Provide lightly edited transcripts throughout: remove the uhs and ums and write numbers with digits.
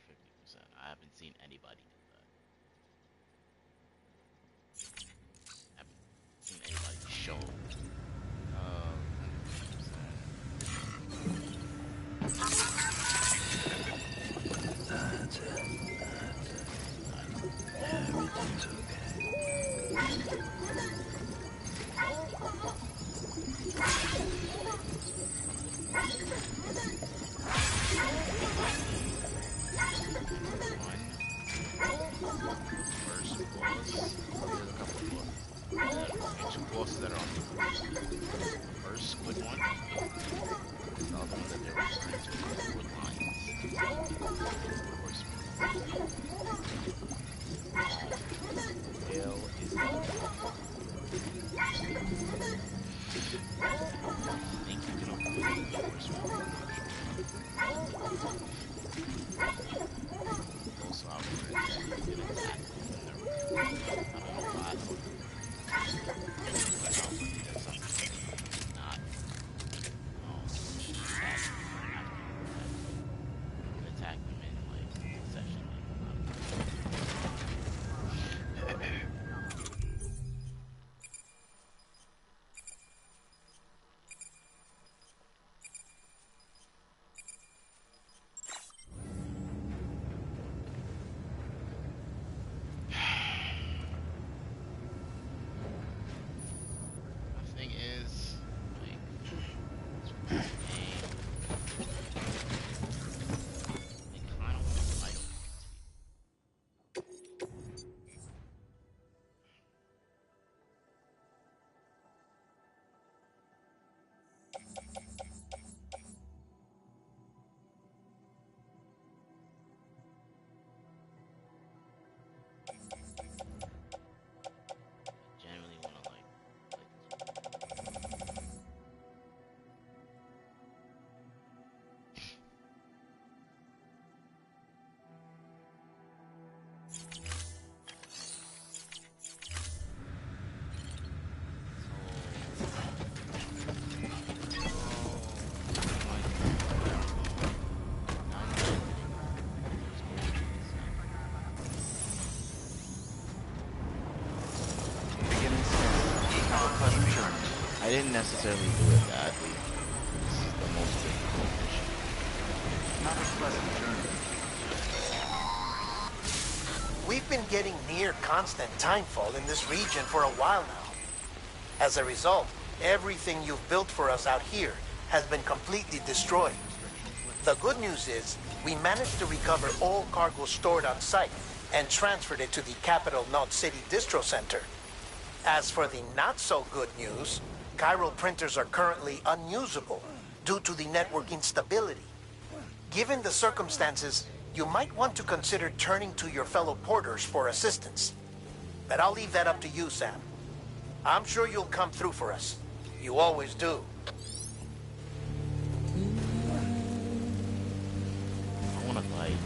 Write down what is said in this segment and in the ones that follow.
50%. I haven't seen anybody do that. I haven't seen anybody show 150%. That's it. Everything's okay. First boss, there's a couple of bosses. Two bosses that are on the first. The first squid one, the other one that they're referring to as wood lions. Whale is the I think you can avoid the first one. Also, I've heard that you can attack them when they're I don't know why. But also there's something not attack them in like session thing is like this game they kinda want to fight generally want to like I didn't necessarily do it badly. This is the most difficult mission. Not a pleasant journey. We've been getting near constant timefall in this region for a while now. As a result, everything you've built for us out here has been completely destroyed. The good news is, we managed to recover all cargo stored on site and transferred it to the capital Knot City Distro Center. As for the not-so-good news, chiral printers are currently unusable due to the network instability. Given the circumstances, you might want to consider turning to your fellow porters for assistance. But I'll leave that up to you, Sam. I'm sure you'll come through for us. You always do. I want to fight.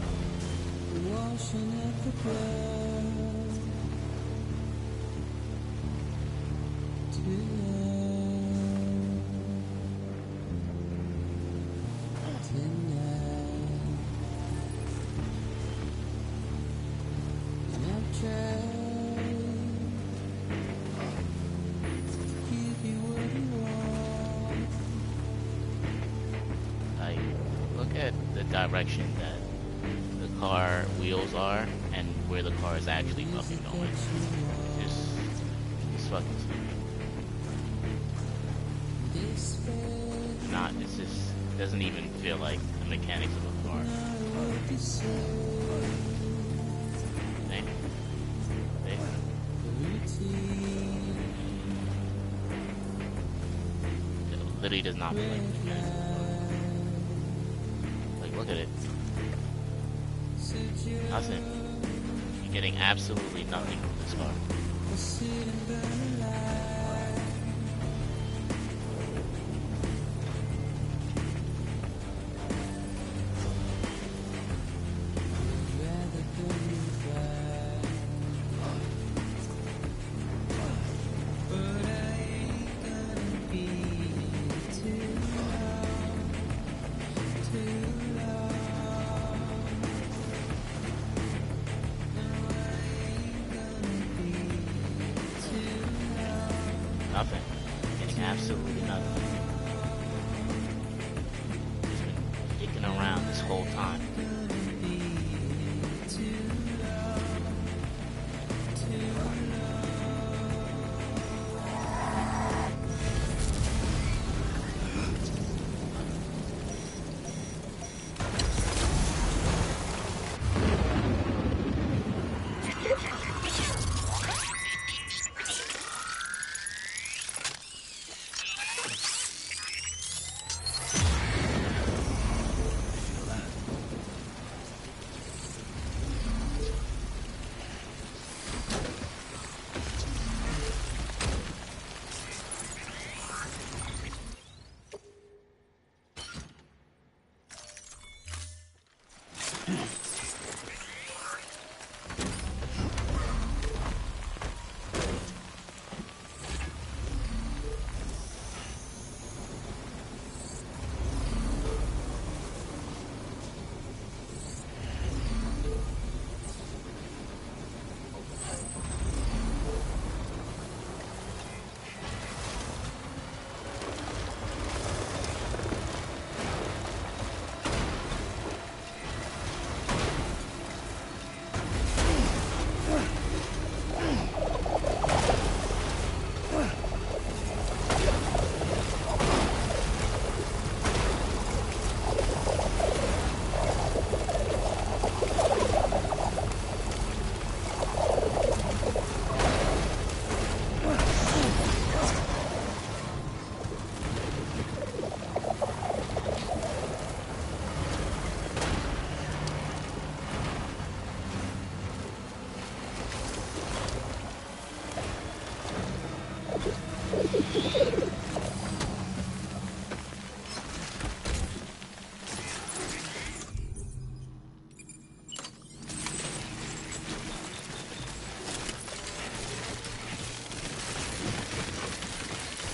Like, look at the direction that the car wheels are and where the car is actually fucking going. It's fucking stupid. Not, it's just, it doesn't even feel like the mechanics of a car. Damn. It literally does not feel like the mechanics of a car. Like, look at it. Nothing. You're getting absolutely nothing from this car. nothing. Getting absolutely nothing. He's been dicking around this whole time.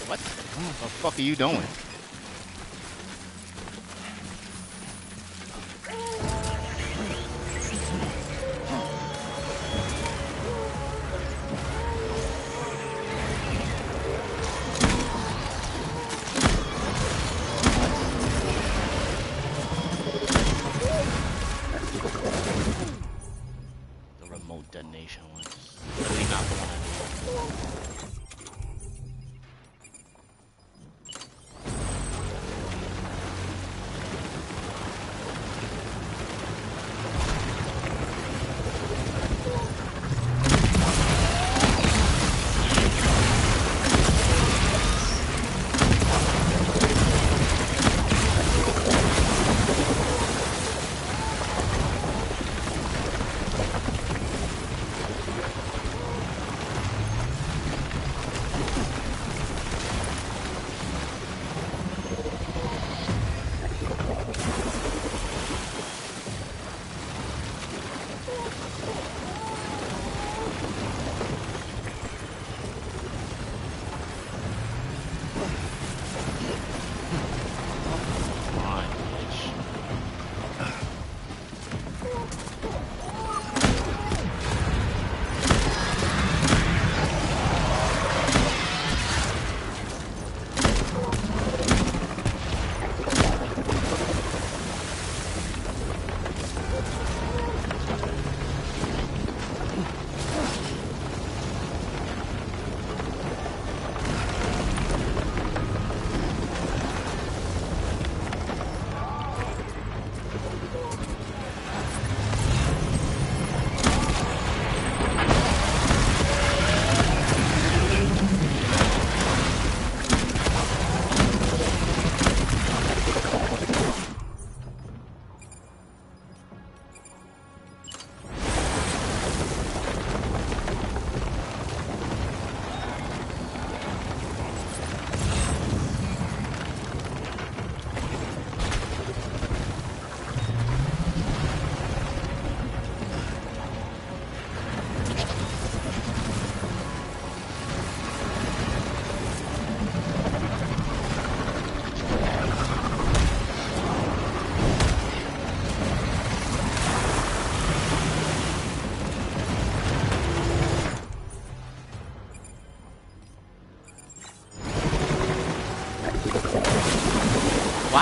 What? What the fuck are you doing? The remote detonation ones. Really not the one I need.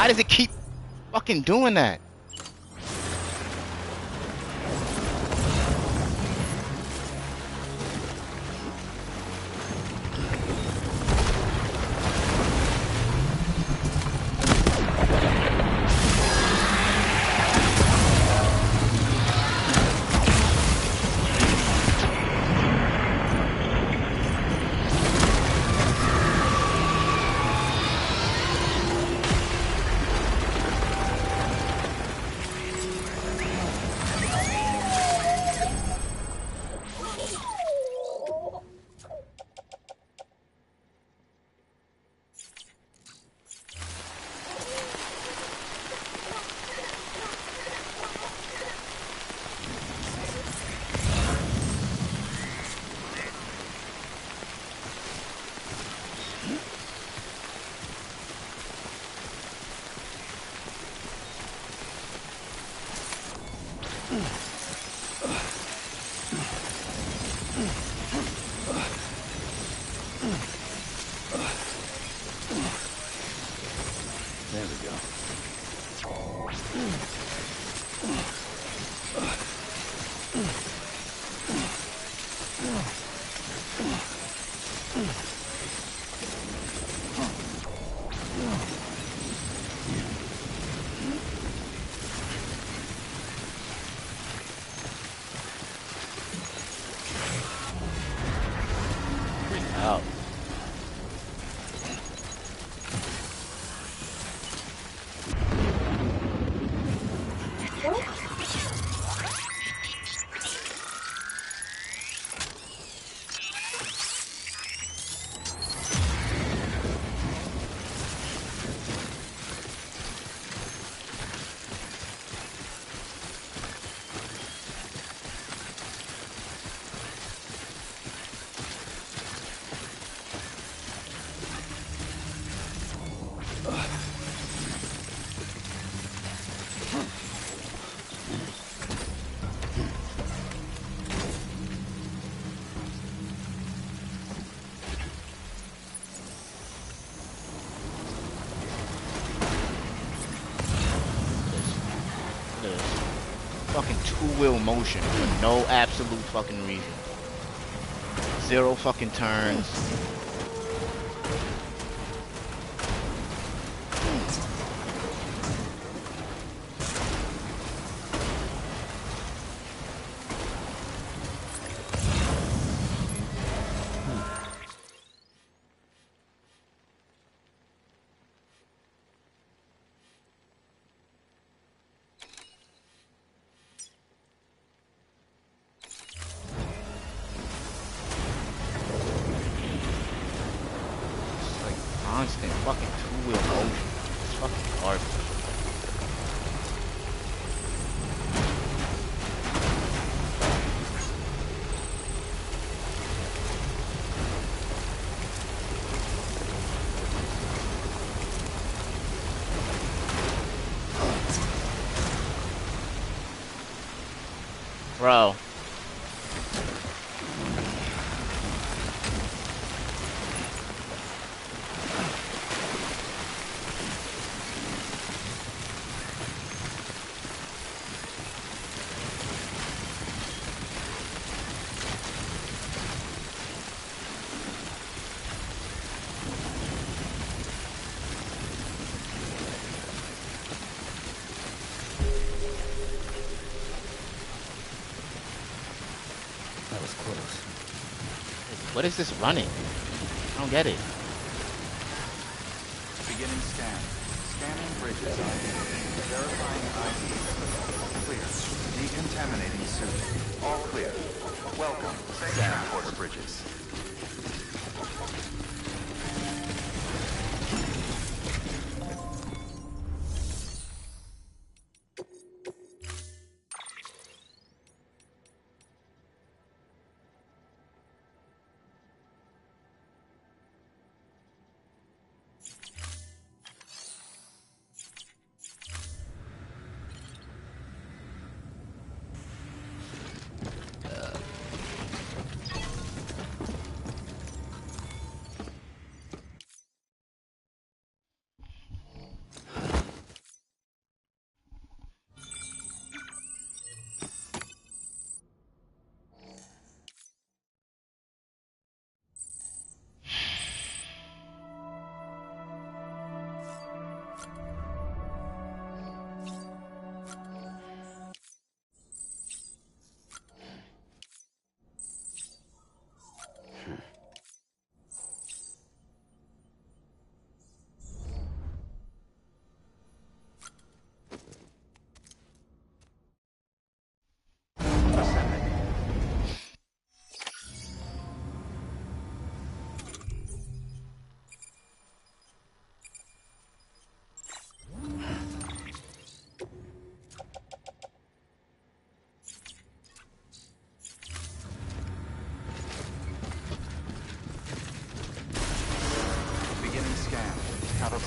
Why does it keep fucking doing that? There we go. Out. Fucking two-wheel motion for no absolute fucking reason. Zero fucking turns. Constant fucking two-wheel motion. It's fucking garbage. Bro. That was close. What is this running? I don't get it. Beginning scan. Scanning bridges ID. Verifying ID. Clear. Decontaminating suit. All clear. Welcome. Scan Porter Bridges.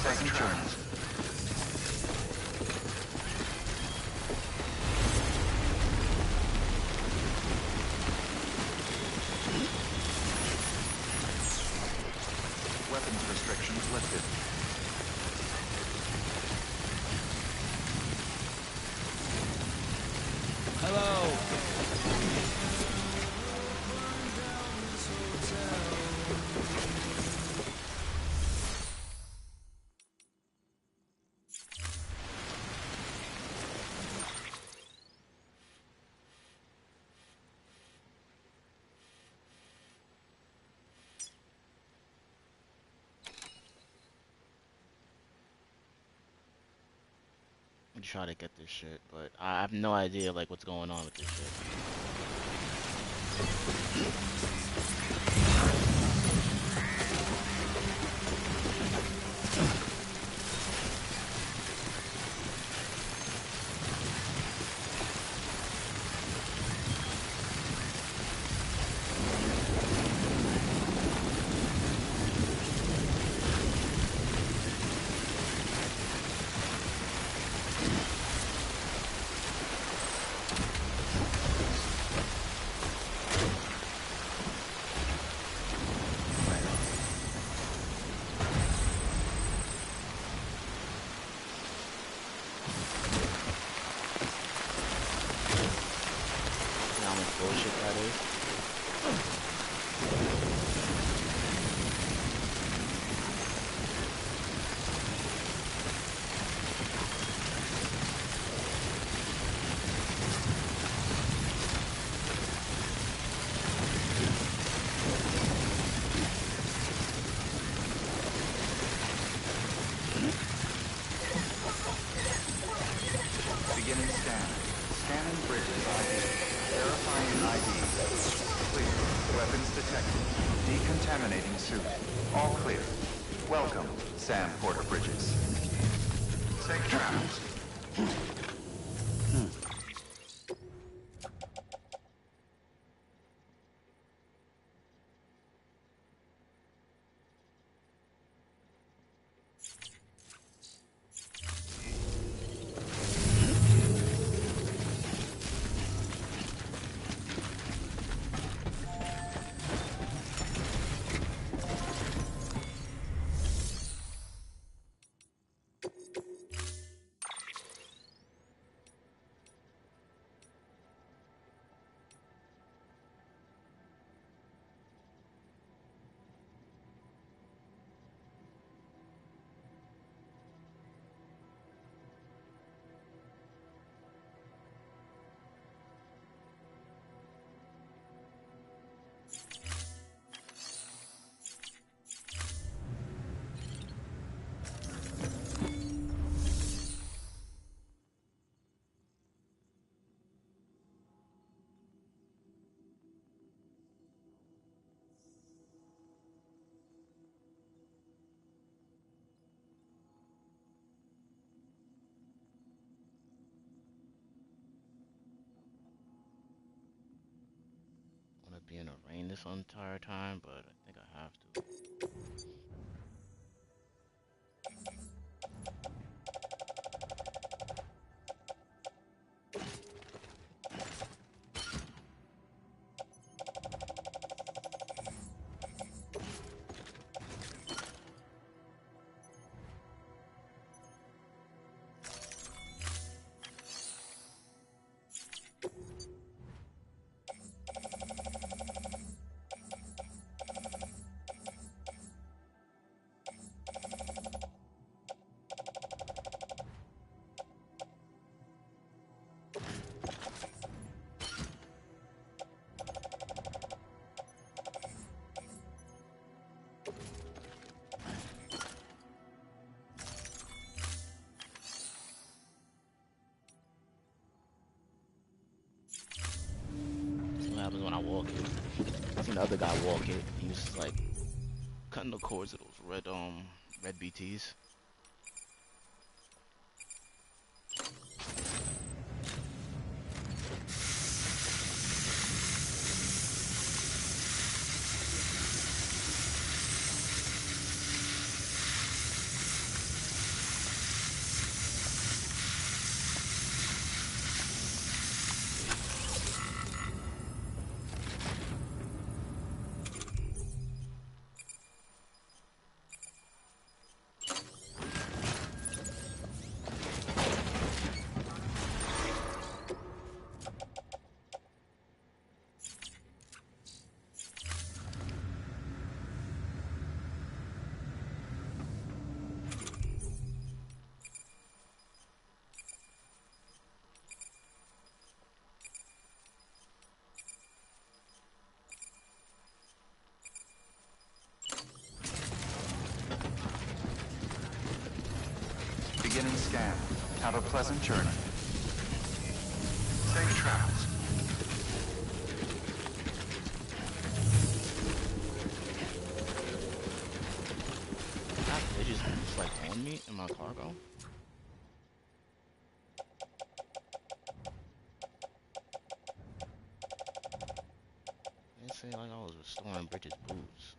Pleasant journey. Weapons restrictions lifted. I'm try to get this shit, but I have no idea like what's going on with this shit. How much bullshit that is. Beginning scan. Scanning bridges ID. Verifying ID. Clear. Weapons detected. Decontaminating suit. All clear. Welcome, Sam Porter Bridges. Safe travels. Wanna be in the rain this entire time, but I think I have to. See what happens when I walk it. I seen the other guy walk it. He was like cutting the cords of those red BTs. Have a pleasant journey. Safe travels. They just like on me in my cargo. They say like I was restoring Bridget's boots.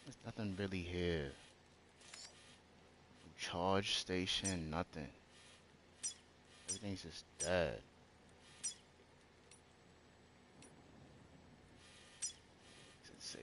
There's nothing really here. Charge station, nothing. Everything's just dead. It's safe.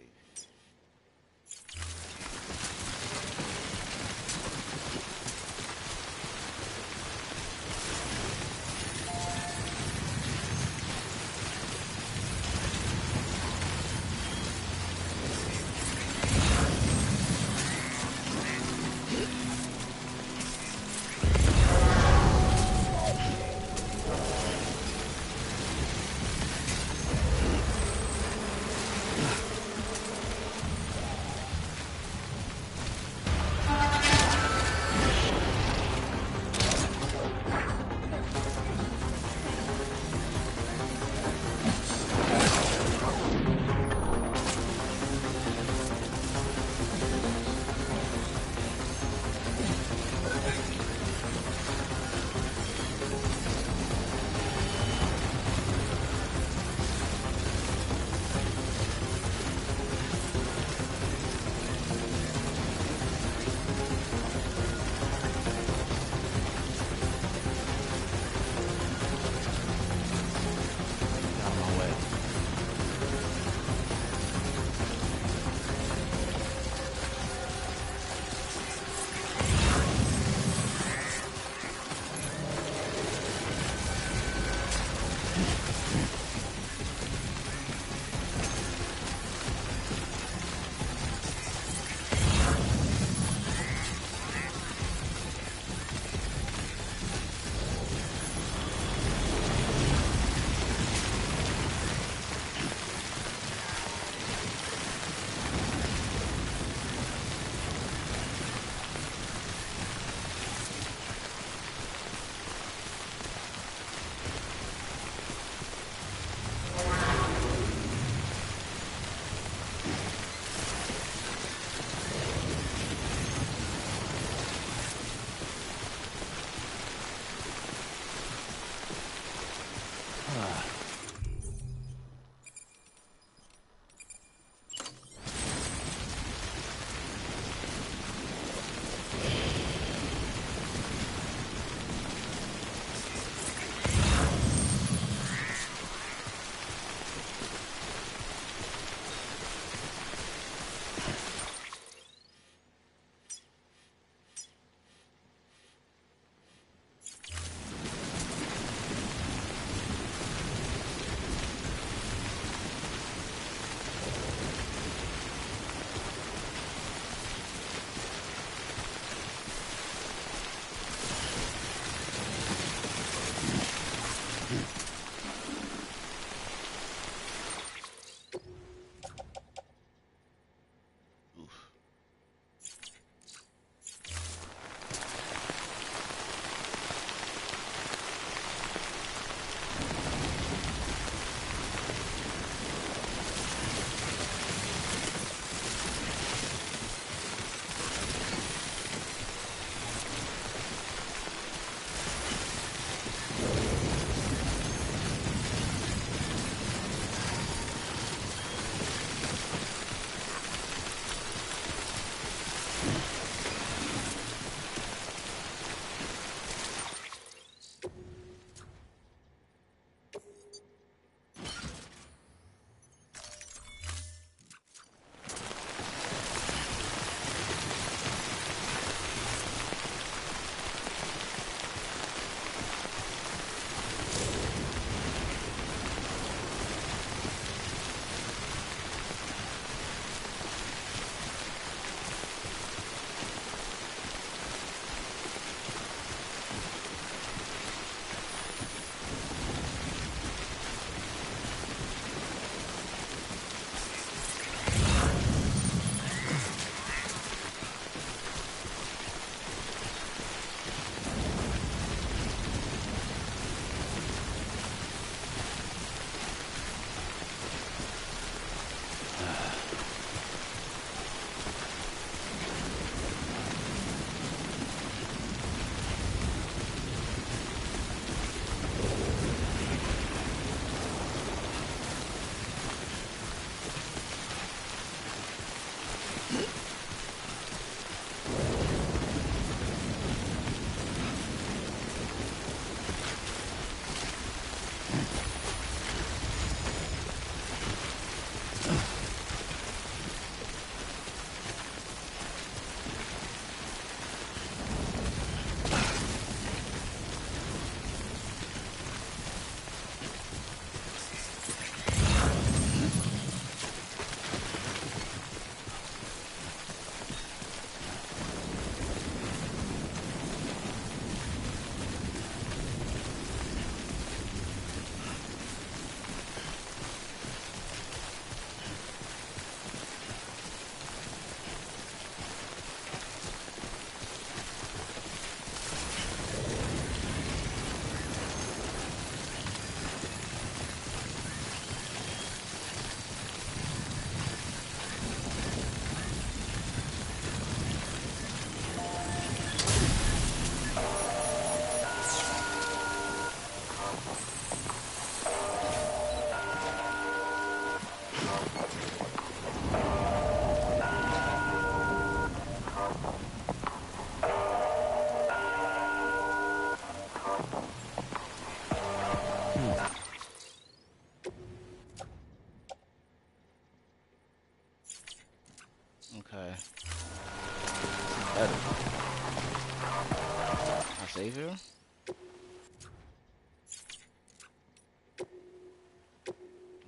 save here?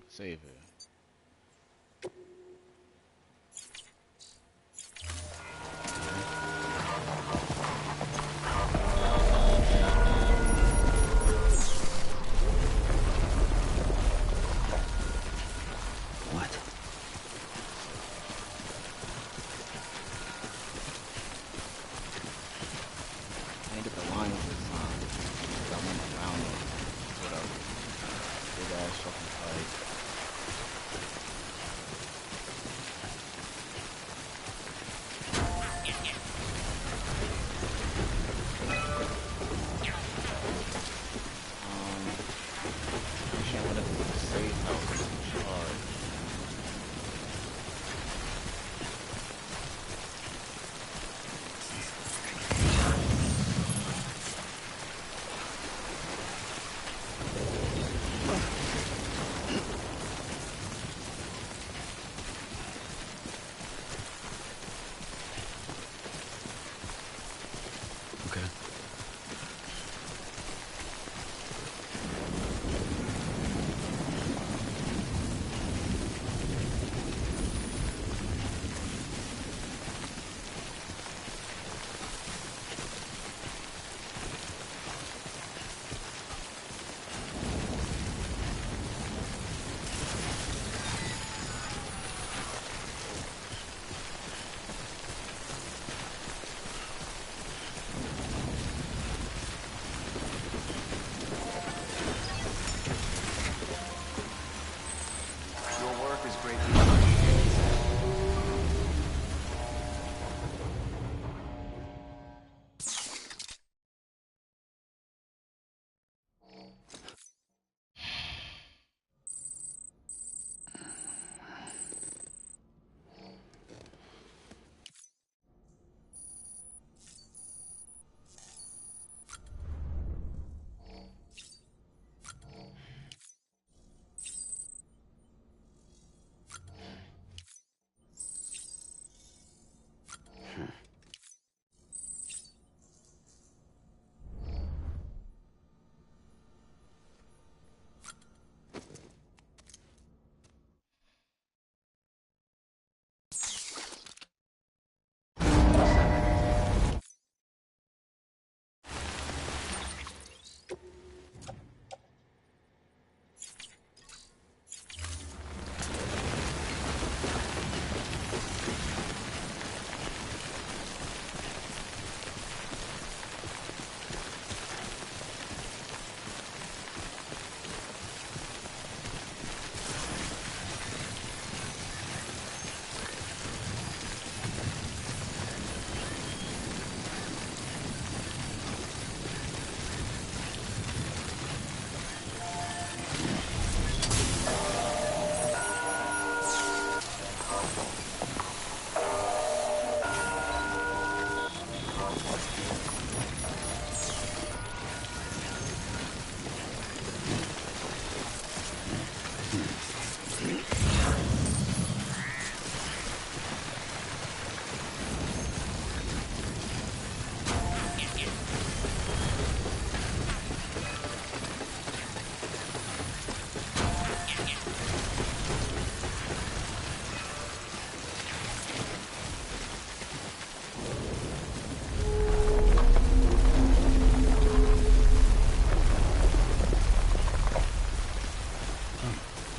Save here. What? I didn't get the line this time. I went around it. Whatever. Big ass fucking fight. Actually, I wanted to save house charge. Okay. Your work is greatly appreciated, Sam.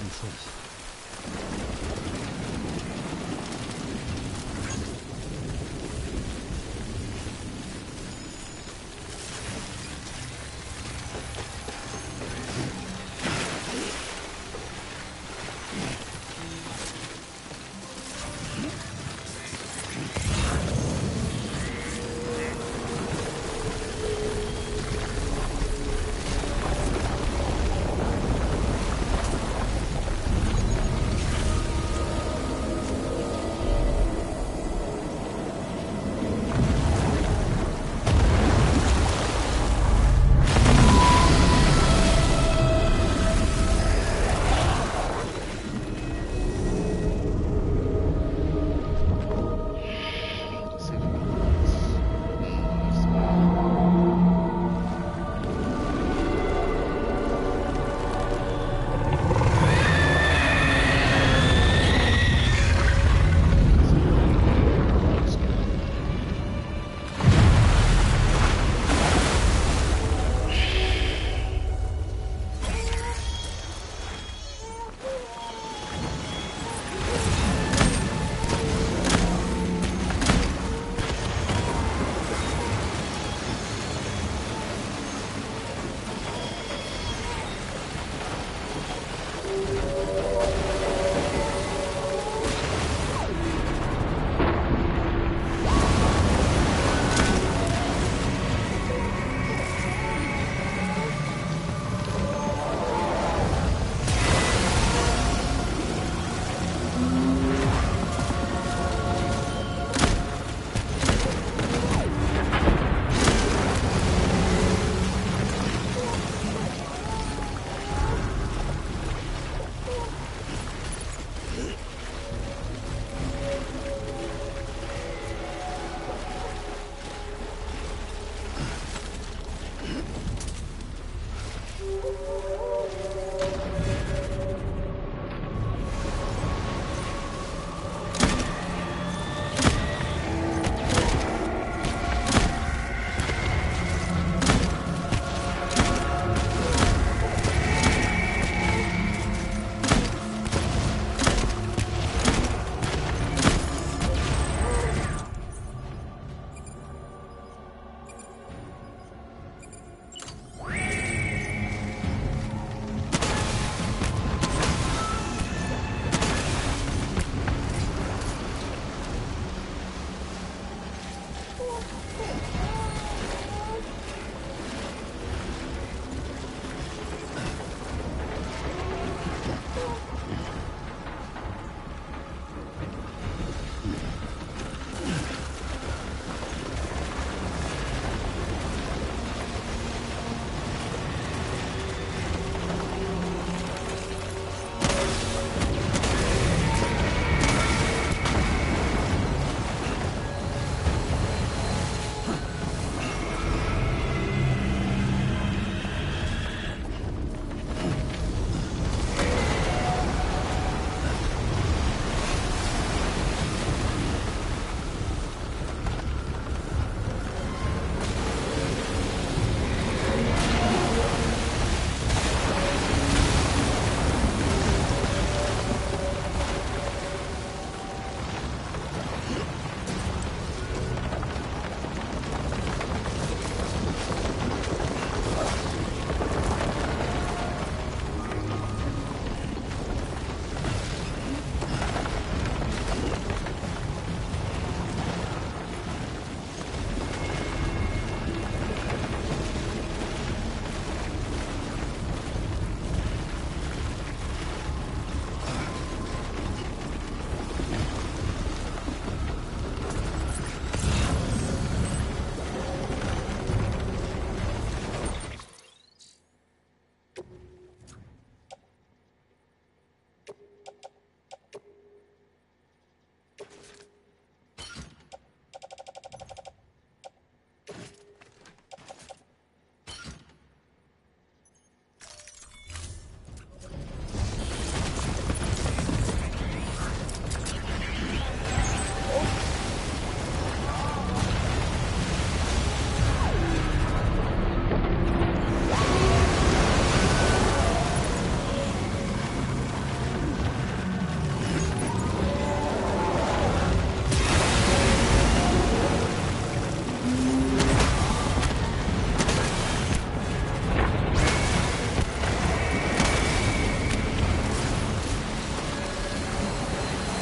What's this?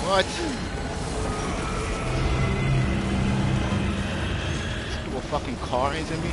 What? Stupid fucking car hitting me?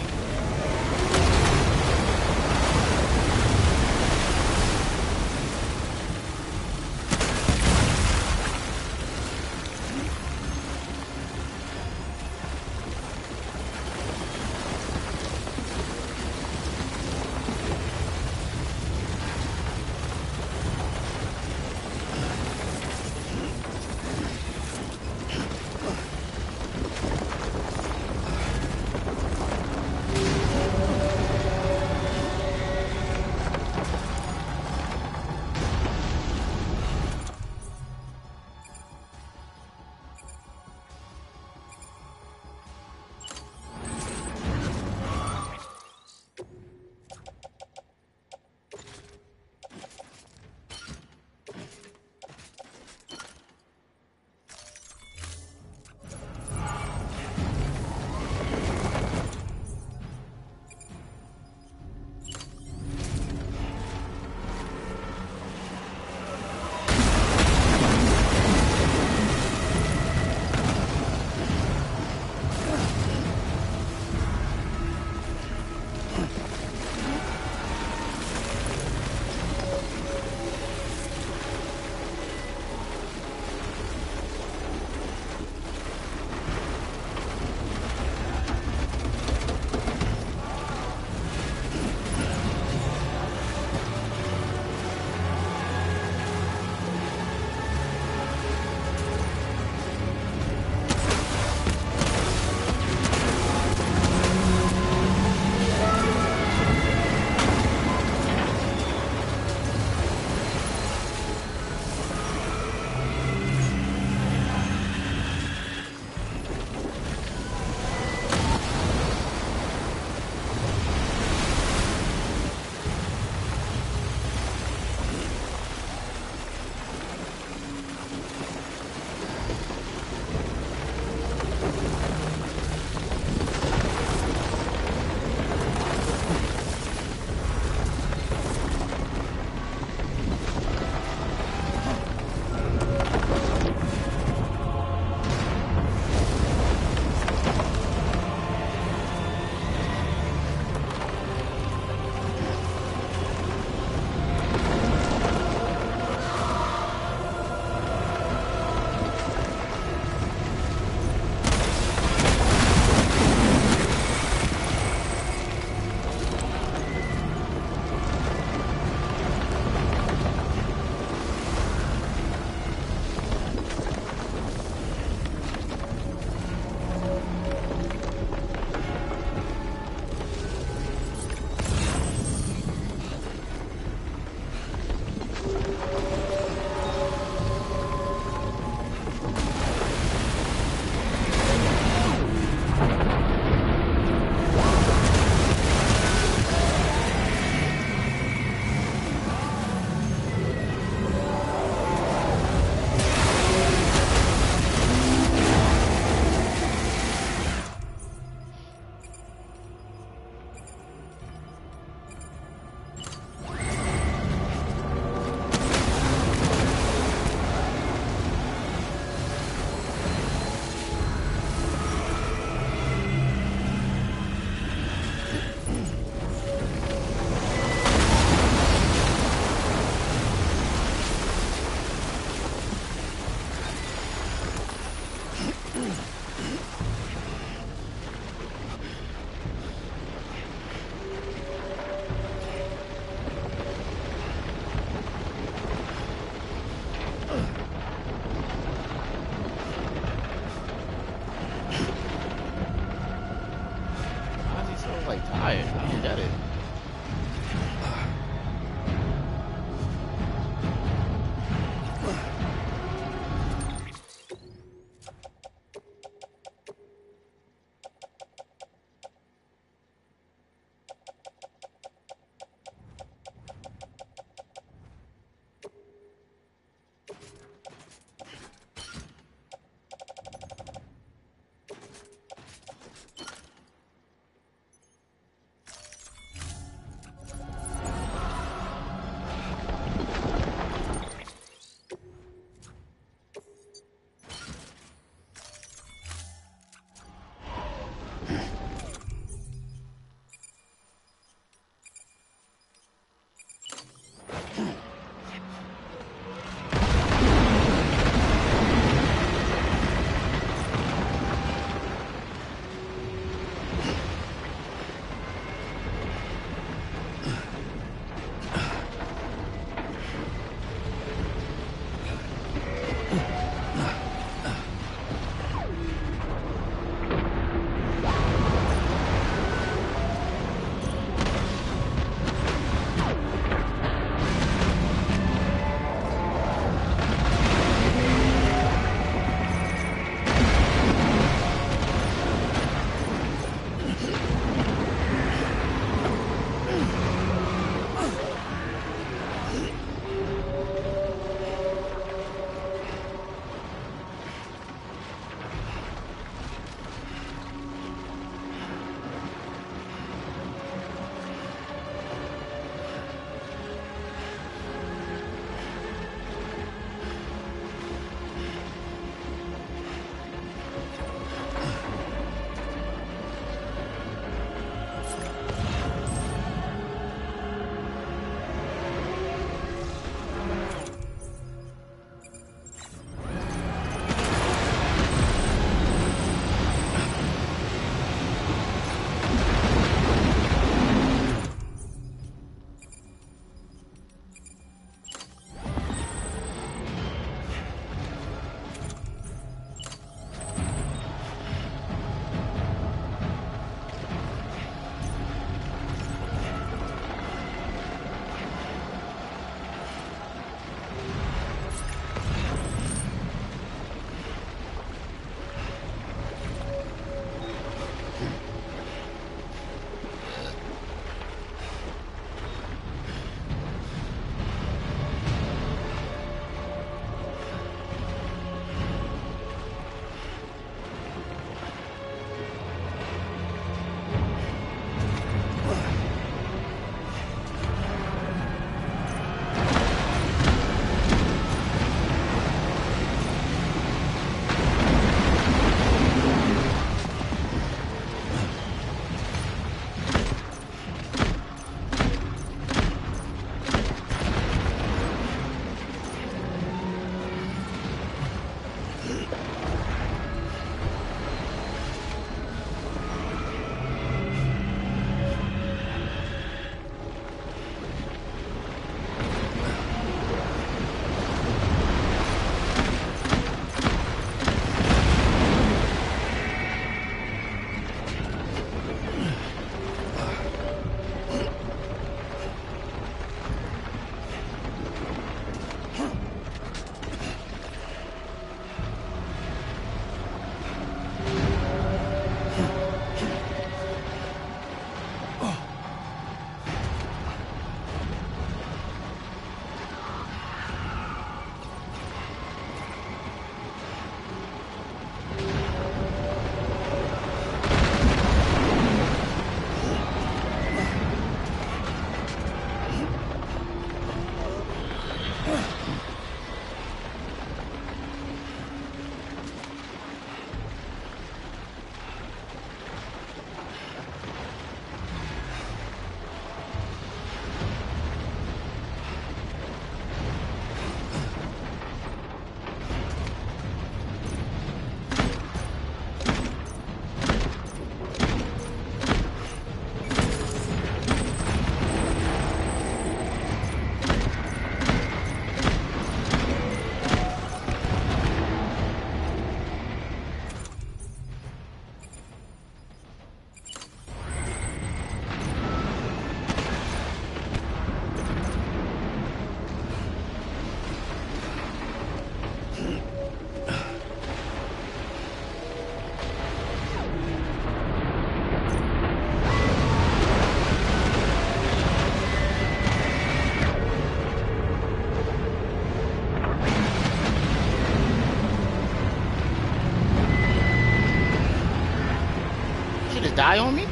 die on me?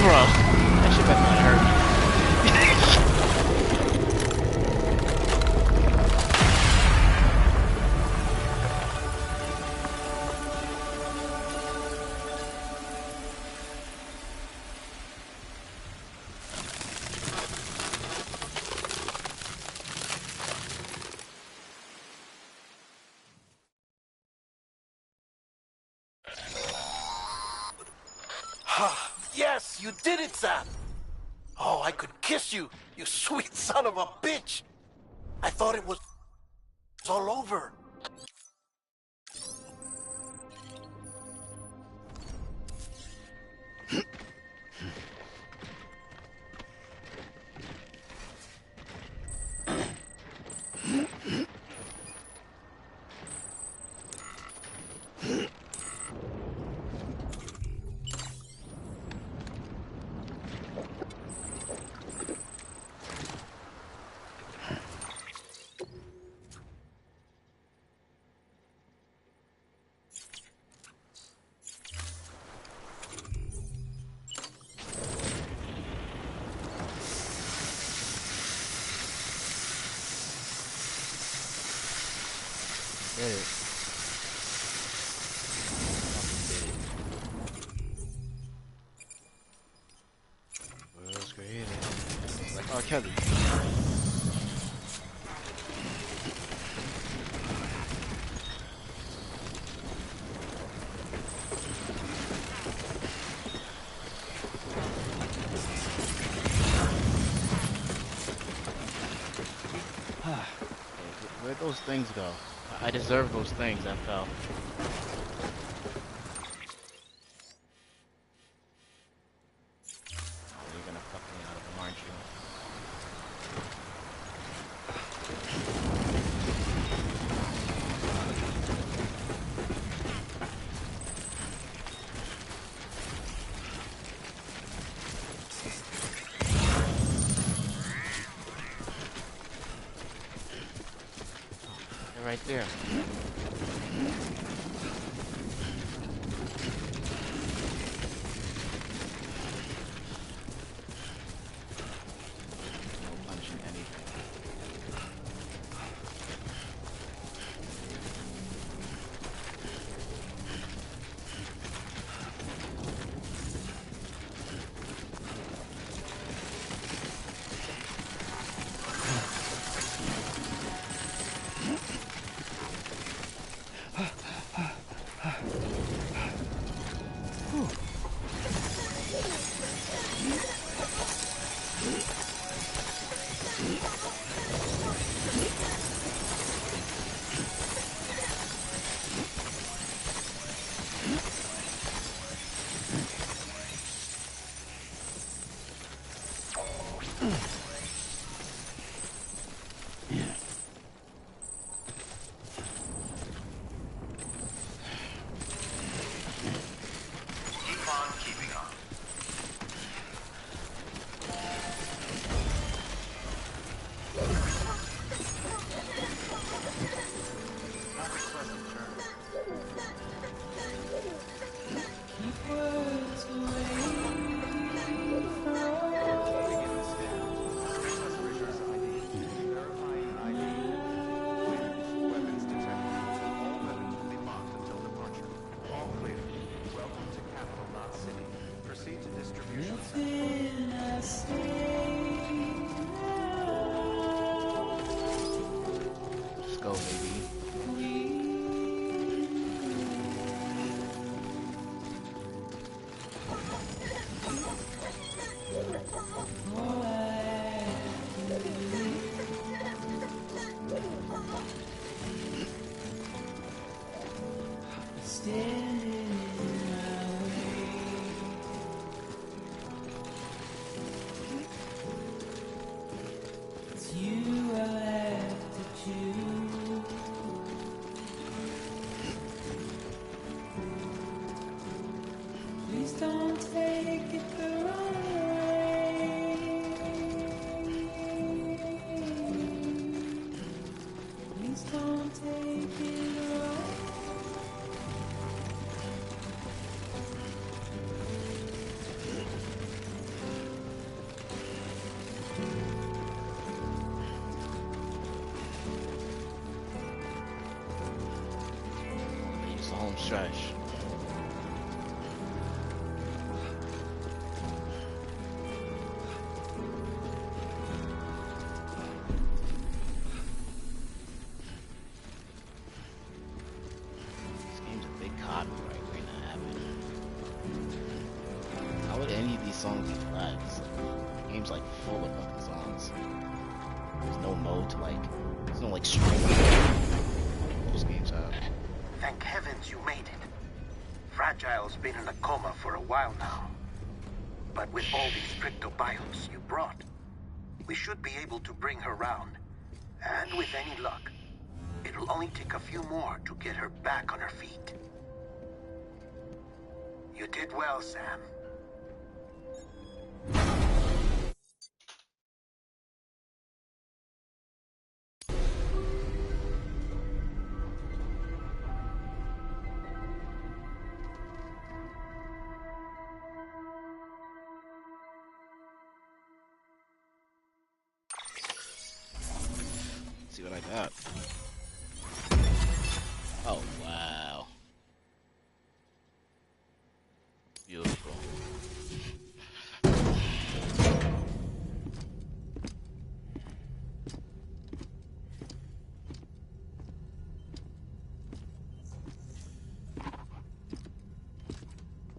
Bro, that shit better not hurt me. Yes, you did it, Sam. Oh, I could kiss you, you sweet son of a bitch. I thought it was all over. Did it. Fucking did it. World's greatest. Like R. Kelly. Where'd those things go? I deserve those things I fell. You're gonna fuck me out of them, aren't you? They're right there. No punching anything. trash. This game's a big copyright right now, happening. How would any of these songs be flagged? The game's like full of fucking songs. There's no mode to like, there's no like stream. Most games have. Thank heavens you made it. Fragile's been in a coma for a while now. But with all these cryptobiotes you brought, we should be able to bring her round. And with any luck, it'll only take a few more to get her back on her feet. You did well, Sam. See what I got. Oh wow. Beautiful.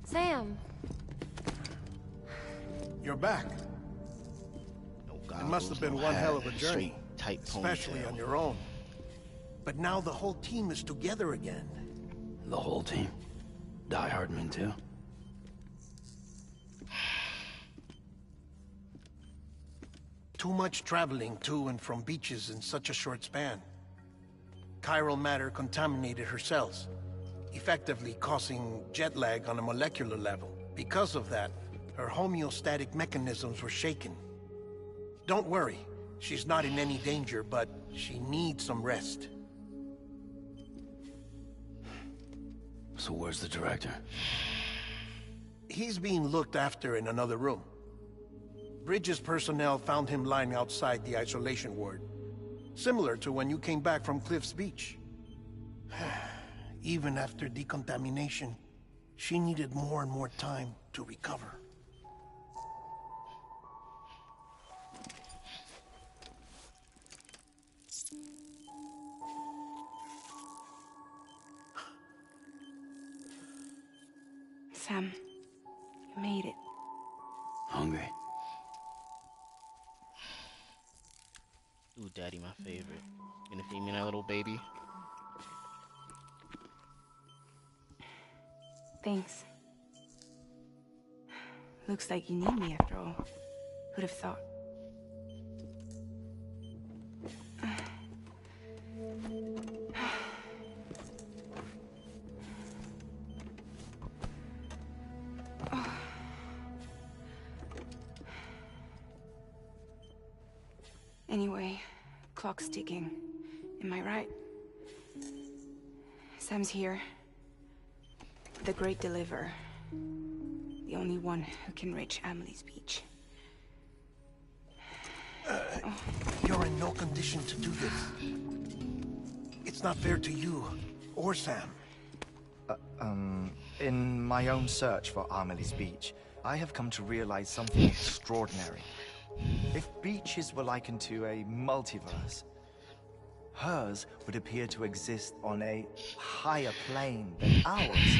Sam. You're back. No It goggles, must have been no one hat, hell of a journey. straight, tight Especially ponytail. on your own. But now the whole team is together again. The whole team. Die Hardman too. Too much traveling to and from beaches in such a short span. Chiral matter contaminated her cells, effectively causing jet lag on a molecular level. Because of that, her homeostatic mechanisms were shaken. Don't worry, she's not in any danger, but she needs some rest. So where's the director? He's being looked after in another room. Bridges personnel found him lying outside the isolation ward. Similar to when you came back from Cliff's Beach. Even after decontamination, she needed more and more time to recover. Sam, you made it. Hungry. Ooh, daddy, my favorite. Gonna feed me that little baby? Thanks. Looks like you need me after all. Who'd have thought? Anyway, clock's ticking. Am I right? Sam's here. The Great Deliverer. The only one who can reach Amelie's Beach. You're in no condition to do this. It's not fair to you, or Sam. In my own search for Amelie's Beach, I have come to realize something extraordinary. If beaches were likened to a multiverse, hers would appear to exist on a higher plane than ours.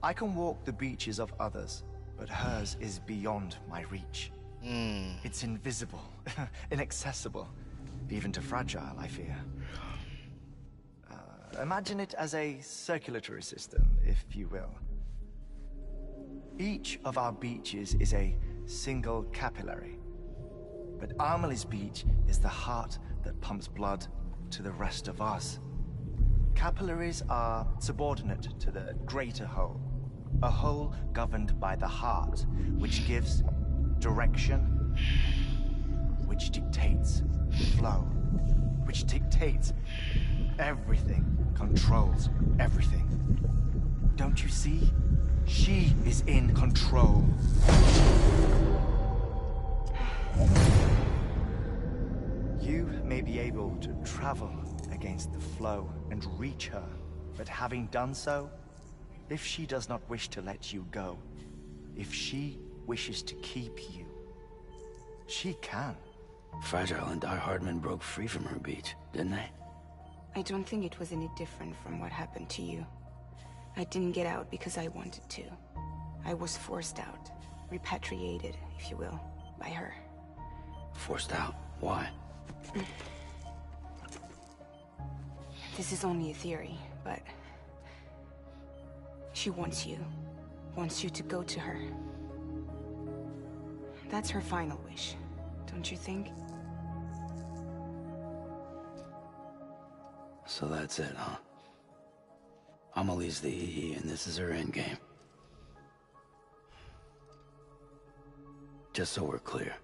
I can walk the beaches of others, but hers is beyond my reach. It's invisible, inaccessible, even to Fragile, I fear. Imagine it as a circulatory system, if you will. Each of our beaches is a single capillary. But Amelie's Beach is the heart that pumps blood to the rest of us. Capillaries are subordinate to the greater whole. A whole governed by the heart, which gives direction, which dictates flow, which dictates everything, controls everything. Don't you see? She is in control. You may be able to travel against the flow and reach her, But having done so, if she does not wish to let you go, if she wishes to keep you, she can. Fragile and Die Hardman broke free from her beach, didn't they? I don't think it was any different from what happened to you. I didn't get out because I wanted to. I was forced out. Repatriated, if you will, by her. Forced out? Why? This is only a theory, but... she wants you. Wants you to go to her. That's her final wish, don't you think? So that's it, huh? Amelie's the EE, and this is her endgame. Just so we're clear,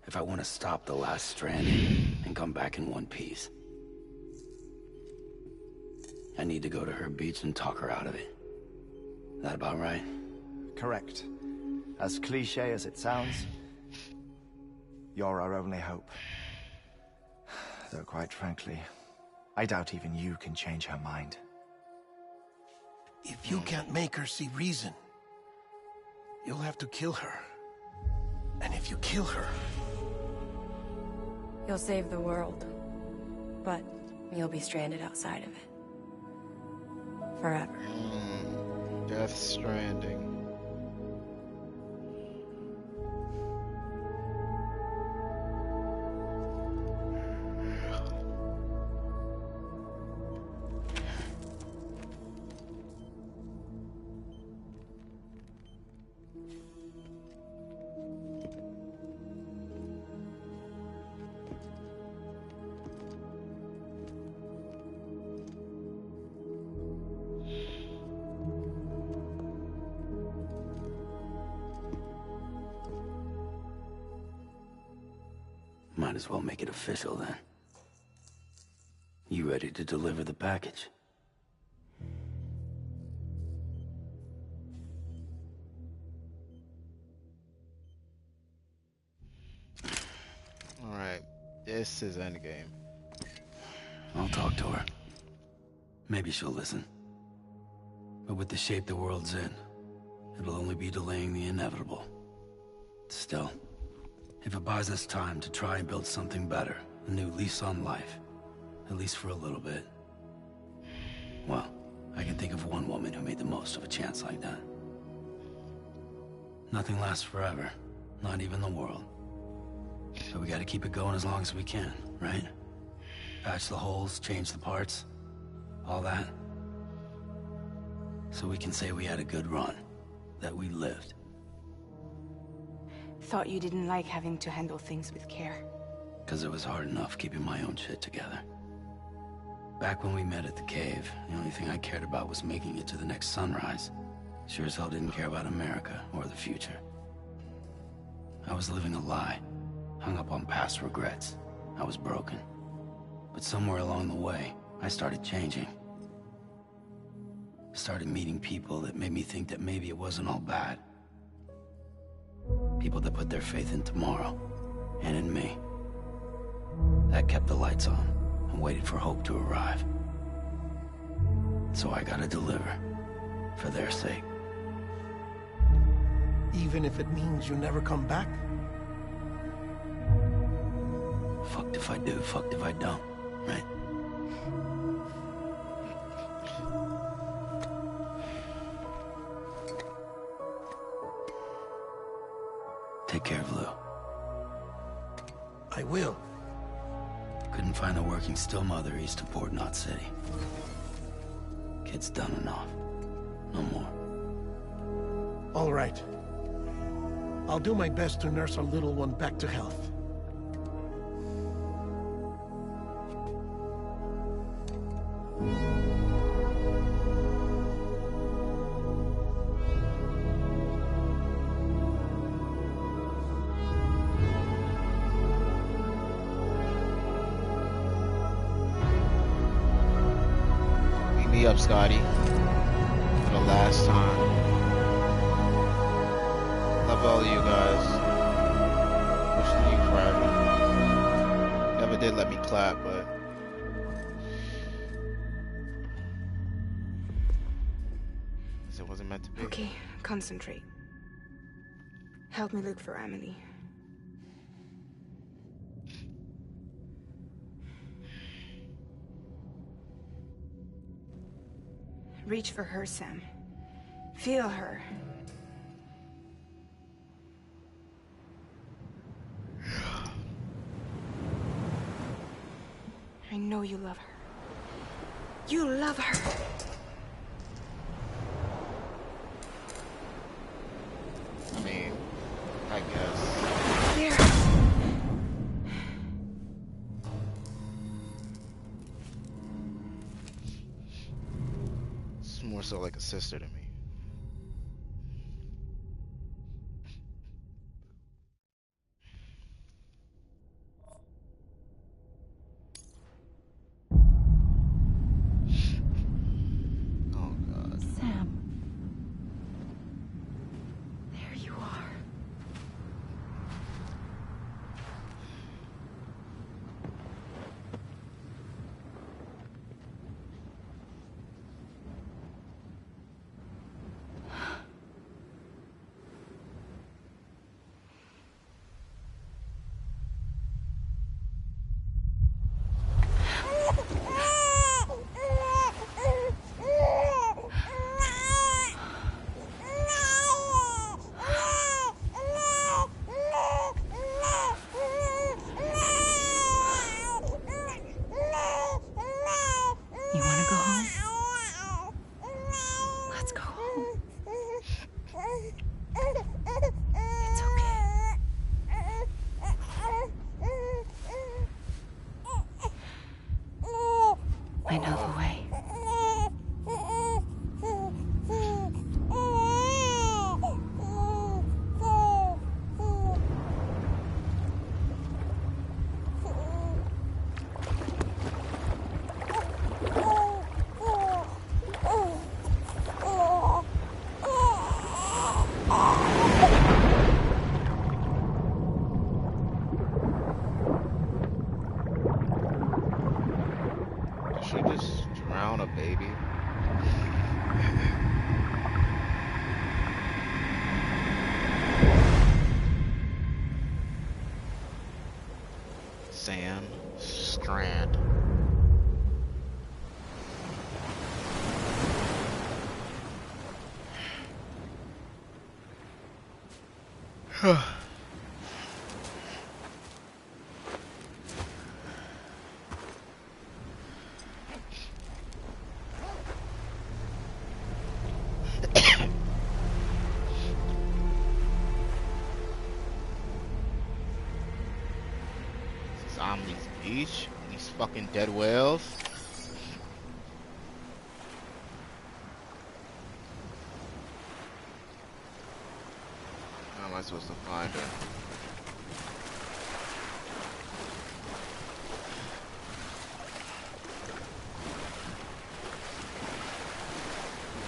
if I want to stop the last Stranding and come back in one piece, I need to go to her beach and talk her out of it. That about right? Correct. As cliche as it sounds, you're our only hope. Though quite frankly, I doubt even you can change her mind. If you can't make her see reason, you'll have to kill her. And if you kill her... You'll save the world, but you'll be stranded outside of it. Forever. Death Stranding. Might as well make it official then. You ready to deliver the package? Alright, this is endgame. I'll talk to her. Maybe she'll listen. But with the shape the world's in, it'll only be delaying the inevitable. Still, if it buys us time to try and build something better, a new lease on life, at least for a little bit, well, I can think of one woman who made the most of a chance like that. Nothing lasts forever, not even the world. So we gotta keep it going as long as we can, right? Patch the holes, change the parts, all that. So we can say we had a good run, that we lived. Thought you didn't like having to handle things with care. 'Cause it was hard enough keeping my own shit together. Back when we met at the cave, the only thing I cared about was making it to the next sunrise. Sure as hell didn't care about America or the future. I was living a lie, hung up on past regrets. I was broken. But somewhere along the way, I started changing. Started meeting people that made me think that maybe it wasn't all bad. People that put their faith in tomorrow, and in me. That kept the lights on, and waited for hope to arrive. So I gotta deliver, for their sake. Even if it means you never come back? Fucked if I do, fucked if I don't, right? Take care of Lou. I will. Couldn't find a working still mother east of Port Knot City. Kid's done and off. No more. All right. I'll do my best to nurse our little one back to health. Beat me up, Scotty. For the last time. Love all of you guys. Wishing you forever. Never did let me clap, but to be. Okay, concentrate. Help me look for Emily. Reach for her, Sam. Feel her. I know you love her. You love her. I mean, I guess. There. It's more so like a sister to me. Oh God. Sam. There you are. You want to go home? Let's go home. It's okay. I know the way. Did she just drown a baby? Sam Strand. Zombies Beach? These fucking dead whales? How am I supposed to find her?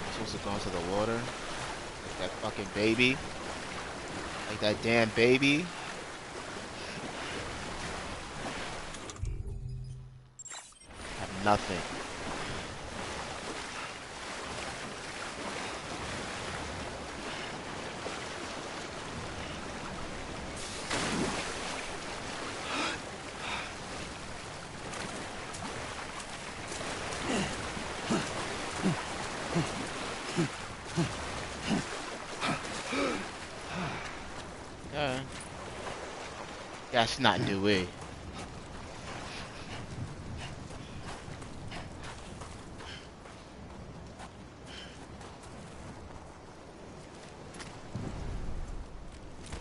I'm supposed to go into the water? Like that fucking baby? Like that damn baby? Have nothing. That's not the way.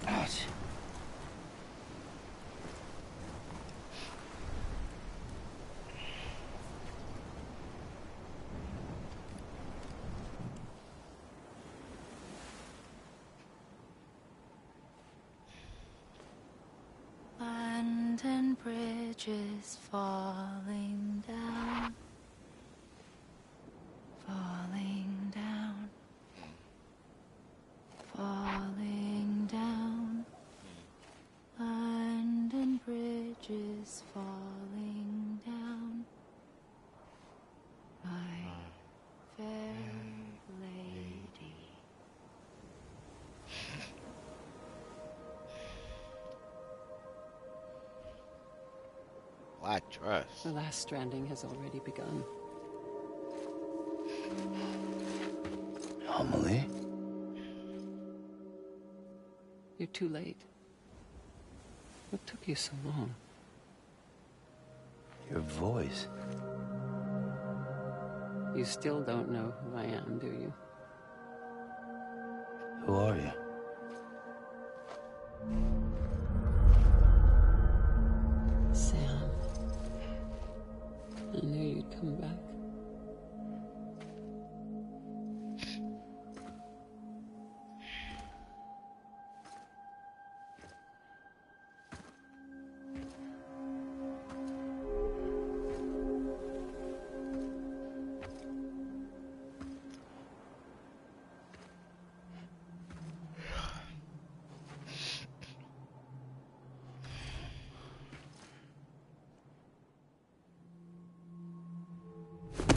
Ouch. London Bridge is falling down. Falling down. Falling down. London Bridge is falling down. My fair lady. Black dress. The last stranding has already begun. Amelie? You're too late. What took you so long? Your voice. You still don't know who I am, do you? Who are you? Sam. I knew you'd come back.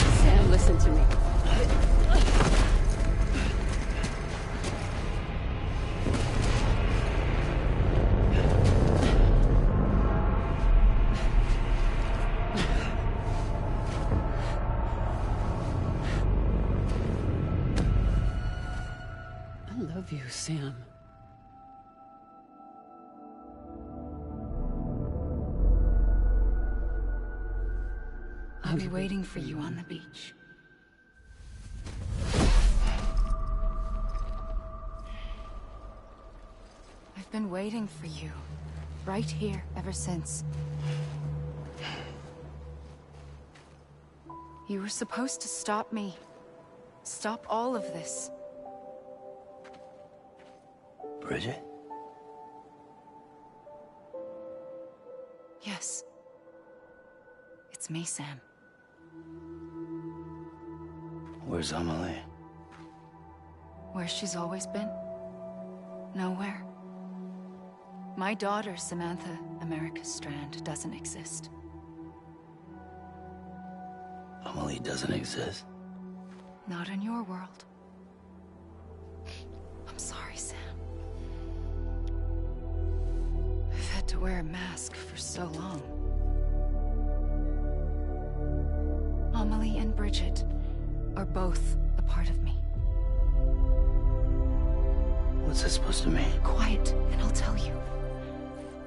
Sam, listen to me. I love you, Sam. I'll be waiting for you on the beach. I've been waiting for you, right here, ever since. You were supposed to stop me. Stop all of this. Bridget? Yes. It's me, Sam. Where's Amelie? Where she's always been. Nowhere. My daughter, Samantha America Strand, doesn't exist. Amelie doesn't exist. Not in your world. I'm sorry, Sam. I've had to wear a mask for so long. Amelie and Bridget are both a part of me. What's that supposed to mean? Quiet, and I'll tell you.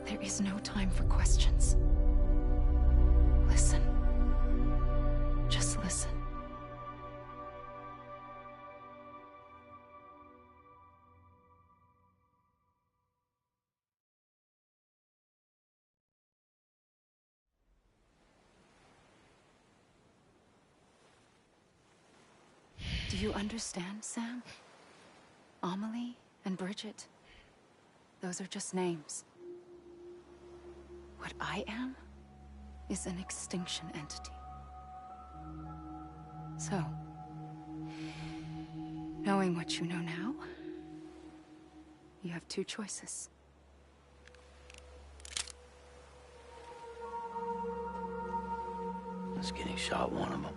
There is no time for questions. Listen. Just listen. Do you understand, Sam? Amelie and Bridget, those are just names. What I am is an extinction entity. So, knowing what you know now, you have two choices. Is getting shot one of them?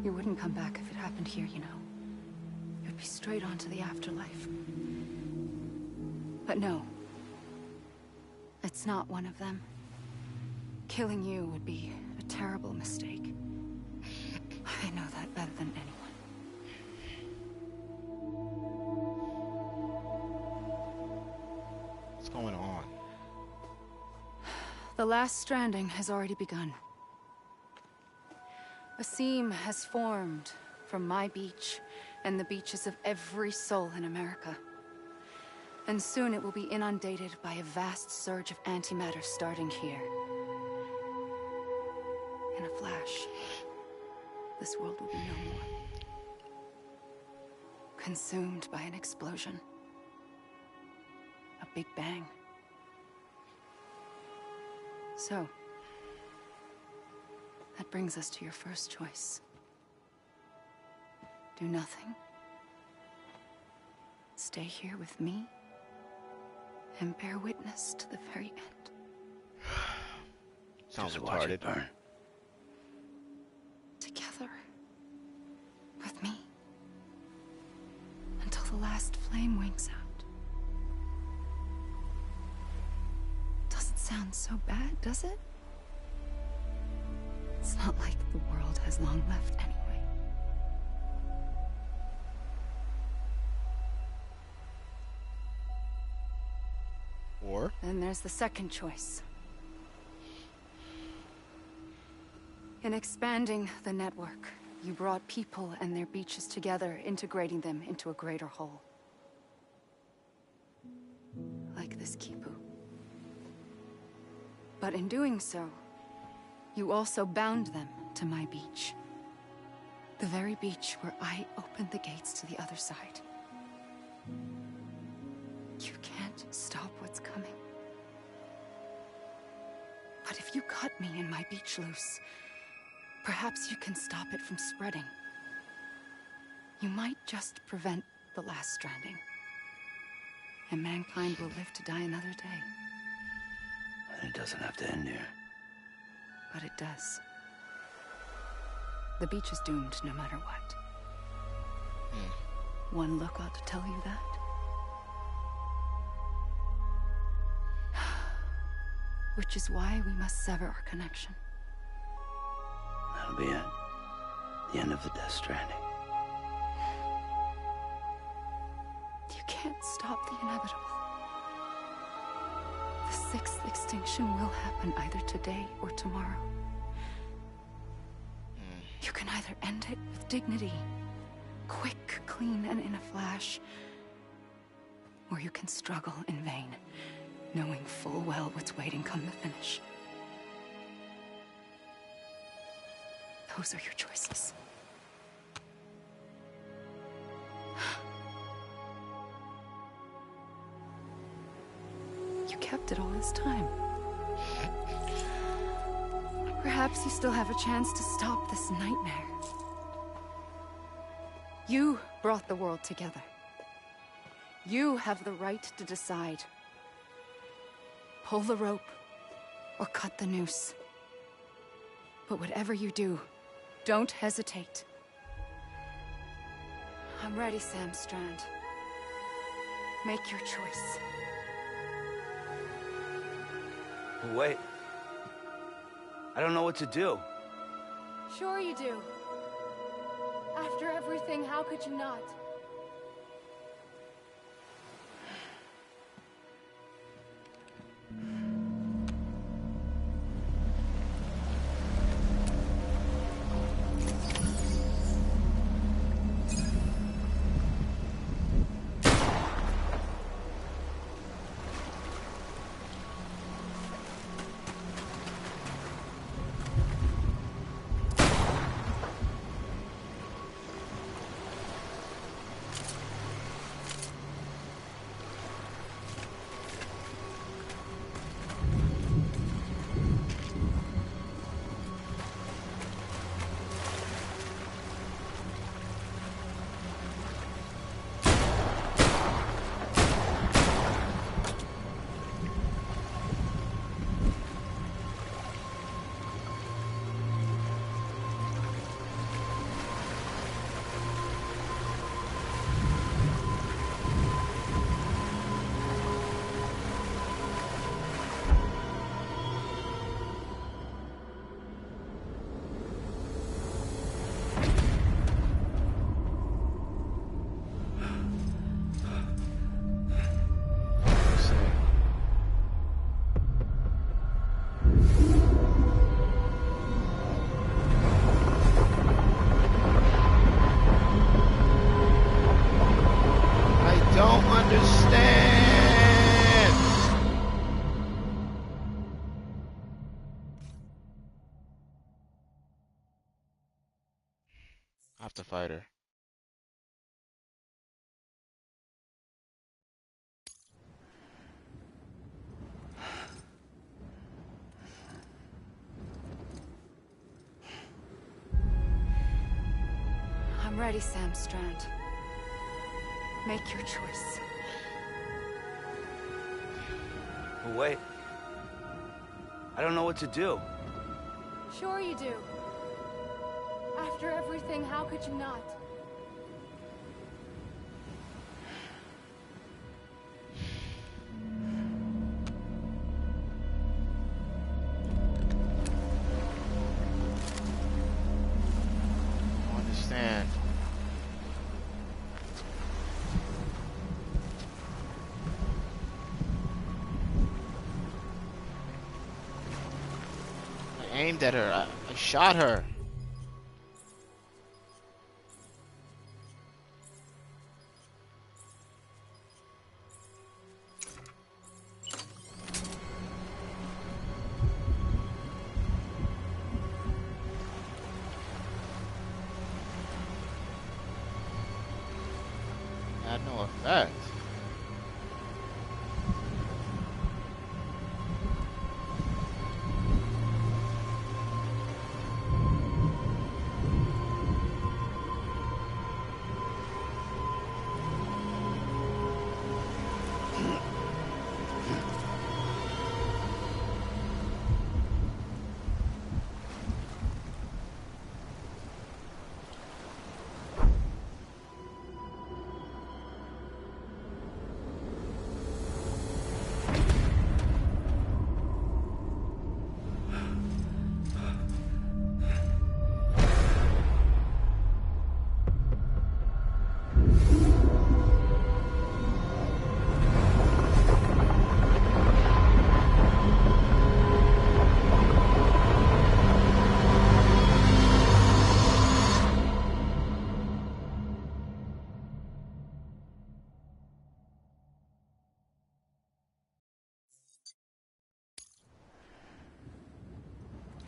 You wouldn't come back if it happened here, you know. You'd be straight on to the afterlife. But no. It's not one of them. Killing you would be a terrible mistake. I know that better than anyone. What's going on? The last stranding has already begun. A seam has formed from my beach and the beaches of every soul in America. And soon it will be inundated by a vast surge of antimatter starting here. In a flash, this world will be no more. Consumed by an explosion. A big bang. So, that brings us to your first choice. Do nothing. Stay here with me. And bear witness to the very end. Sounds Just watch retarded. it burn. Together. With me. Until the last flame winks out. Doesn't Doesn't sound so bad, does it? It's not like the world has long left anyway. Or? Then there's the second choice. In expanding the network, you brought people and their beaches together, integrating them into a greater whole. Like this Kipu. But in doing so, you also bound them to my beach. The very beach where I opened the gates to the other side. You can't stop what's coming. But if you cut me and my beach loose, perhaps you can stop it from spreading. You might just prevent the last stranding. And mankind will live to die another day. And it doesn't have to end here. But it does. The beach is doomed no matter what. One look ought to tell you that. Which is why we must sever our connection. That'll be it. The end of the Death Stranding. You can't stop the inevitable. The sixth extinction will happen either today or tomorrow. You can either end it with dignity, quick, clean, and in a flash, or you can struggle in vain, knowing full well what's waiting come the finish. Those are your choices. You kept it all this time. Perhaps you still have a chance to stop this nightmare. You brought the world together. You have the right to decide. Pull the rope or cut the noose. But whatever you do, don't hesitate. I'm ready, Sam Strand. Make your choice. Wait. I don't know what to do. Sure you do. After everything, how could you not? I have to fight her. I'm ready, Sam Strand. Make your choice. Wait. I don't know what to do. Sure you do. After everything, how could you not? aimed at her. I shot her. Had no effect.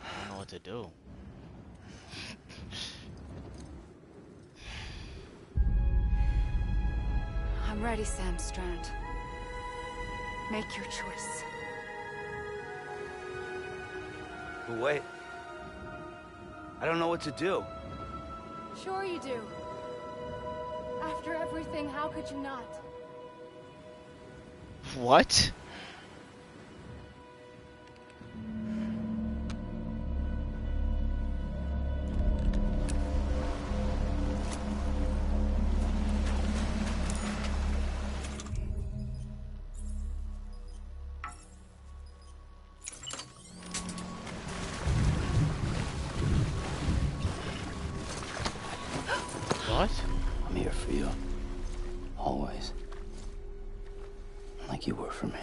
I don't know what to do. I'm ready, Sam Strand. Make your choice. But wait. I don't know what to do. Sure you do. After everything, how could you not? What? What? I'm here for you. Always. Like you were for me.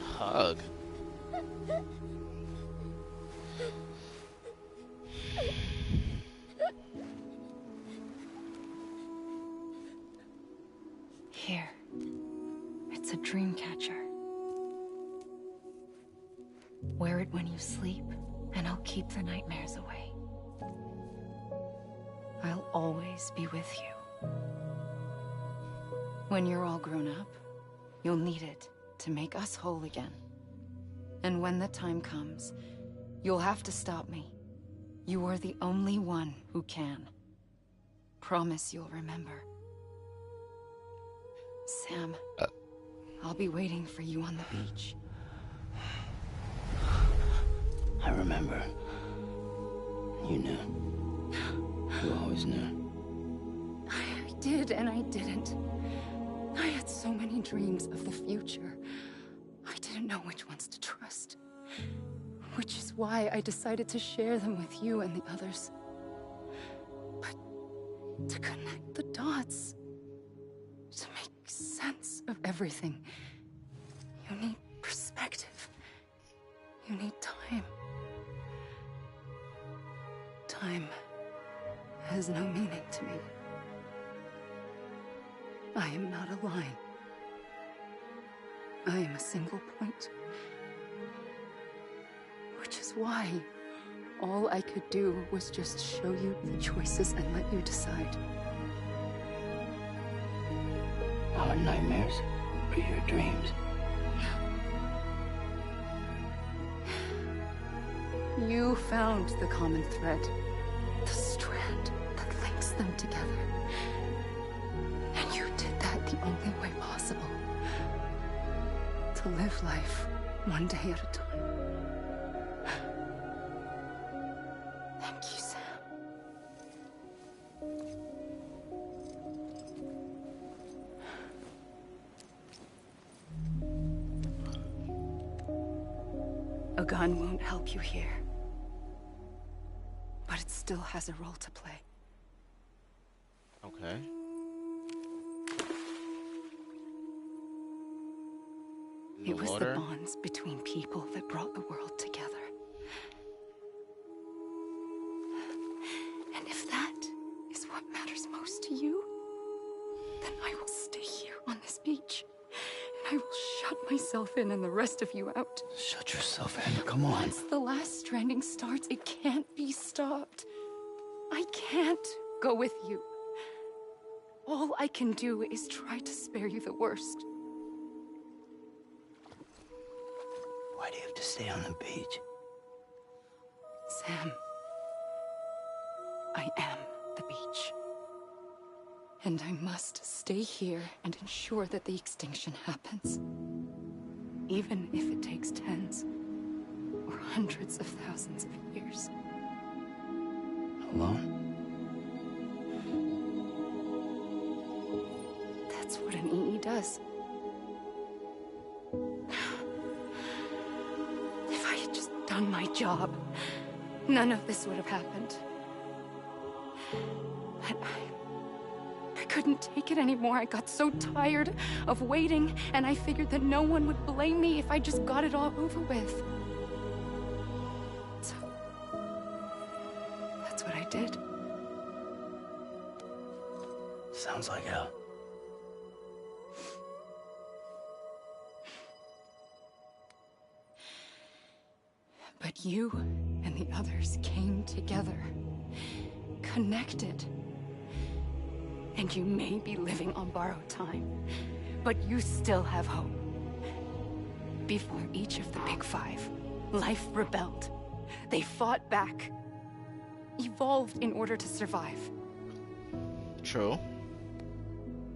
Hug. Here. It's a dream catcher. Wear it when you sleep, and I'll keep the nightmares away. I'll always be with you. When you're all grown up, you'll need it to make us whole again. And when the time comes, you'll have to stop me. You are the only one who can. Promise you'll remember. Sam, I'll be waiting for you on the beach. I remember. You knew. You always knew. I did and I didn't. I had so many dreams of the future. I didn't know which ones to trust. Which is why I decided to share them with you and the others. But to connect the dots, to make sense of everything, you need perspective. You need time. Time has no meaning to me. I am not a line. I am a single point. Which is why all I could do was just show you the choices and let you decide. Our nightmares are your dreams. You found the common thread, the strand that links them together. And you did that the only way possible. To live life one day at a time. Thank you, Sam. A gun won't help you here. But it still has a role to play. Okay. It was the water? bonds between people that brought the world together. And if that is what matters most to you, then I will stay here on this beach. And I will shut myself in and the rest of you out. Shut yourself in. Come on. Once the last stranding starts, it can't be stopped. I can't go with you. All I can do is try to spare you the worst. Why do you have to stay on the beach? Sam, I am the beach. And I must stay here and ensure that the extinction happens. Even if it takes tens or hundreds of thousands of years. Alone? That's what an EE does. If I had just done my job, none of this would have happened. But I couldn't take it anymore. I got so tired of waiting, and I figured that no one would blame me if I just got it all over with. So, that's what I did. Sounds like hell. But you and the others came together, connected. And you may be living on borrowed time, but you still have hope. Before each of the Big Five, life rebelled. They fought back, evolved in order to survive. True.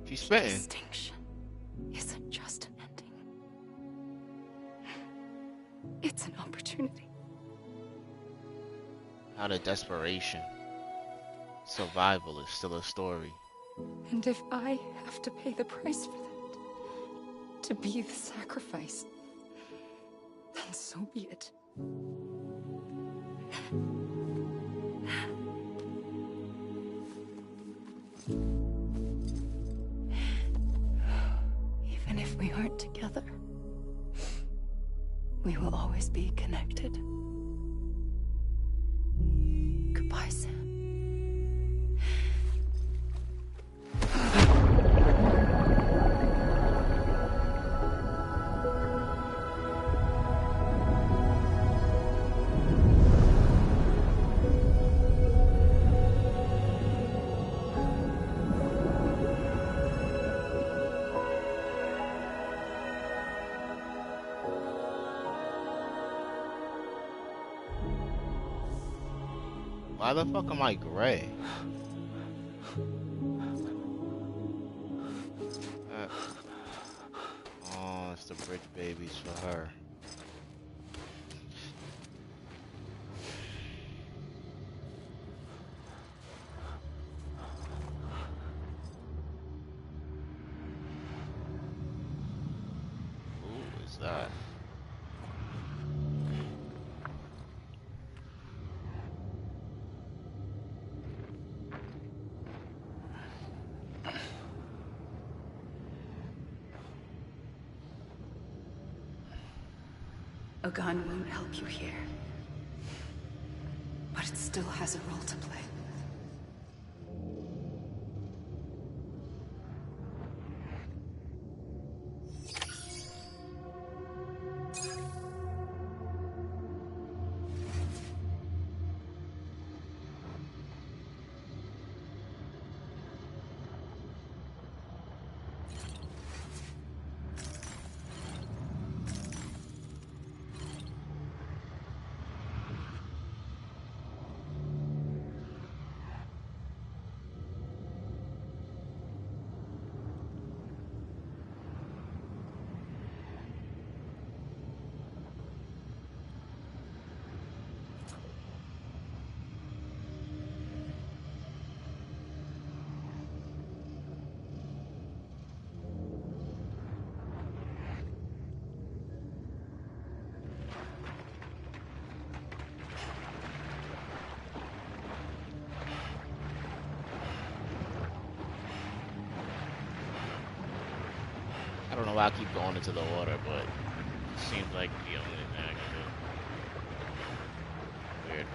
She's spitting. Extinction isn't just an ending. It's an opportunity. Out of desperation. Survival is still a story. And if I have to pay the price for that, to be the sacrifice, then so be it. Even if we aren't together, we will always be connected. Goodbye, Sam. Why the fuck am I gray? Oh, it's the bridge babies for her. Who is that? A gun won't help you here, but it still has a role to play. I don't know why I keep going into the water, but seemed like the only thing I could do. Weird.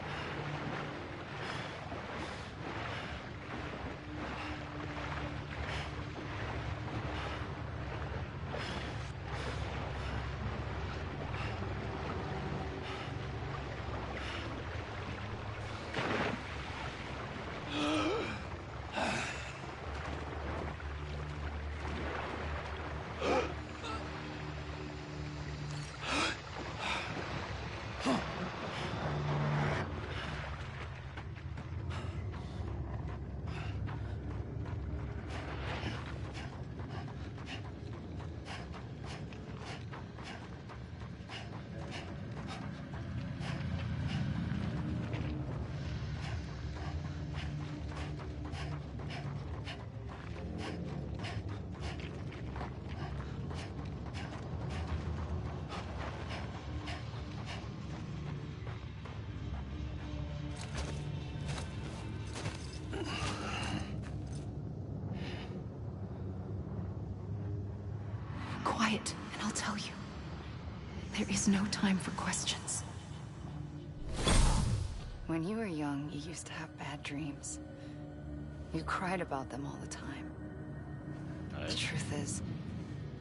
Quiet, and I'll tell you. There is no time for questions. When you were young, you used to have bad dreams. You cried about them all the time. The truth is,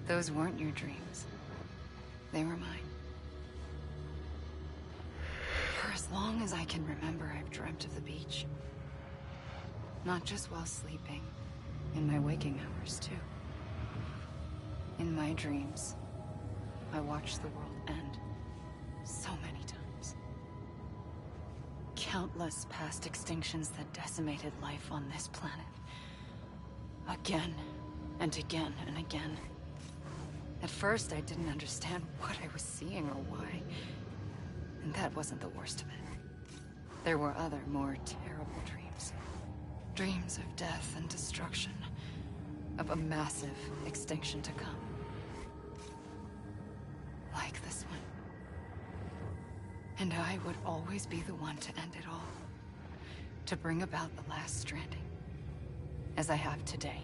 those weren't your dreams. They were mine. For as long as I can remember, I've dreamt of the beach. Not just while sleeping, in my waking hours, too. In my dreams, I watched the world end so many times. Countless past extinctions that decimated life on this planet. Again, and again, and again. At first, I didn't understand what I was seeing or why. And that wasn't the worst of it. There were other, more terrible dreams. Dreams of death and destruction. Of a massive extinction to come. Like this one. And I would always be the one to end it all. To bring about the last stranding. As I have today.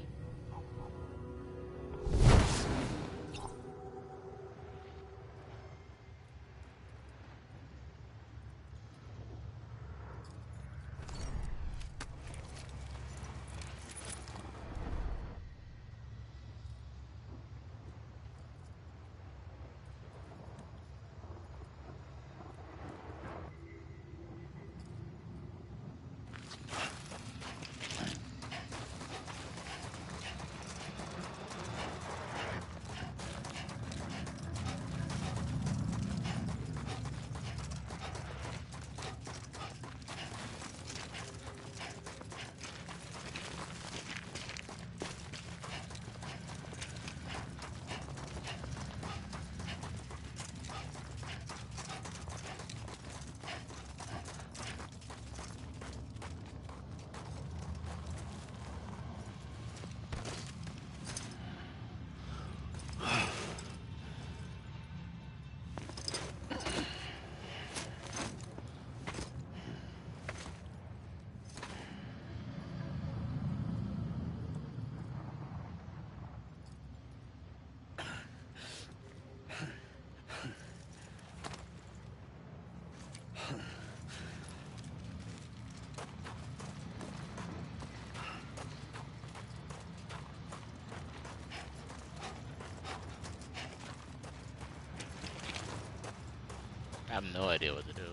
I have no idea what to do.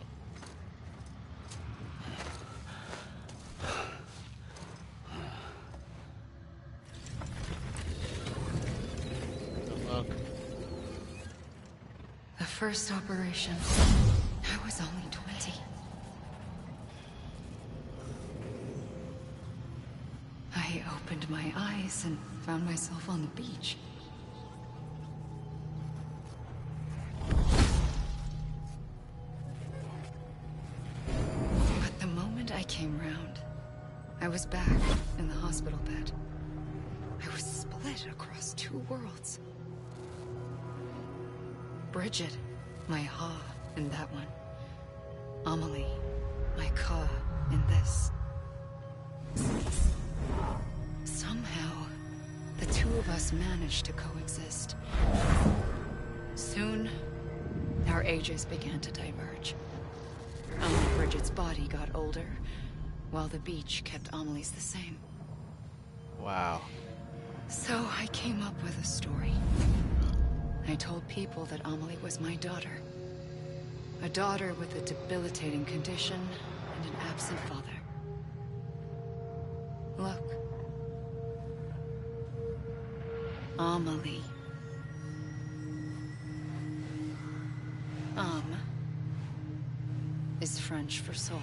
The fuck? The first operation, I was only 20. I opened my eyes and found myself on the beach. But the moment I came round, I was back in the hospital bed. I was split across two worlds. Bridget, my Ha in that one. Amelie, my Ka in this. Somehow, the two of us managed to coexist. Soon, Our ages began to diverge. Only Bridget's body got older, while the beach kept Amelie's the same. Wow. So I came up with a story. I told people that Amelie was my daughter. A daughter with a debilitating condition and an absent father. Look. Amelie. Is French for soul.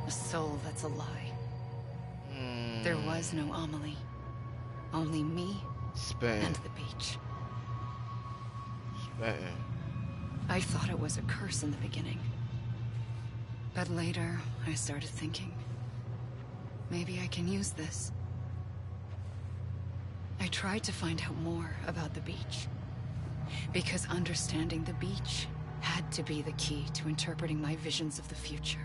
A soul that's a lie. There was no Amelie. Only me and the beach. I thought it was a curse in the beginning. But later, I started thinking, maybe I can use this. I tried to find out more about the beach. Because understanding the beach had to be the key to interpreting my visions of the future.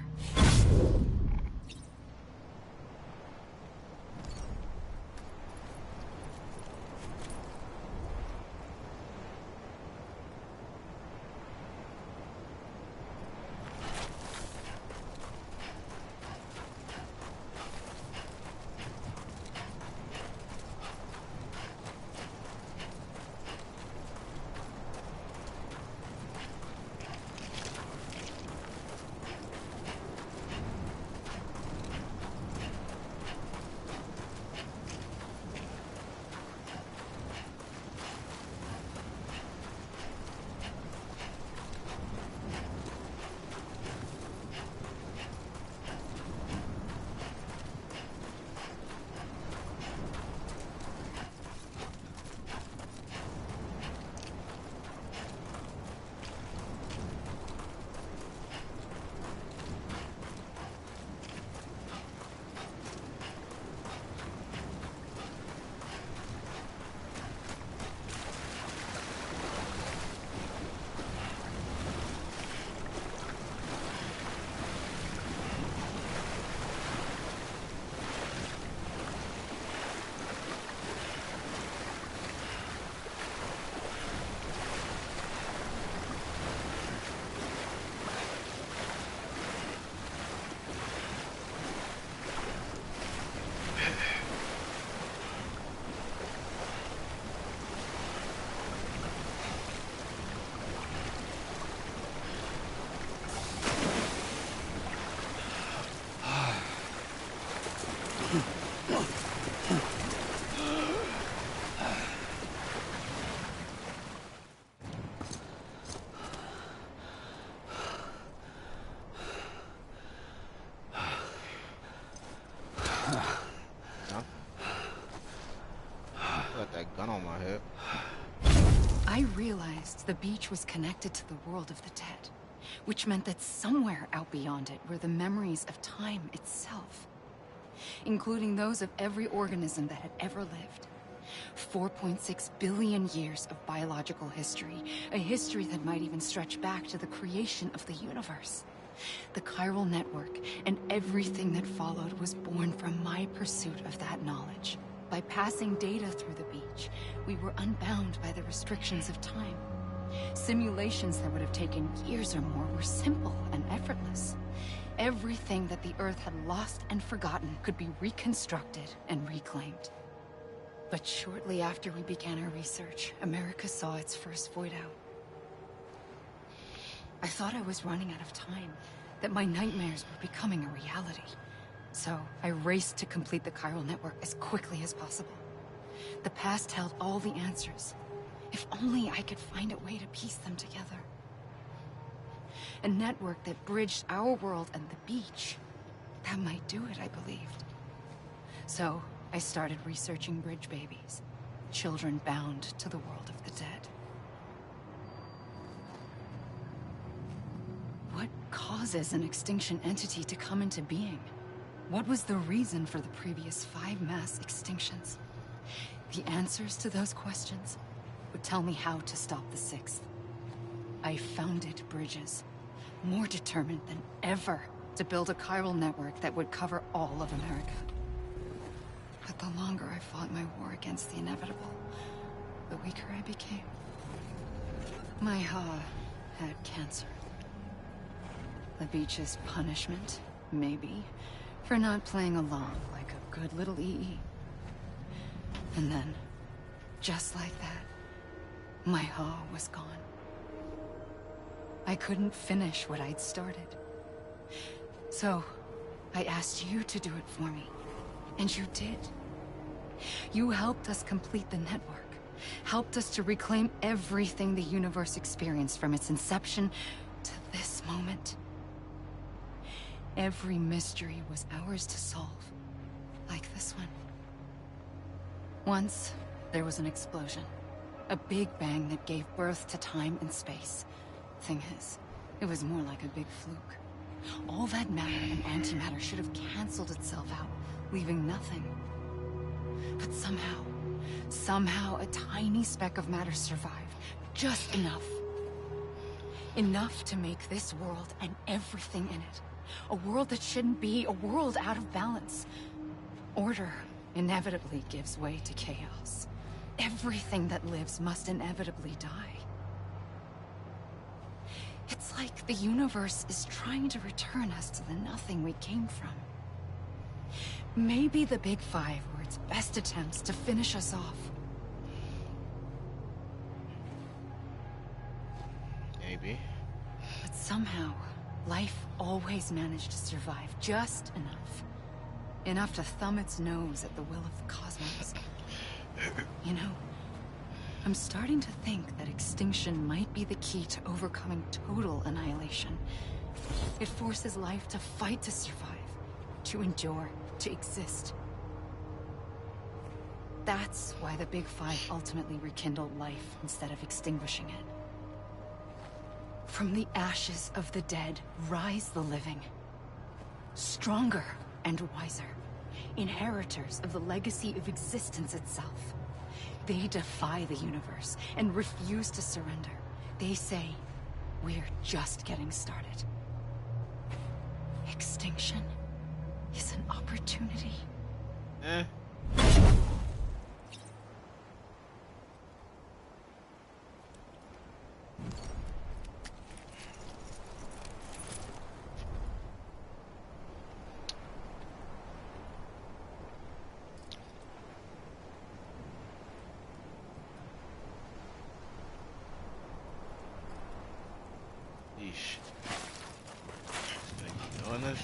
Gun on my head. I realized the beach was connected to the world of the dead, which meant that somewhere out beyond it were the memories of time itself, including those of every organism that had ever lived. 4.6 billion years of biological history, a history that might even stretch back to the creation of the universe. The chiral network and everything that followed was born from my pursuit of that knowledge. By passing data through the beach, we were unbound by the restrictions of time. Simulations that would have taken years or more were simple and effortless. Everything that the Earth had lost and forgotten could be reconstructed and reclaimed. But shortly after we began our research, America saw its first void out. I thought I was running out of time, that my nightmares were becoming a reality. So I raced to complete the chiral network as quickly as possible. The past held all the answers. If only I could find a way to piece them together. A network that bridged our world and the beach. That might do it, I believed. So I started researching bridge babies, children bound to the world of the dead. What causes an extinction entity to come into being? What was the reason for the previous 5 mass extinctions? The answers to those questions would tell me how to stop the 6th. I founded bridges, more determined than ever to build a chiral network that would cover all of America. But the longer I fought my war against the inevitable, the weaker I became. My Ha had cancer. The beach's punishment, maybe, for not playing along like a good little EE. And then, just like that, my Ha was gone. I couldn't finish what I'd started. So, I asked you to do it for me. And you did. You helped us complete the network. Helped us to reclaim everything the universe experienced from its inception to this moment. Every mystery was ours to solve. Like this one. Once, there was an explosion. A big bang that gave birth to time and space. Thing is, it was more like a big fluke. All that matter and antimatter should have canceled itself out, leaving nothing. But somehow a tiny speck of matter survived. Just enough. Enough to make this world and everything in it. A world that shouldn't be, a world out of balance. Order inevitably gives way to chaos. Everything that lives must inevitably die. It's like the universe is trying to return us to the nothing we came from. Maybe the Big Five were its best attempts to finish us off. Maybe. But somehow, life always managed to survive just enough. Enough to thumb its nose at the will of the cosmos. You know, I'm starting to think that extinction might be the key to overcoming total annihilation. It forces life to fight to survive, to endure, to exist. That's why the Big Five ultimately rekindled life instead of extinguishing it. From the ashes of the dead rise the living. Stronger and wiser. Inheritors of the legacy of existence itself. They defy the universe and refuse to surrender. They say, we're just getting started. Extinction is an opportunity. Yeesh. Gonna keep doing this.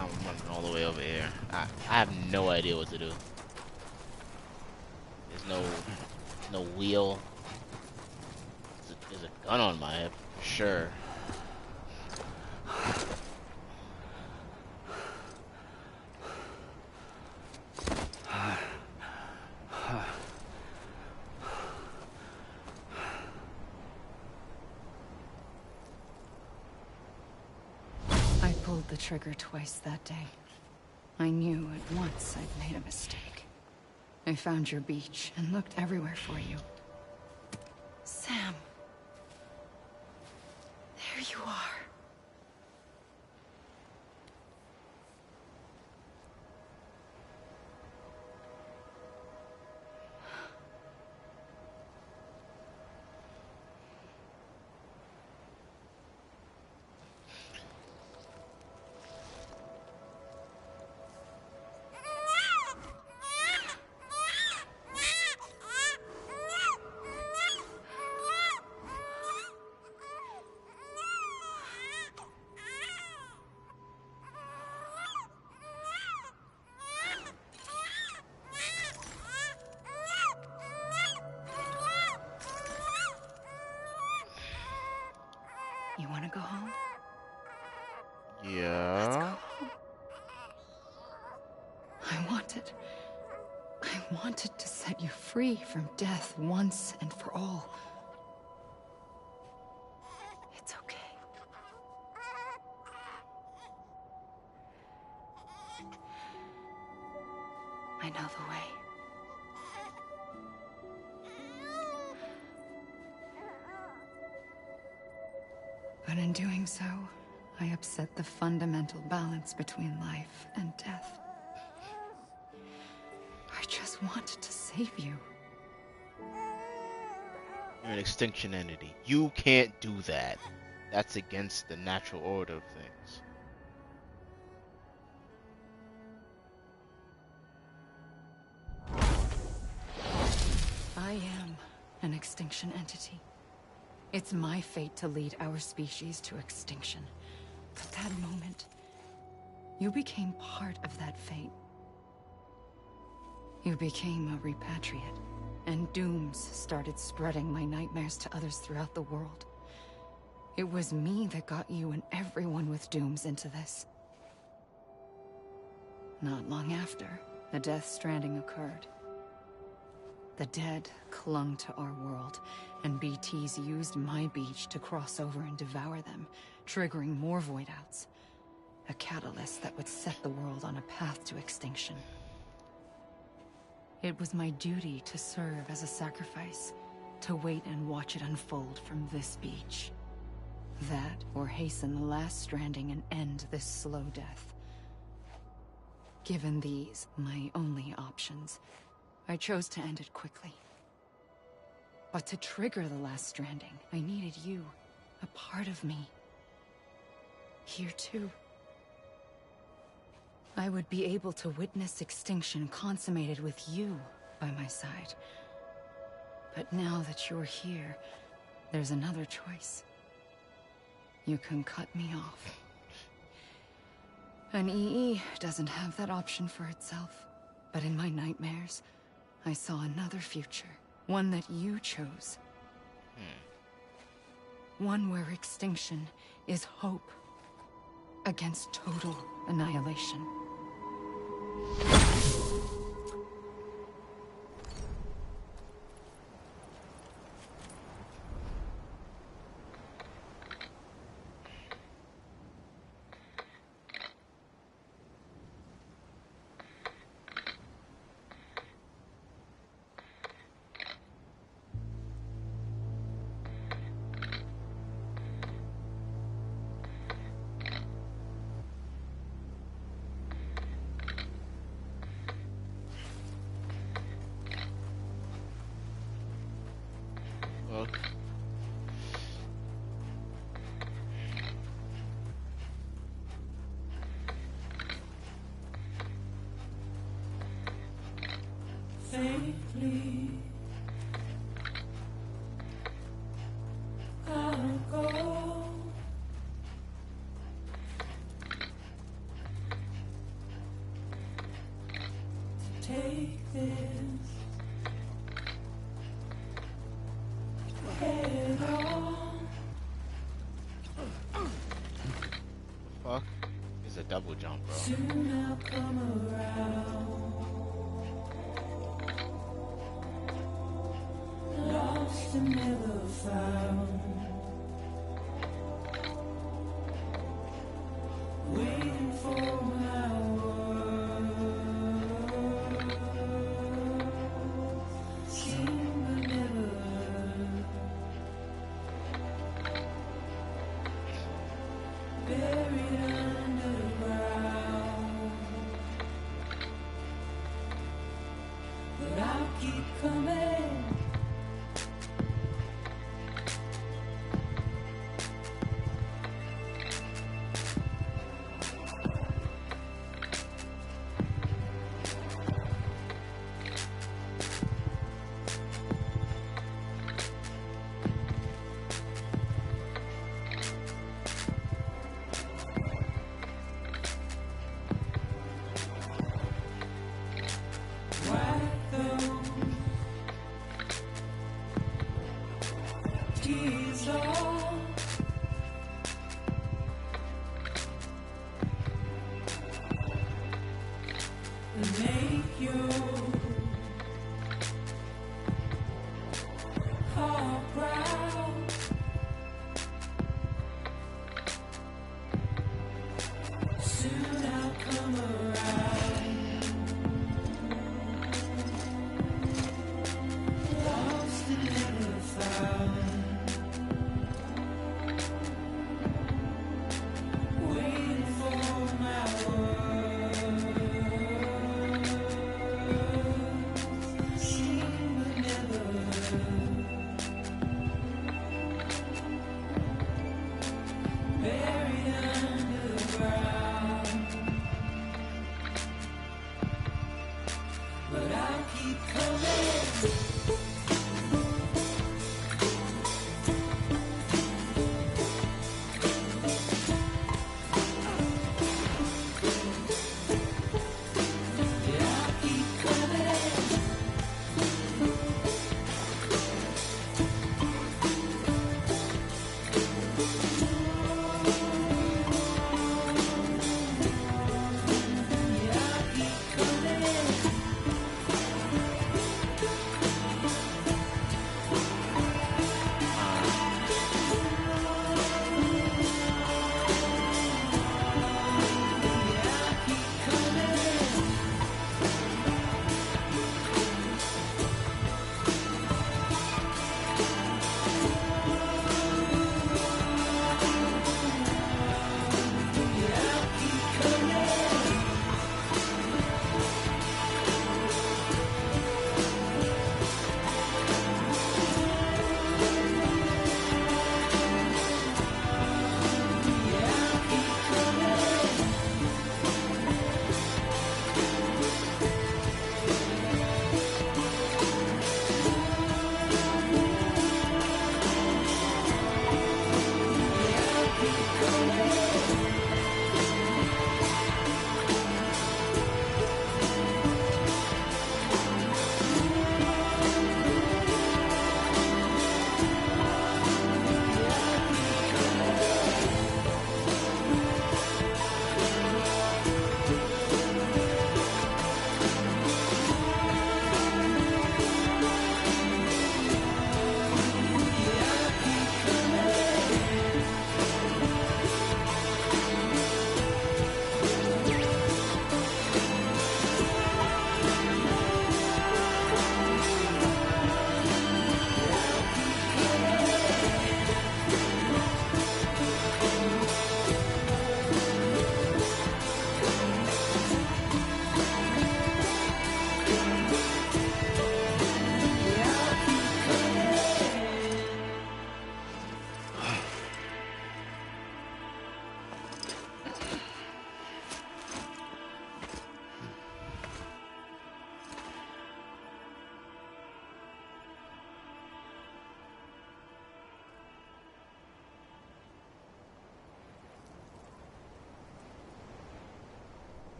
I'm running all the way over here. I have no idea what to do. There's no wheel. There's a gun on my hip, for sure. I pulled the trigger twice that day. I knew at once I'd made a mistake. I found your beach and looked everywhere for you. Sam. There you are. wanna go home? Yeah. I wanted to set you free from death once and for all. It's okay. I know the way. But in doing so, I upset the fundamental balance between life and death. I just wanted to save you. You're an extinction entity. You can't do that. That's against the natural order of things. I am an extinction entity. It's my fate to lead our species to extinction. But that moment, you became part of that fate. You became a repatriate, and dooms started spreading my nightmares to others throughout the world. It was me that got you and everyone with dooms into this. Not long after, the Death Stranding occurred. The dead clung to our world, and BTs used my beach to cross over and devour them, triggering more void-outs. A catalyst that would set the world on a path to extinction. It was my duty to serve as a sacrifice, to wait and watch it unfold from this beach. That, or hasten the last stranding and end this slow death. Given these, my only options, I chose to end it quickly. But to trigger the last stranding, I needed you, a part of me. Here too. I would be able to witness extinction consummated with you by my side. But now that you're here, there's another choice. You can cut me off. An EE doesn't have that option for itself. But in my nightmares, I saw another future. One that you chose. One where extinction is hope against total annihilation. Safely, I'll go. To take this head on. Fuck is a double jump, bro. Soon I'll come around. Lost and never found. Waiting for my words. Seen but never heard. Buried underground. But I'll keep coming. make your heart proud. Soon I'll come around. Lost and never found. Waiting for my words. Seen but never heard. Buried underground. But I'll keep coming. Yeah, I'll keep coming. Yeah, I'll keep coming. Yeah, I'll keep coming. Yeah, I'll keep coming. Yeah, I'll keep coming. Yeah, I'll keep coming.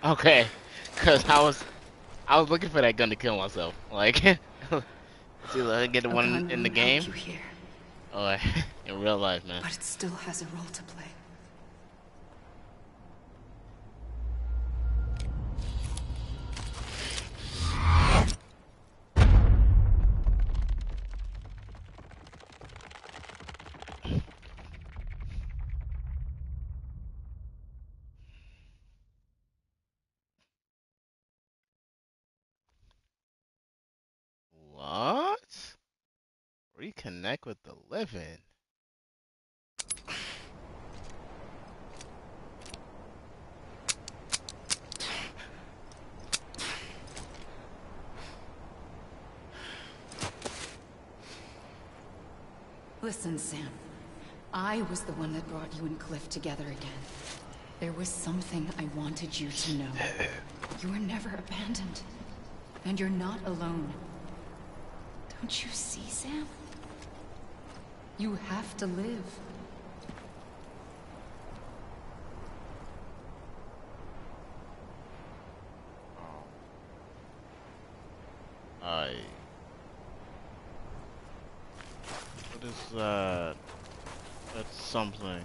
Okay, cause I was looking for that gun to kill myself. Like, see, I get the A one gun in the won't game help you here, or in real life, man. but it still has a role to play. What? Reconnect with the living. Listen, Sam. I was the one that brought you and Cliff together again. There was something I wanted you to know. You were never abandoned. And you're not alone. Don't you see, Sam? You have to live. What is that? That's something.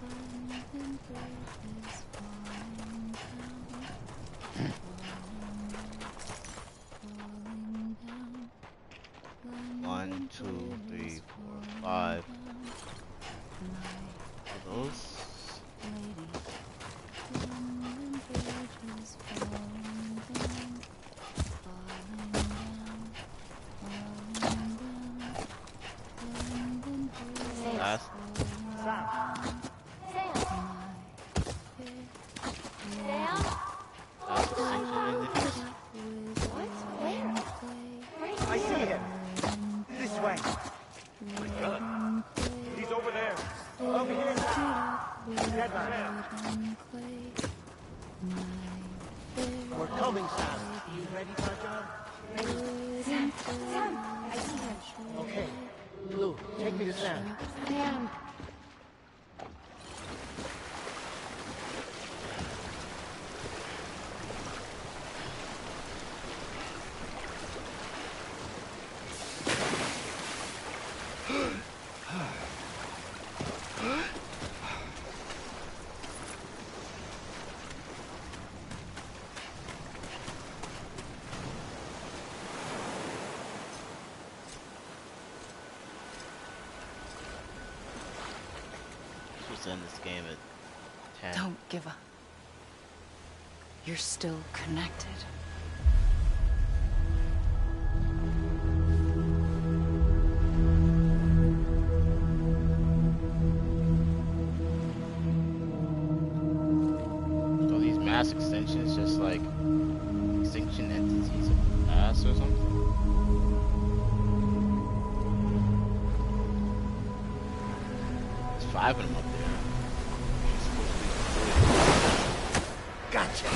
One, two, three, four, five. Are those? That's extinction images. I see him. This way. He's over there. Over here. We're coming, Sam. You ready for a job? Sam, I see him. Okay. Blue, take me to Sam. Sam. Let's end this game at 10. Don't give up. You're still connected. So these mass extinctions just like extinction entities of the past or something? There's 5 of them up there. Gotcha.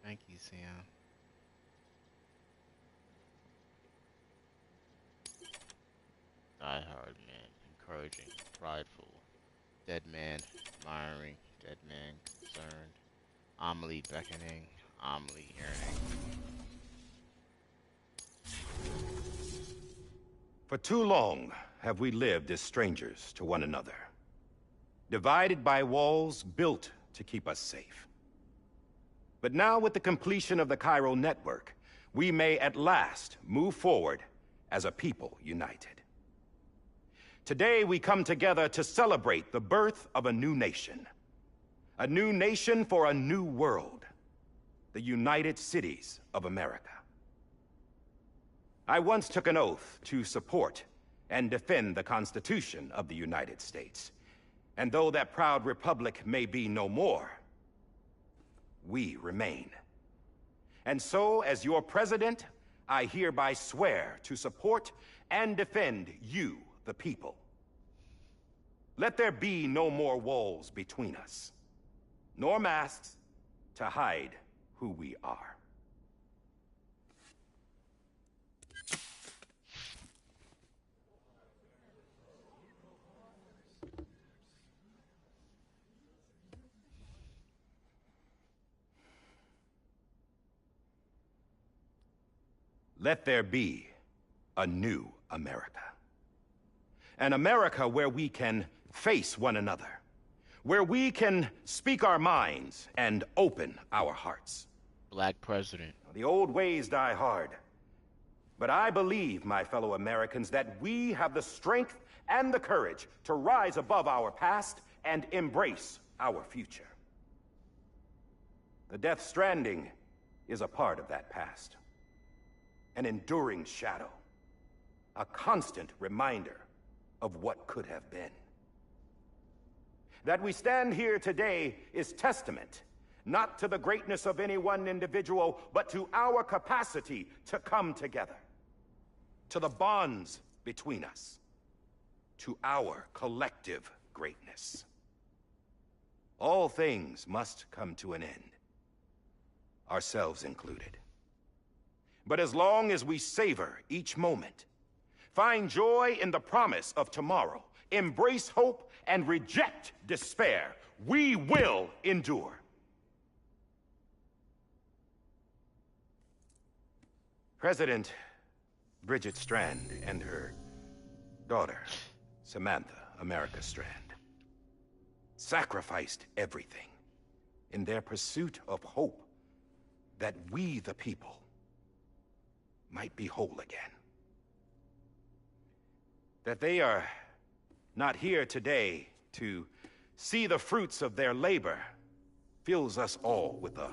Thank you, Sam. Die hard man, encouraging, prideful. Dead man, admiring. Dead man, concerned. Amelie beckoning. Amelie yearning. For too long have we lived as strangers to one another, divided by walls built to keep us safe. But now, with the completion of the Cairo network, we may at last move forward as a people united. Today, we come together to celebrate the birth of a new nation for a new world, the United Cities of America. I once took an oath to support and defend the Constitution of the United States. And though that proud republic may be no more, we remain. And so, as your president, I hereby swear to support and defend you, the people. Let there be no more walls between us, nor masks to hide who we are. let there be a new America. An America where we can face one another, where we can speak our minds and open our hearts. Black president. The old ways die hard. But I believe, my fellow Americans, that we have the strength and the courage to rise above our past and embrace our future. The Death Stranding is a part of that past. An enduring shadow. A constant reminder of what could have been. That we stand here today is testament not to the greatness of any one individual, but to our capacity to come together. To the bonds between us. To our collective greatness. All things must come to an end. Ourselves included. But as long as we savor each moment, find joy in the promise of tomorrow, embrace hope, and reject despair, we will endure. President Bridget Strand and her daughter, Samantha America Strand, sacrificed everything in their pursuit of hope that we, the people, might be whole again. That they are not here today to see the fruits of their labor fills us all with a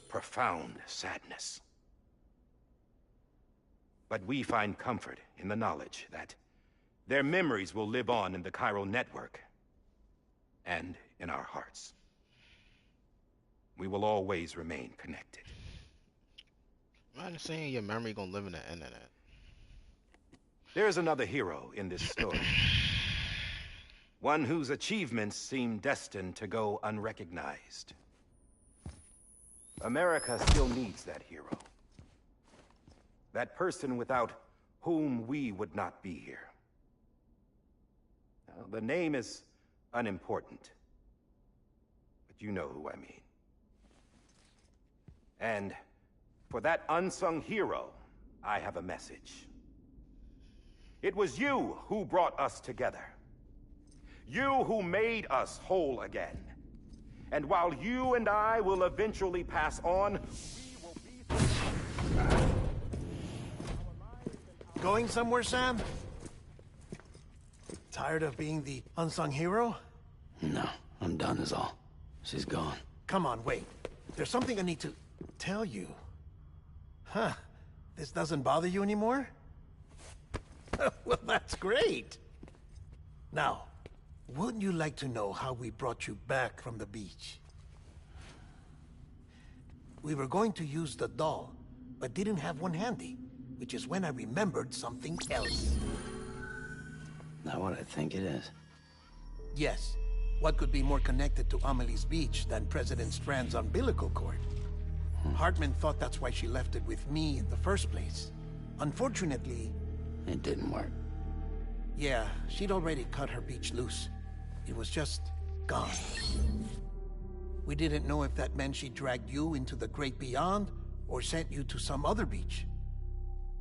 profound sadness. But we find comfort in the knowledge that their memories will live on in the chiral network and in our hearts. We will always remain connected. Imagine saying your memory gonna live in the internet. There's another hero in this story. One whose achievements seem destined to go unrecognized. America still needs that hero. That person without whom we would not be here. Now, the name is unimportant, but you know who I mean. And for that unsung hero, I have a message. It was you who brought us together. You who made us whole again. And while you and I will eventually pass on, we will be... Going somewhere, Sam? Tired of being the unsung hero? No, I'm done is all. She's gone. Come on, wait. There's something I need to tell you. Huh. This doesn't bother you anymore? Well, that's great. Now, wouldn't you like to know how we brought you back from the beach? We were going to use the doll, but didn't have one handy, which is when I remembered something else. Not what I think it is. Yes. What could be more connected to Amelie's beach than President Strand's umbilical cord? Hartman thought that's why she left it with me in the first place. Unfortunately... It didn't work. Yeah, she'd already cut her beach loose. It was just gone. We didn't know if that meant she dragged you into the great beyond, or sent you to some other beach.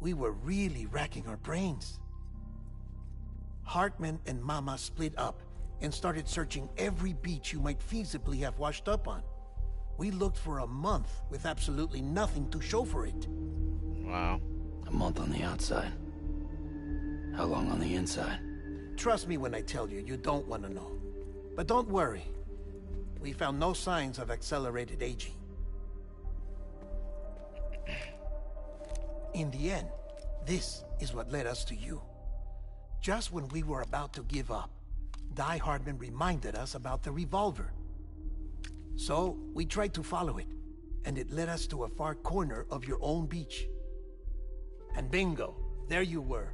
We were really racking our brains. Hartman and Mama split up and started searching every beach you might feasibly have washed up on. We looked for a month with absolutely nothing to show for it. Wow. A month on the outside. How long on the inside? Trust me when I tell you, you don't want to know. But don't worry. We found no signs of accelerated aging. In the end, this is what led us to you. Just when we were about to give up, Die Hardman reminded us about the revolver. So, we tried to follow it, and it led us to a far corner of your own beach. And bingo, there you were.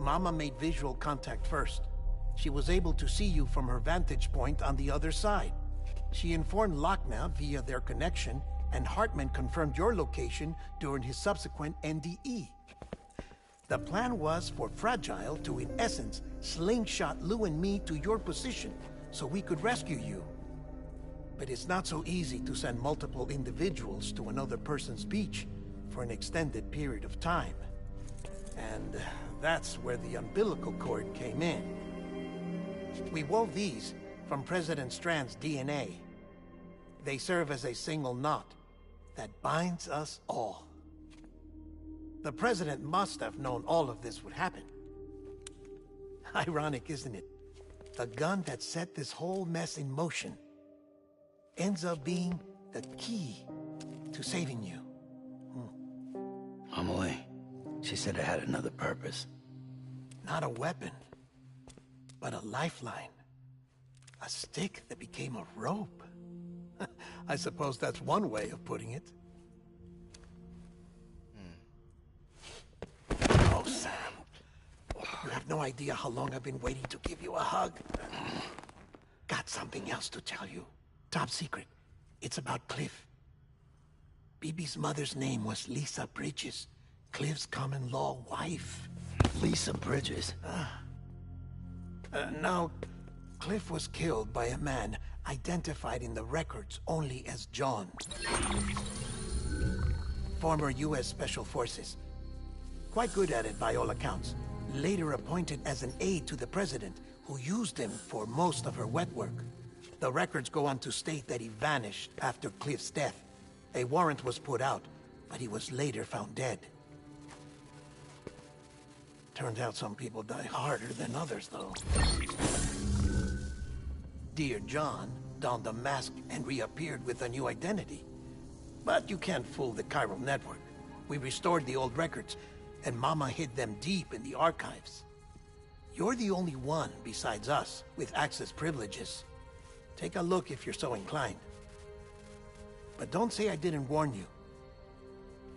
Mama made visual contact first. She was able to see you from her vantage point on the other side. She informed Lochna via their connection, and Hartman confirmed your location during his subsequent NDE. The plan was for Fragile to, in essence, slingshot Lou and me to your position so we could rescue you. But it's not so easy to send multiple individuals to another person's beach for an extended period of time. And that's where the umbilical cord came in. We wove these from President Strand's DNA. They serve as a single knot that binds us all. The President must have known all of this would happen. Ironic, isn't it? The gun that set this whole mess in motion ends up being the key to saving you. Amelie, she said it had another purpose. Not a weapon, but a lifeline. A stick that became a rope. I suppose that's one way of putting it. Oh, Sam. You have no idea how long I've been waiting to give you a hug. Got something else to tell you. Top secret. It's about Cliff. Bibi's mother's name was Lisa Bridges, Cliff's common-law wife. Lisa Bridges? Now, Cliff was killed by a man identified in the records only as John. Former U.S. Special Forces. Quite good at it by all accounts. Later appointed as an aide to the president, who used him for most of her wet work. The records go on to state that he vanished after Cliff's death. A warrant was put out, but he was later found dead. Turns out some people die harder than others, though. Dear John donned a mask and reappeared with a new identity. But you can't fool the chiral network. We restored the old records, and Mama hid them deep in the archives. You're the only one, besides us, with access privileges. Take a look if you're so inclined. But don't say I didn't warn you.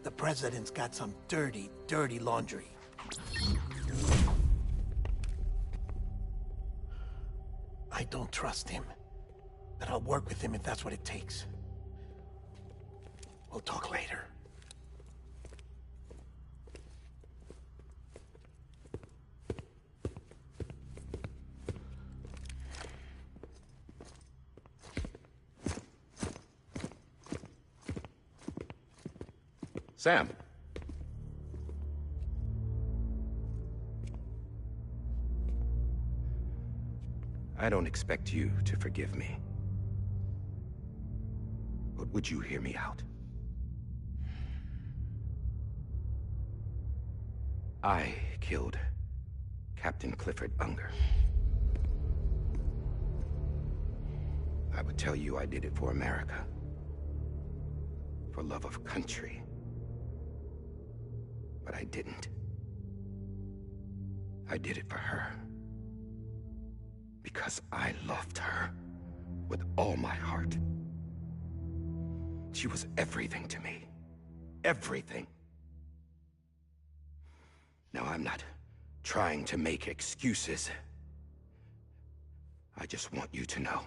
The President's got some dirty, dirty laundry. I don't trust him, but I'll work with him if that's what it takes. We'll talk later. Sam. I don't expect you to forgive me. But would you hear me out? I killed Captain Clifford Unger. I would tell you I did it for America. For love of country. But I didn't. I did it for her. Because I loved her with all my heart. She was everything to me. Everything. Now, I'm not trying to make excuses. I just want you to know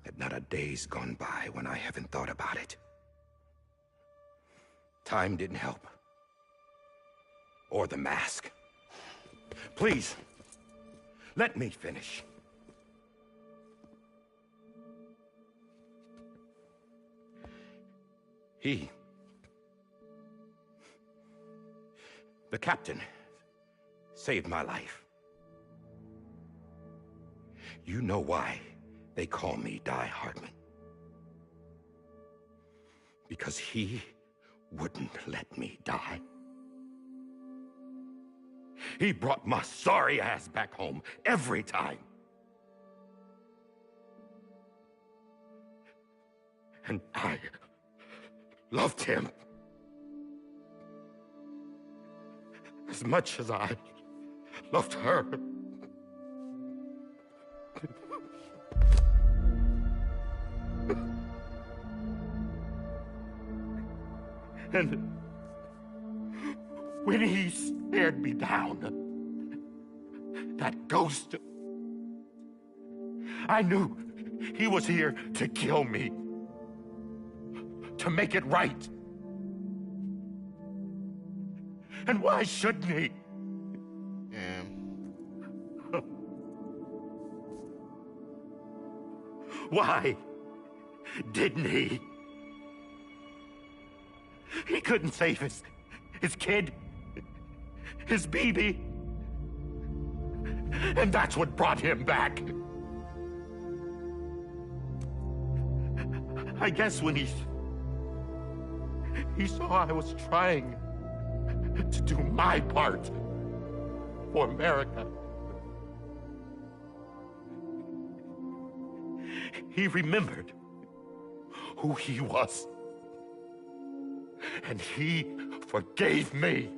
that not a day's gone by when I haven't thought about it. Time didn't help. Or the mask. Please, let me finish. The captain, saved my life. You know why they call me Die Hardman. Because he wouldn't let me die. He brought my sorry ass back home every time. And I loved him as much as I loved her. And when he stared me down, that ghost, I knew he was here to kill me, to make it right. And why shouldn't he? Why didn't he? He couldn't save his kid, his baby. And that's what brought him back. I guess when he saw I was trying to do my part for America, he remembered who he was. And he forgave me.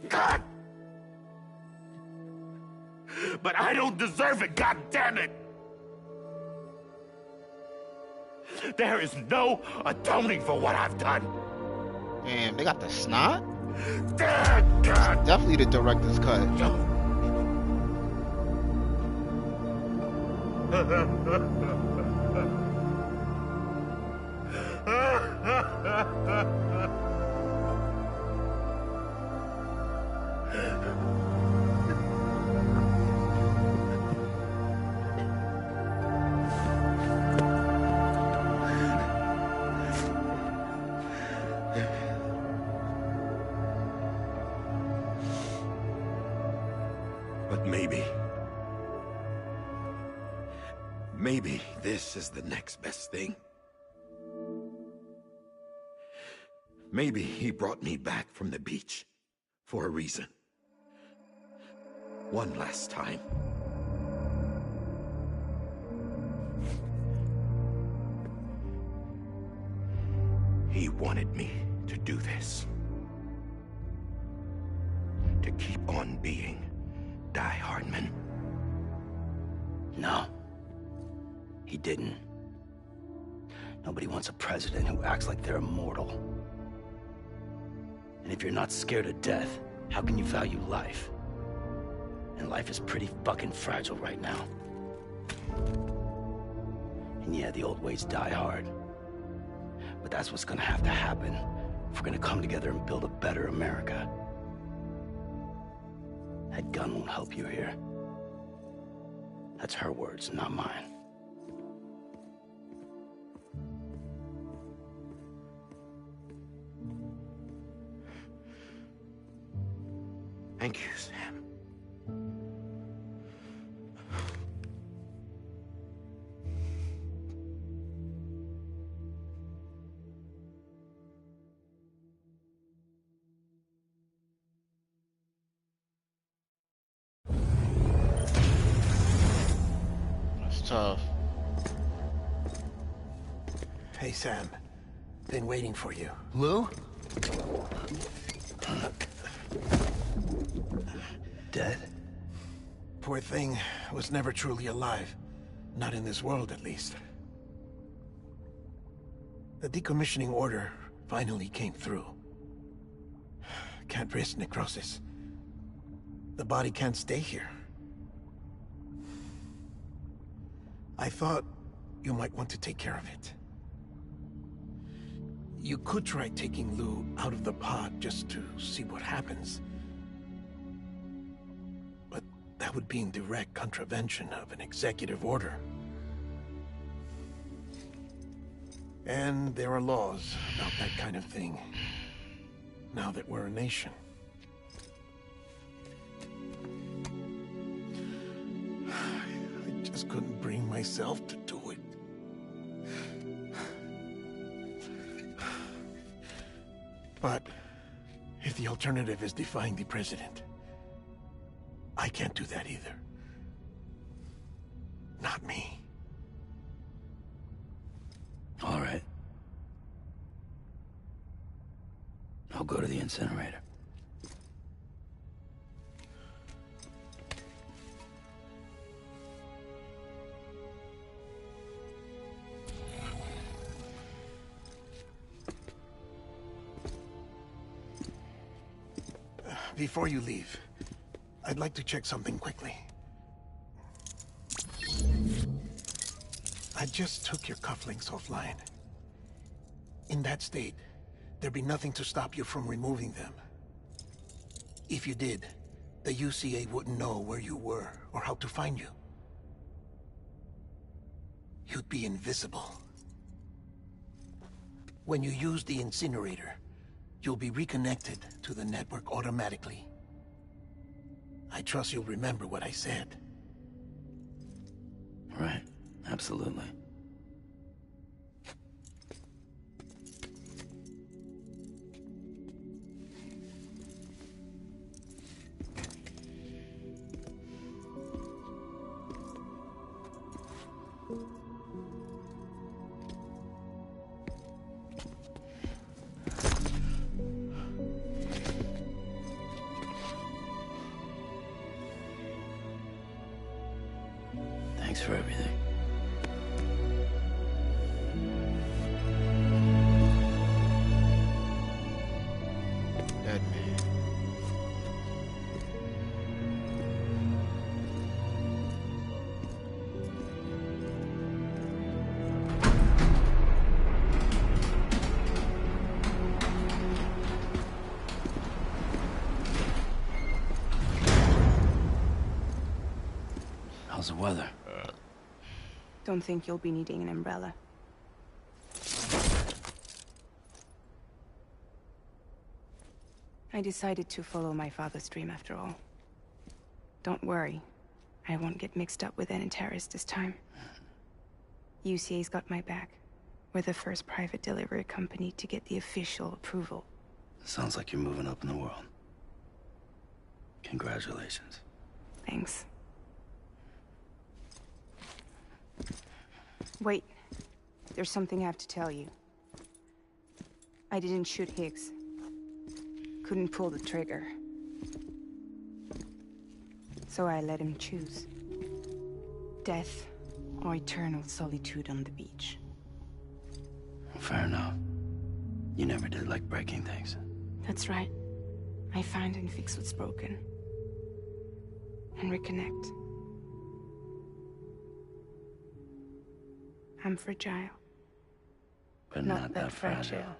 God! But I don't deserve it, God damn it! There is no atoning for what I've done. Damn, they got the snot? God! Definitely the director's cut. But maybe this is the next best thing. Maybe he brought me back from the beach for a reason. One last time. He wanted me to do this. To keep on being Die Hardman. No. He didn't. Nobody wants a president who acts like they're immortal. And if you're not scared of death, how can you value life? And life is pretty fucking fragile right now. And yeah, the old ways die hard. But that's what's gonna have to happen if we're gonna come together and build a better America. That gun won't help you here. That's her words, not mine. Thank you, Sam. That's tough. Hey, Sam. Been waiting for you. Lou? Dead? Poor thing was never truly alive. Not in this world, at least. The decommissioning order finally came through. Can't risk necrosis. The body can't stay here. I thought you might want to take care of it. You could try taking Lou out of the pod just to see what happens. But that would be in direct contravention of an executive order. And there are laws about that kind of thing, now that we're a nation. I just couldn't bring myself to do it. But if the alternative is defying the president, I can't do that either. Not me. All right. I'll go to the incinerator. Before you leave, I'd like to check something quickly. I just took your cufflinks offline. In that state, there'd be nothing to stop you from removing them. If you did, the UCA wouldn't know where you were or how to find you. You'd be invisible. When you use the incinerator, you'll be reconnected to the network automatically. I trust you'll remember what I said. Right. Absolutely. Thanks for everything. Dead man. How's the weather? Don't think you'll be needing an umbrella. I decided to follow my father's dream after all. Don't worry. I won't get mixed up with any terrorists this time. UCA's got my back. We're the first private delivery company to get the official approval. Sounds like you're moving up in the world. Congratulations. Thanks. Wait. There's something I have to tell you. I didn't shoot Higgs. Couldn't pull the trigger. So I let him choose. Death or eternal solitude on the beach. Fair enough. You never did like breaking things. That's right. I find and fix what's broken. And reconnect. I'm fragile. But not that fragile.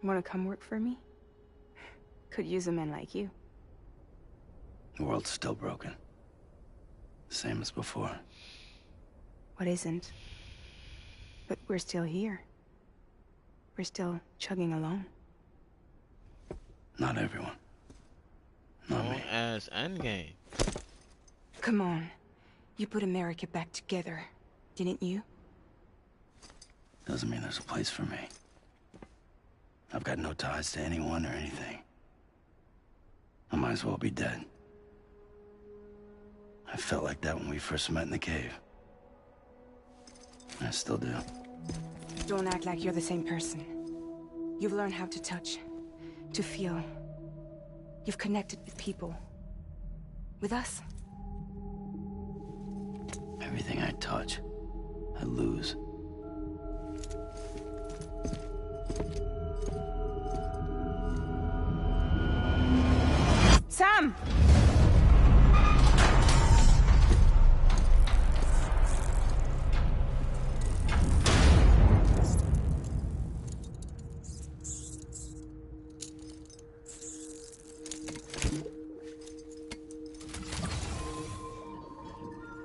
Wanna come work for me? Could use a man like you. The world's still broken. Same as before. What isn't? But we're still here. We're still chugging along. Not everyone. Not me. As Endgame. Come on. You put America back together, didn't you? Doesn't mean there's a place for me. I've got no ties to anyone or anything. I might as well be dead. I felt like that when we first met in the cave. I still do. Don't act like you're the same person. You've learned how to touch, to feel. You've connected with people. With us. Everything I touch, I lose. Sam!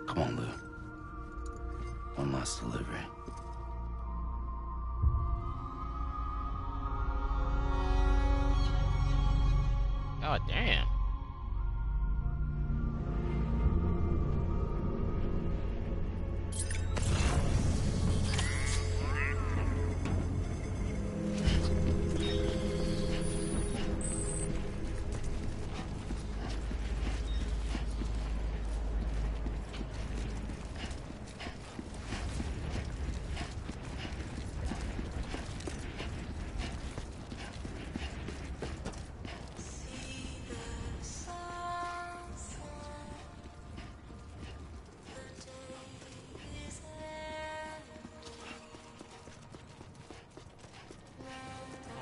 Come on, Lou. One last delivery. God damn.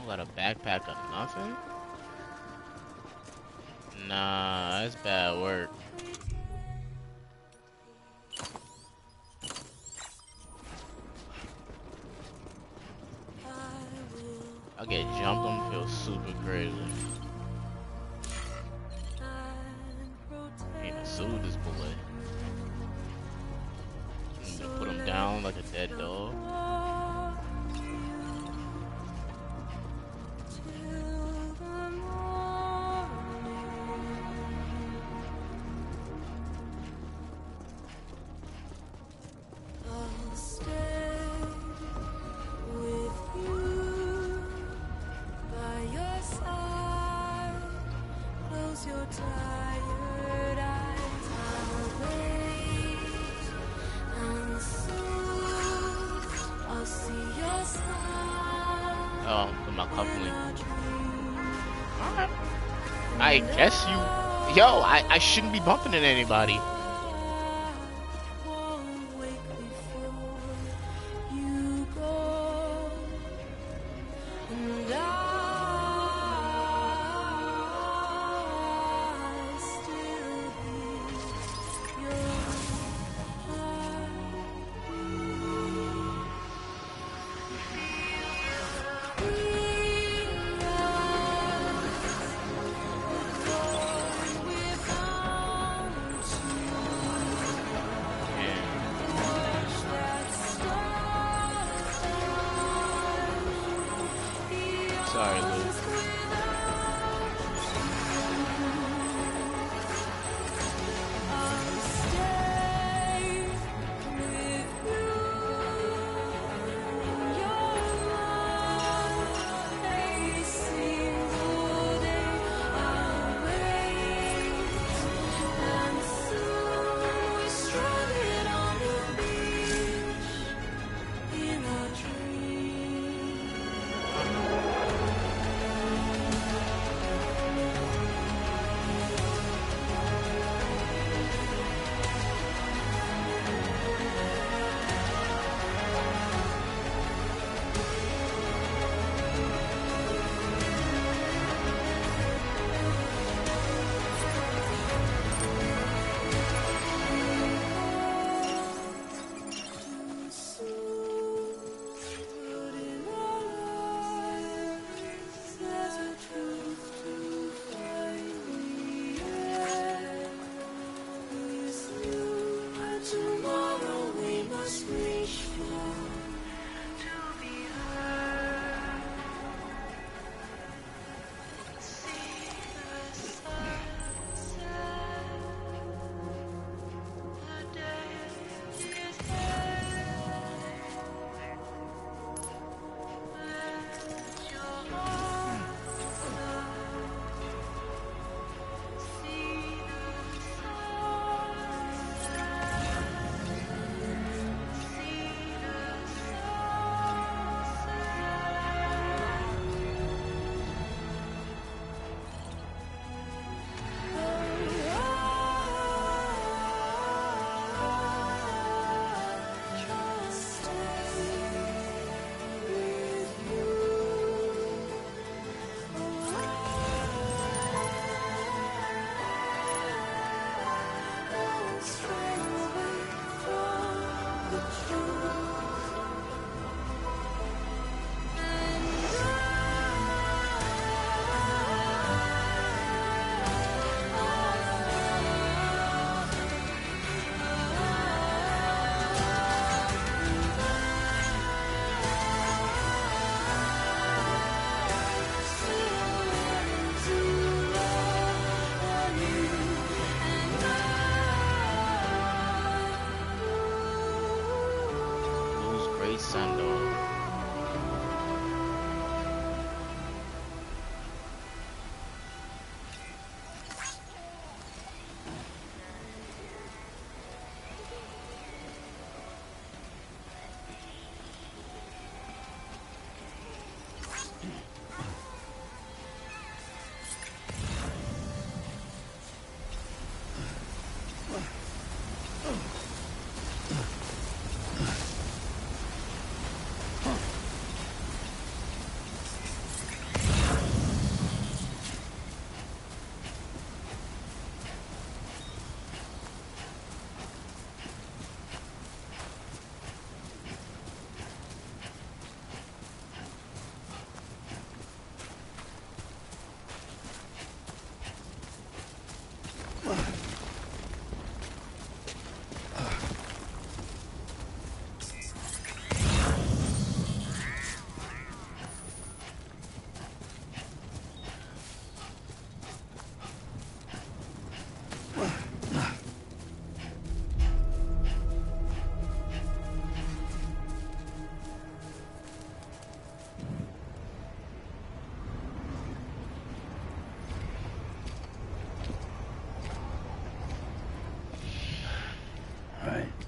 Got a backpack of nothing? Nah, that's bad work. I get jumped on, feel super crazy. Can't even soothe this bullet. Put him down like a dead dog. Oh, my coupling. Alright. I guess you. Yo, I shouldn't be bumping into anybody. Sorry, Lou.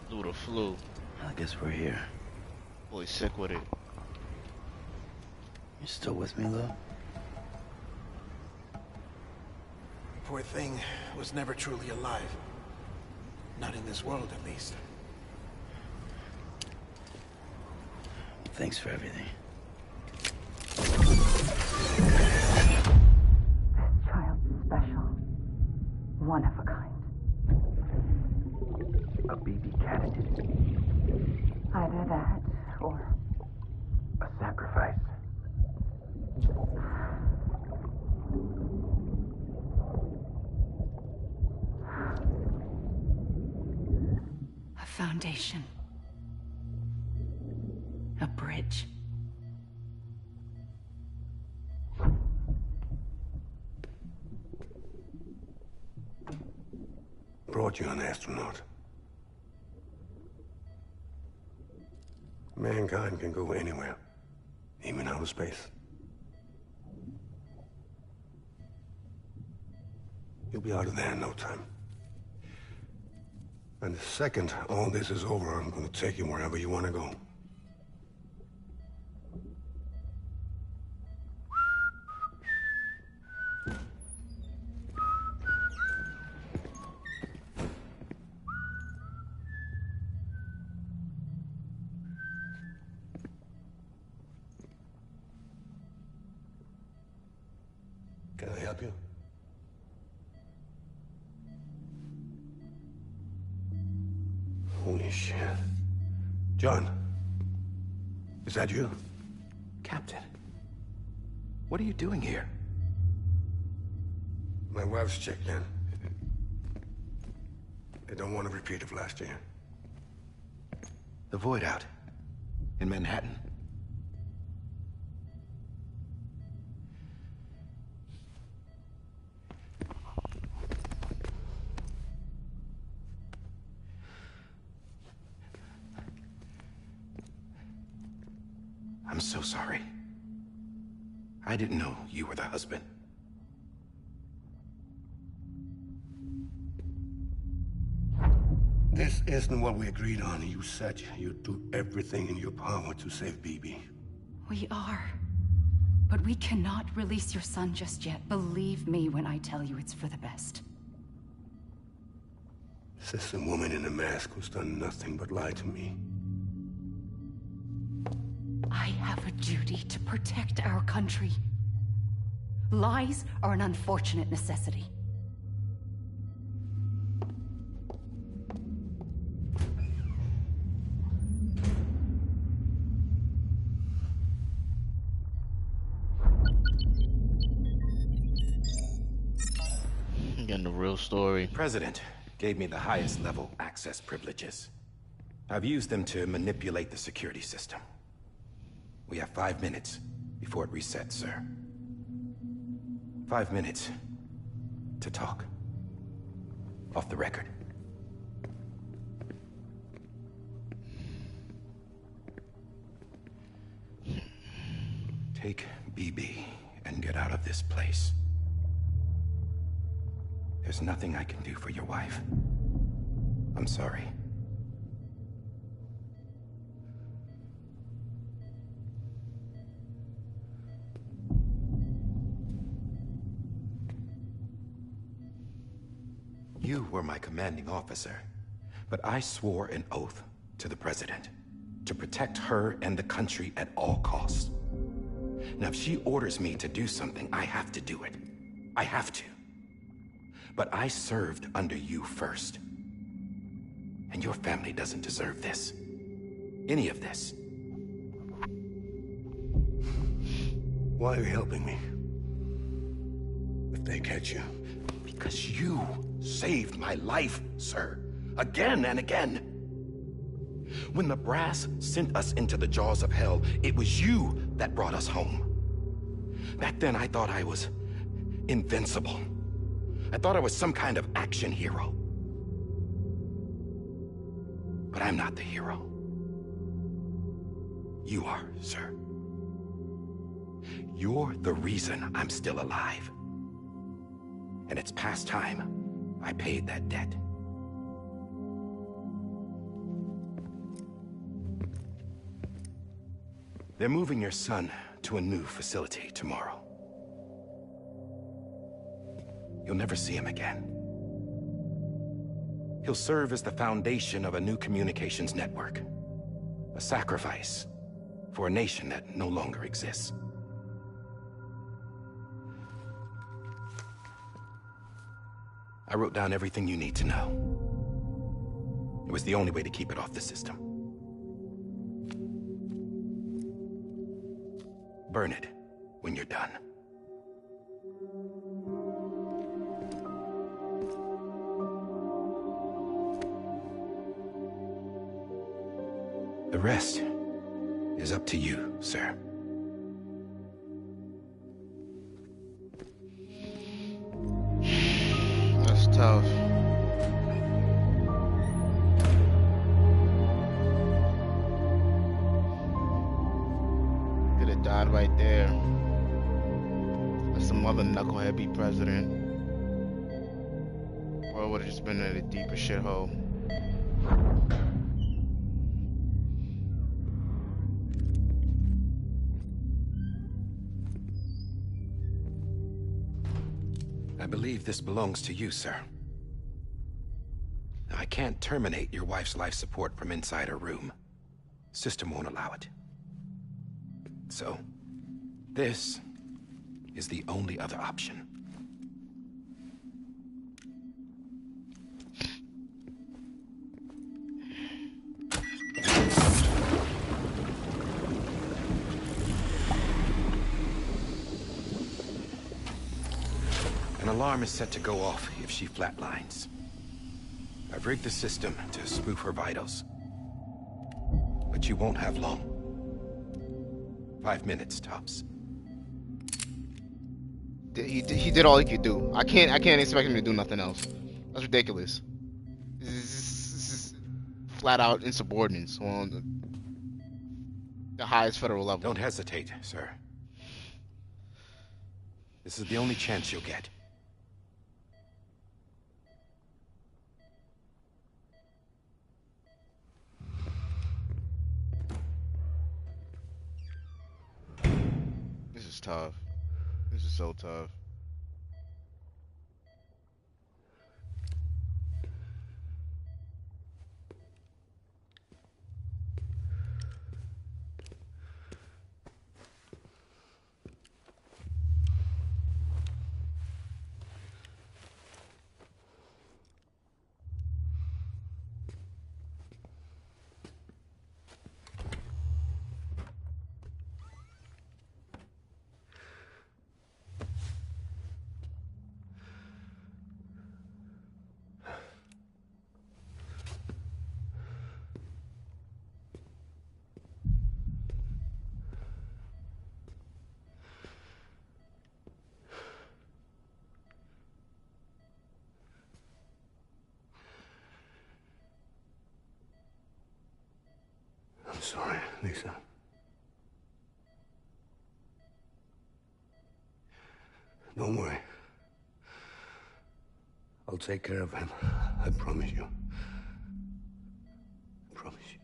Through the flu. I guess we're here. Boy, sick with it. You still with me, Lou? Poor thing was never truly alive. Not in this world, at least. Thanks for everything. Child's special. One of a kind. A BB candidate. Either that, or... a sacrifice. A foundation. A bridge. Brought you an astronaut. Mankind can go anywhere, even outer space. You'll be out of there in no time. And the second all this is over, I'm gonna take you wherever you want to go. Can I help you? Holy shit. John, is that you? Captain, what are you doing here? My wife's checked in. They don't want a repeat of last year. The Void out in Manhattan. I'm so sorry. I didn't know you were the husband. This isn't what we agreed on. You said you'd do everything in your power to save BB. We are. But we cannot release your son just yet. Believe me when I tell you it's for the best. This is a woman in a mask who's done nothing but lie to me. I have a duty to protect our country. Lies are an unfortunate necessity. Getting the real story. President gave me the highest level access privileges. I've used them to manipulate the security system. We have 5 minutes before it resets, sir. 5 minutes to talk. Off the record. Take BB and get out of this place. There's nothing I can do for your wife. I'm sorry. You were my commanding officer, but I swore an oath to the President to protect her and the country at all costs. Now, if she orders me to do something, I have to do it. I have to. But I served under you first. And your family doesn't deserve this. Any of this. Why are you helping me? If they catch you. Because you saved my life, sir. Again and again. When the brass sent us into the jaws of hell, it was you that brought us home. Back then, I thought I was invincible. I thought I was some kind of action hero. But I'm not the hero. You are, sir. You're the reason I'm still alive. And it's past time I paid that debt. They're moving your son to a new facility tomorrow. You'll never see him again. He'll serve as the foundation of a new communications network. A sacrifice for a nation that no longer exists. I wrote down everything you need to know. It was the only way to keep it off the system. Burn it when you're done. The rest is up to you, sir. That's tough. Could have died right there. Let some other knucklehead be president. World would have just been in a deeper shithole. I believe this belongs to you, sir. Now, I can't terminate your wife's life support from inside her room. System won't allow it. So, this is the only other option. An alarm is set to go off if she flatlines. I've rigged the system to spoof her vitals. But you won't have long. 5 minutes, tops. He did all he could do. I can't expect him to do nothing else. That's ridiculous. This is flat out insubordinance on the highest federal level. Don't hesitate, sir. This is the only chance you'll get. This is tough. This is so tough. I'm sorry, Lisa. Don't worry. I'll take care of him. I promise you. I promise you.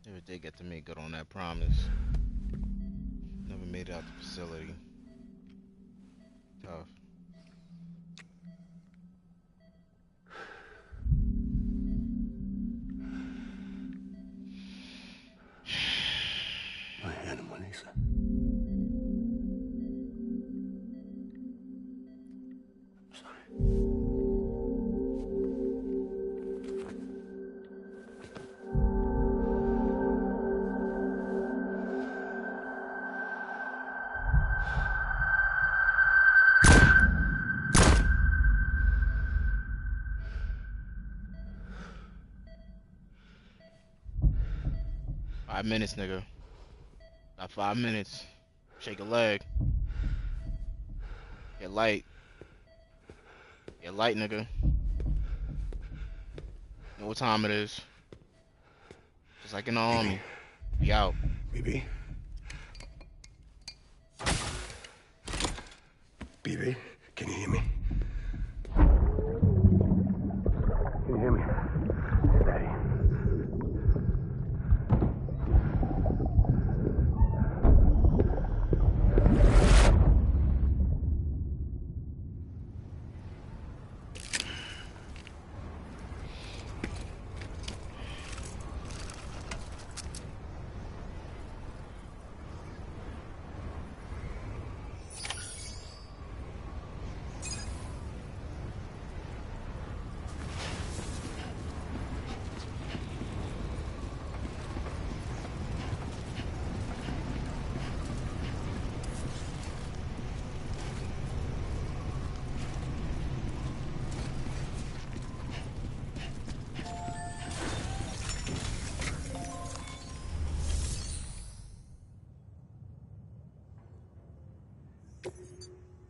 Never did get to make good on that promise. Never made it out the facility. Tough. My animal, Lisa. I'm sorry. Five minutes, nigga. Got 5 minutes. Shake a leg. Get light. Get light, nigga. Know what time it is. Just like in the army. Be out. BB. BB, can you hear me? Can you hear me? It's Daddy.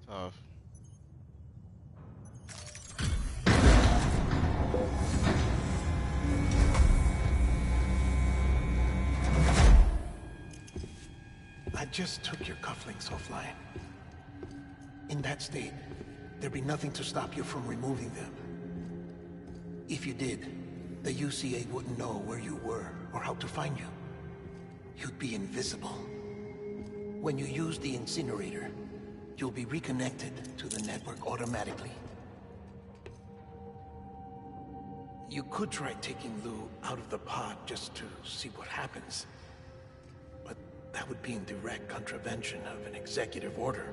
Tough. I just took your cufflinks offline. In that state, there'd be nothing to stop you from removing them. If you did, the UCA wouldn't know where you were or how to find you. You'd be invisible. When you use the incinerator, you'll be reconnected to the network automatically. You could try taking Lou out of the pod just to see what happens. But that would be in direct contravention of an executive order.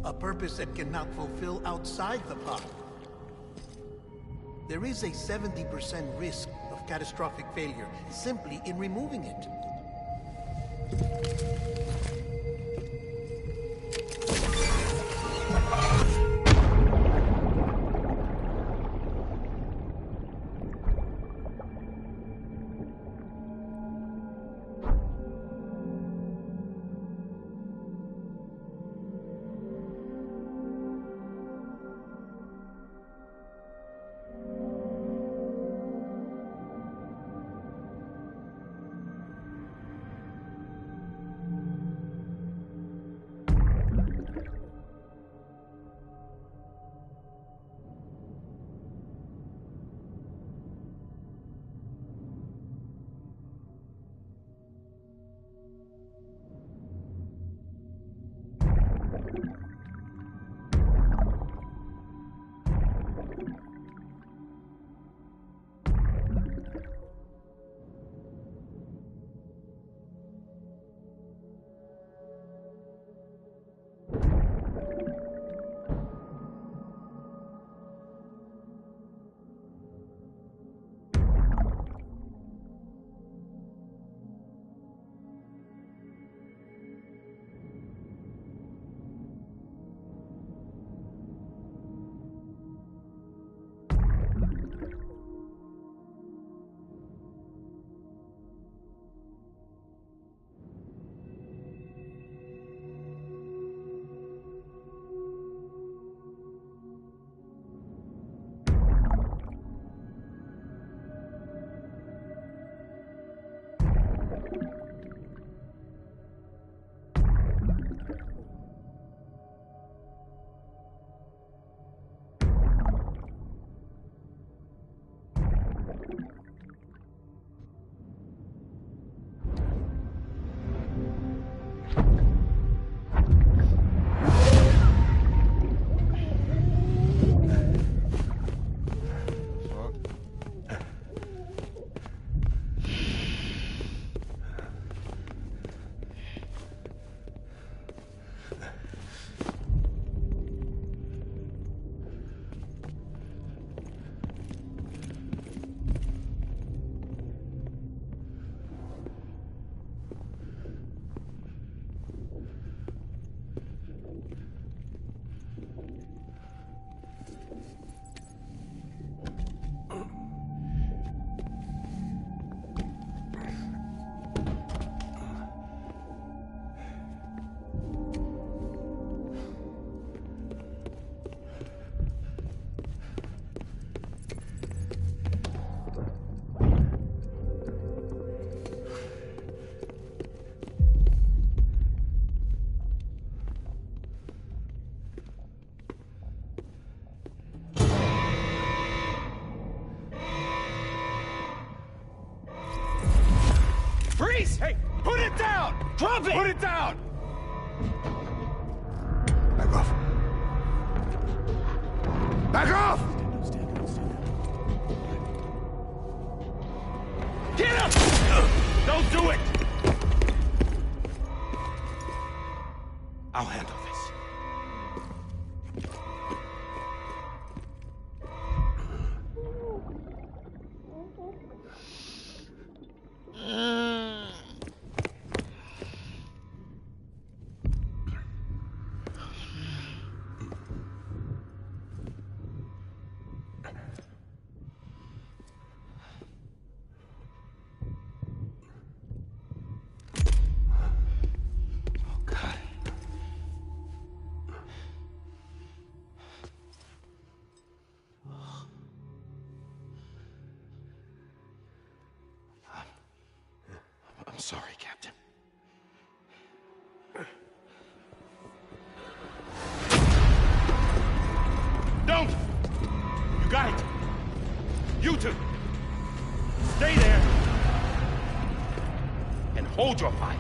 A purpose that cannot fulfill outside the pod. There is a 70% risk of catastrophic failure simply in removing it. Freeze! Hey, put it down! Drop it! Put it down! Back off. Back off! sorry, Captain. Don't! You got it! You two! Stay there! And hold your fire.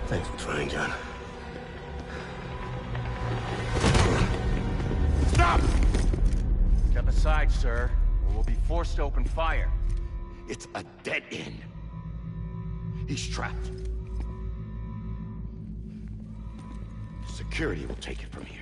Thanks for trying, John. Stop! Step aside, sir, or we'll be forced to open fire. It's a dead end. He's trapped. Security will take it from here.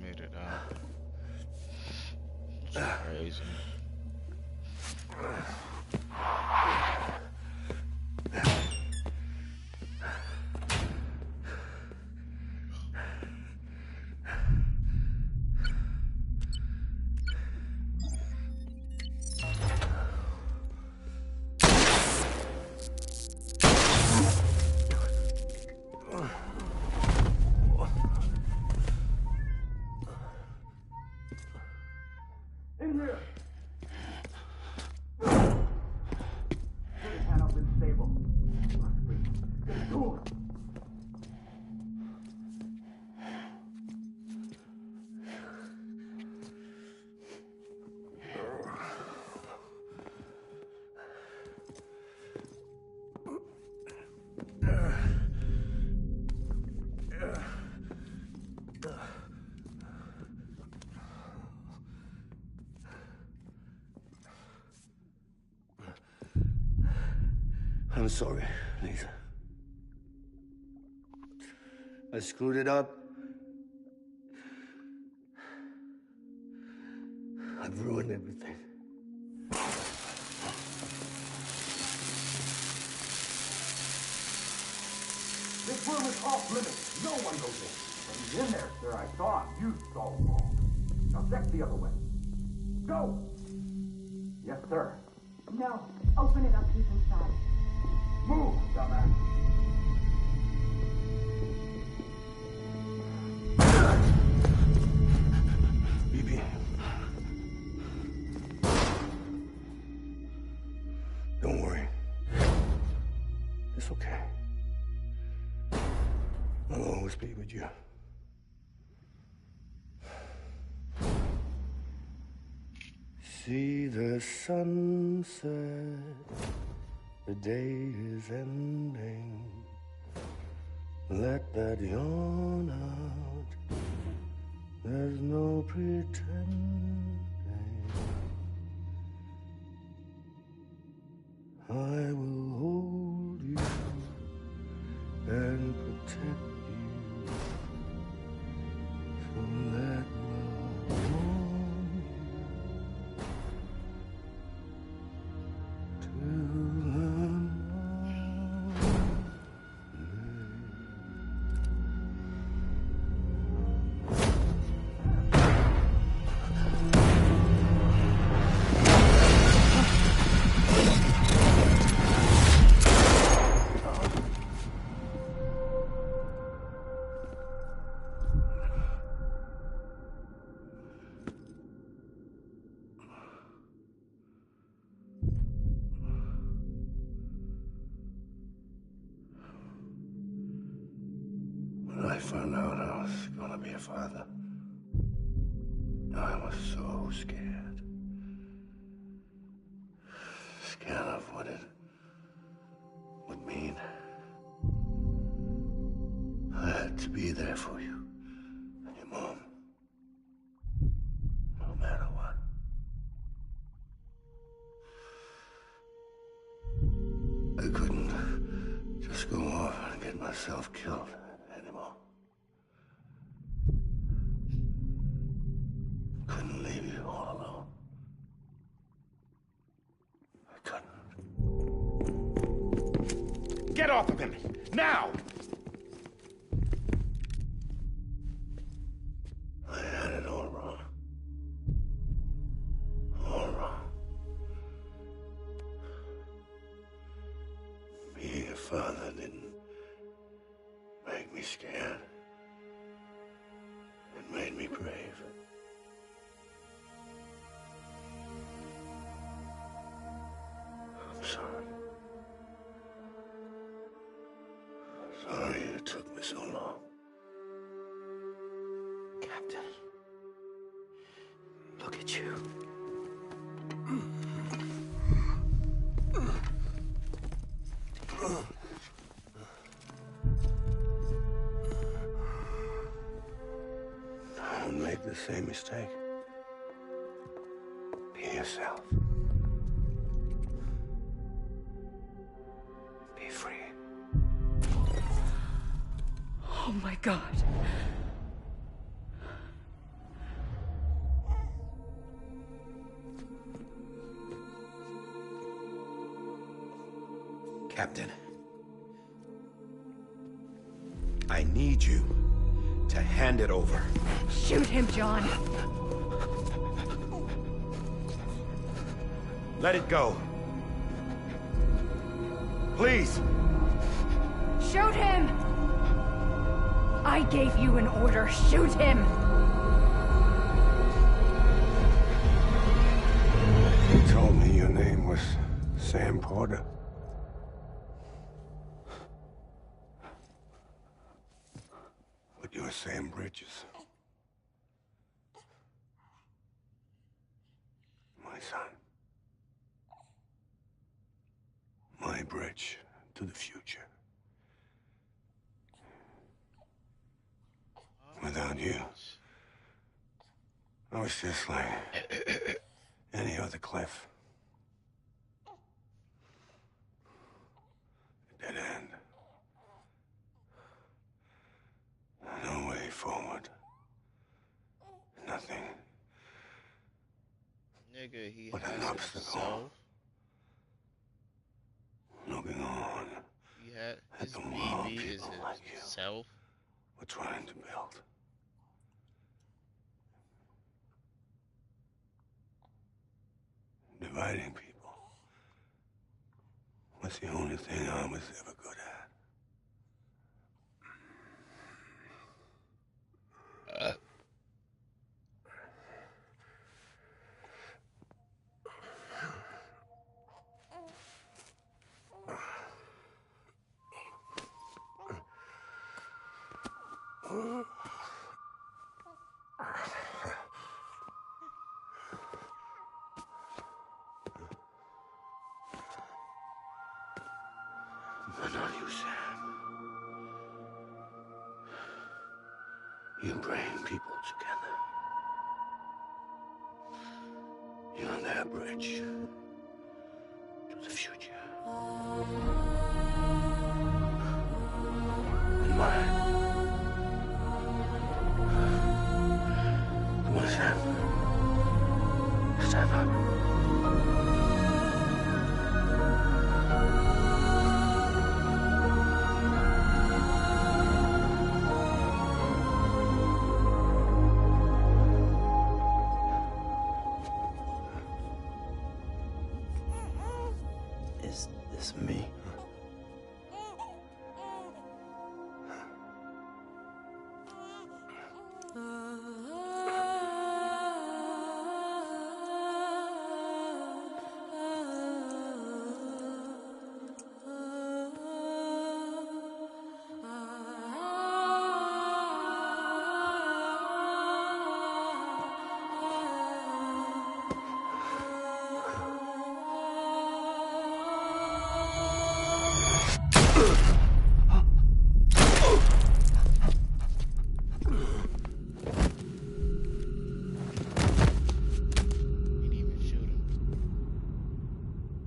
Made it out. It's crazy. In here! Get your hand up and stable. Get to it! I'm sorry, Lisa. I screwed it up. I've ruined everything. This room is off limits. No one goes in. But he's in there, sir. I saw him. You saw him wrong. Now check the other way. Go! Yes, sir. No. Open it up. He's inside. Move, dumbass. BB. Don't worry. It's okay. I'll always be with you. See the sunset. The day is ending. Let that yawn out. There's no pretending. I will hold you and protect you. So let love warm you till When I found out I was gonna be a father, I was so scared. Scared of what it would mean. I had to be there for you and your mom. I couldn't just go off and get myself killed anymore. Couldn't leave you all alone. I couldn't. Get off of him! Now! I had it all wrong. All wrong. Being a father didn't make me scared. It made me brave. I'm sorry. Sorry it took me so long. Captain, look at you. Don't make the same mistake. Be yourself. Be free. Oh my God. Captain, I need you to hand it over. Shoot him, John. Let it go. Please. Shoot him! I gave you an order. Shoot him! You told me your name was Sam Porter. But you're Sam Bridges. My son. My bridge to the future. Without you, I was just like any other Cliff. A dead end. No way forward. Nothing. Nigga, he but has an obstacle. himself. Looking on. He had at his the world BB is people like you himself. we're trying to build. Dividing people was the only thing I was ever good at. But not you, Sam. You bring people together. You're their bridge to the future. And mine. Come on, Sam. Stand up. Is this me?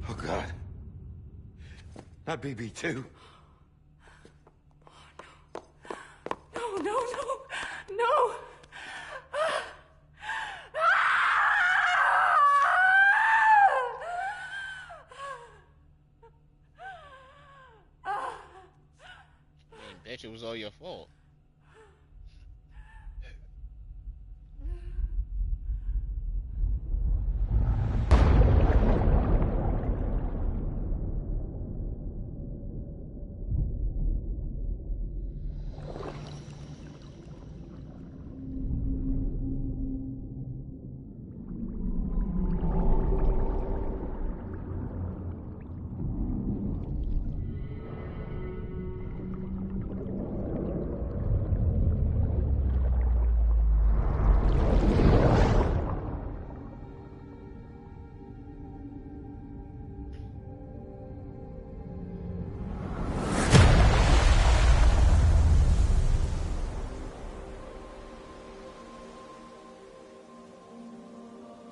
Oh, God. Not BB2. No, no, no, no! Bitch, it was all your fault.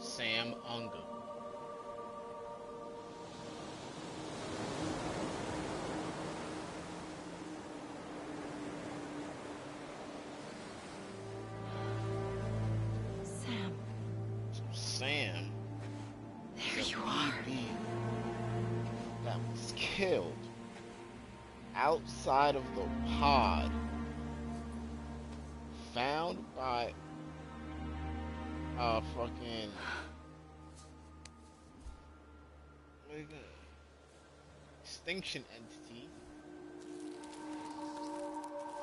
Sam Unger. Sam. Sam. There you are. That was killed outside of the pod. Found by a fucking extinction entity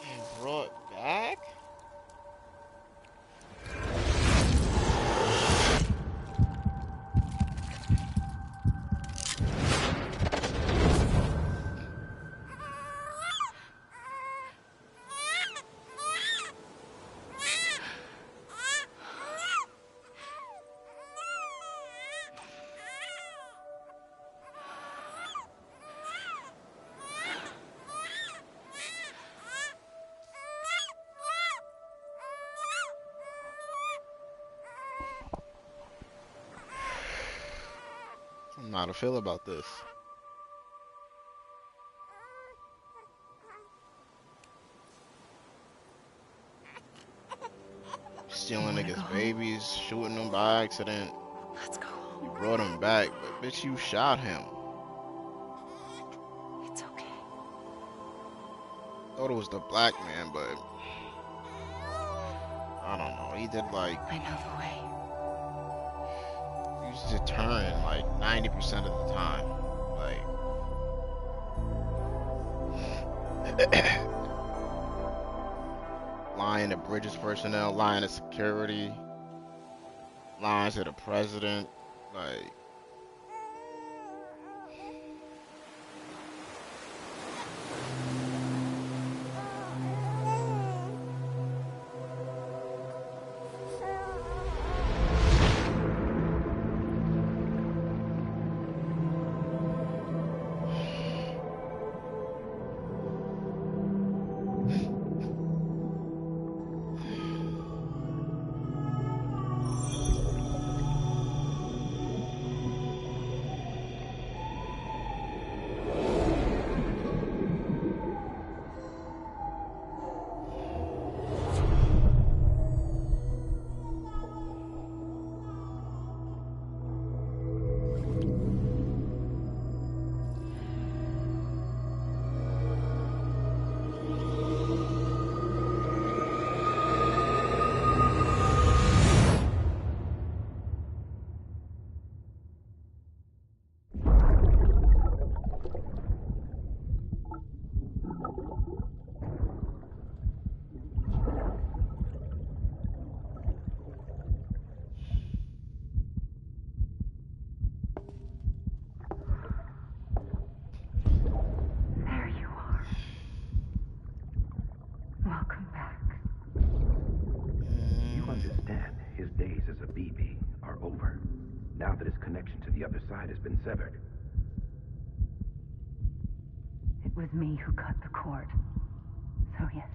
and brought back. I don't know how to feel about this. Stealing niggas' babies, shooting them by accident. Let's go home. You brought him back, but bitch, you shot him. It's okay. Thought it was the black man, but I don't know. He did like I know the way. he used to turn like 90% of the time. Like lying to Bridges personnel, lying to security, lying to the president, like There you are. Welcome back. You understand, his days as a BB are over, now that his connection to the other side has been severed. It was me who cut the cord. So yes.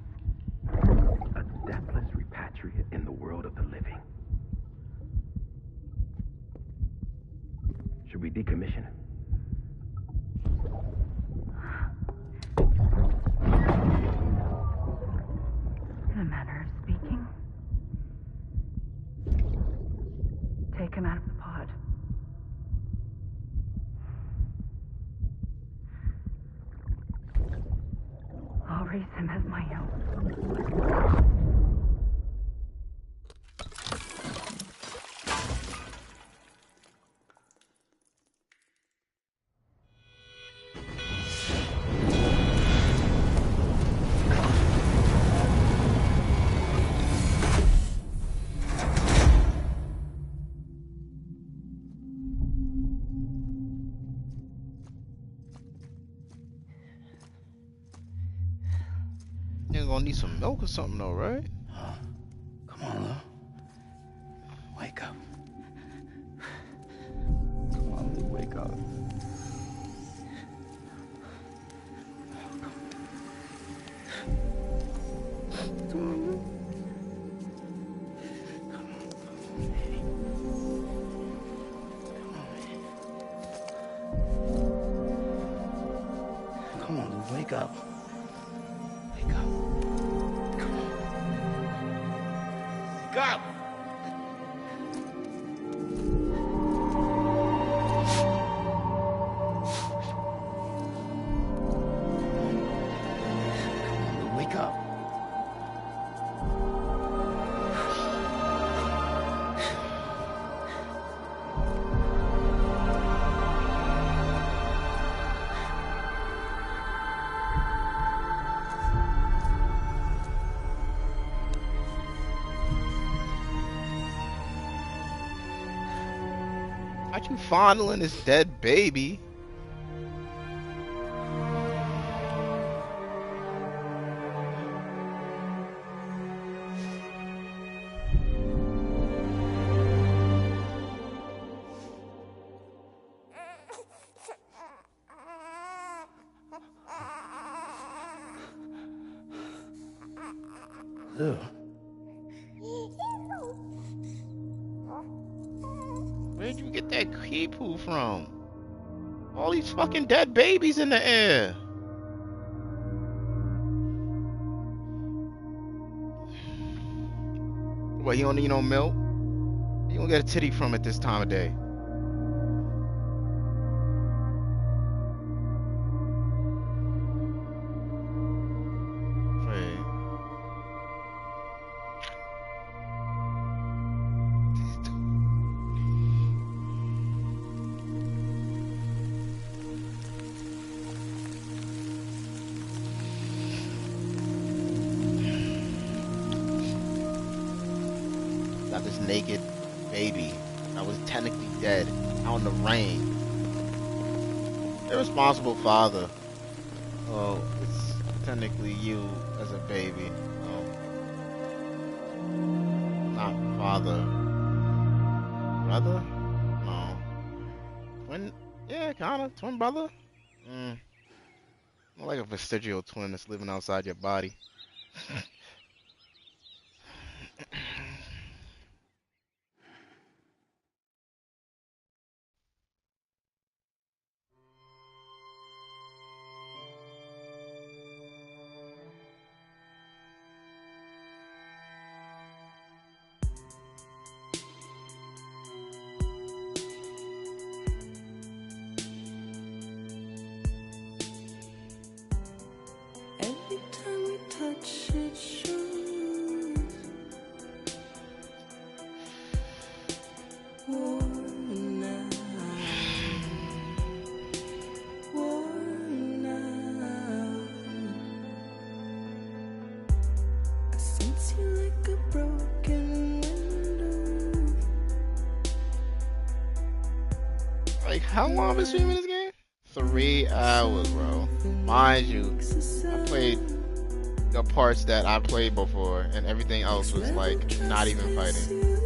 A deathless repatriate in the world of the living. Should we decommission him? raise him as my own. You're gonna need some milk or something though, right? Come on, Lou. Wake up. Come on, Lou, wake up. Come on, Lou. Come on, Lou, wake up. God. Wake up. Aren't you fondling this dead baby? Lou. Where'd you get that pee poo from? All these fucking dead babies in the air. What, you don't need no milk? You don't get a titty from it this time of day. Got this naked baby that was technically dead out in the rain. Irresponsible father. Well, it's technically you as a baby. Not father. Brother? No. Twin? Yeah, kinda. Twin brother? More like a vestigial twin that's living outside your body. Every time we touch it shows worn out, worn out. I sense you like a broken window. Like, how long have I been streaming this game? 3 hours, bro. Mind you, I played the parts that I played before, and everything else was like not even fighting.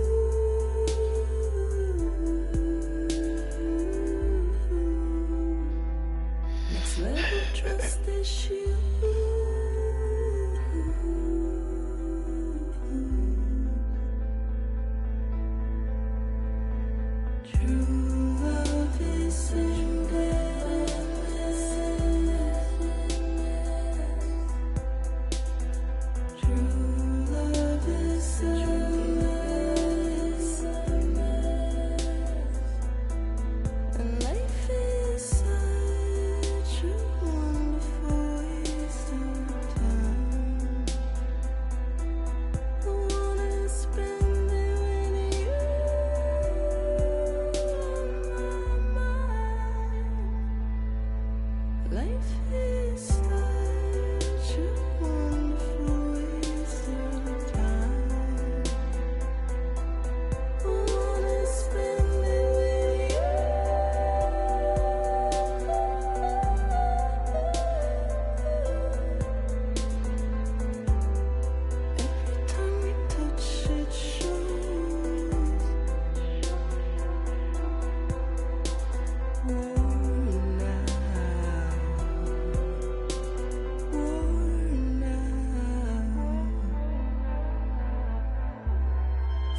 Next level trust issue. True love is true love is and life is such a wonderful Life is such a wonderful waste of time. I wanna spend it with you. Every time we touch it shows. Worn out.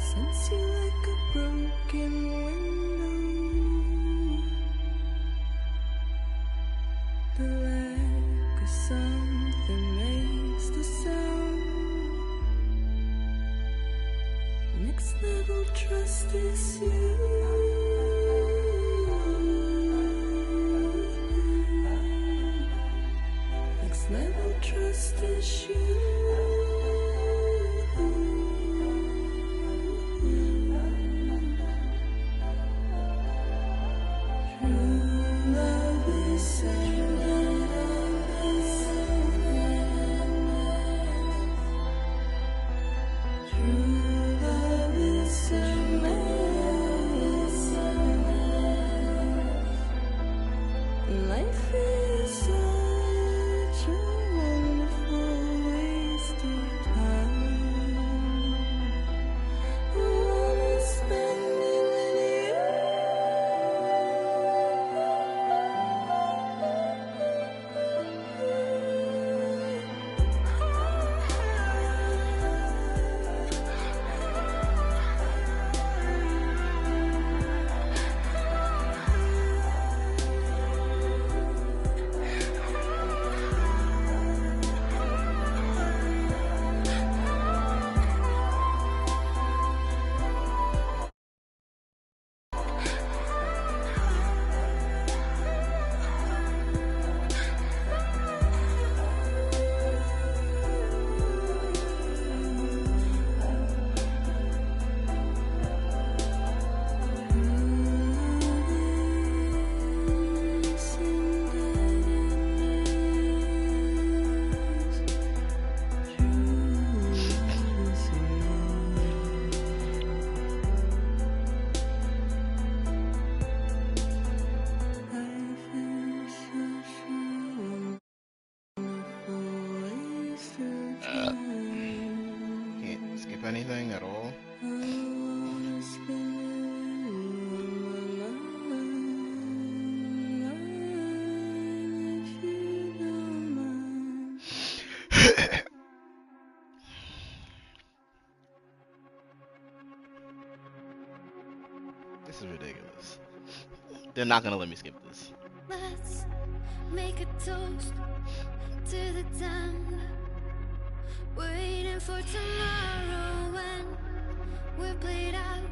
Sense you like a broken window. The lack of something makes the sound. Next level trust is you. Next level trust is you. True love is True love is a mess. Life is such a wonderful waste of time. I wanna spend it with Can't skip anything at all. This is ridiculous. They're not gonna let me skip this. Let's make a toast to the damned. Waiting for tomorrow when we're played out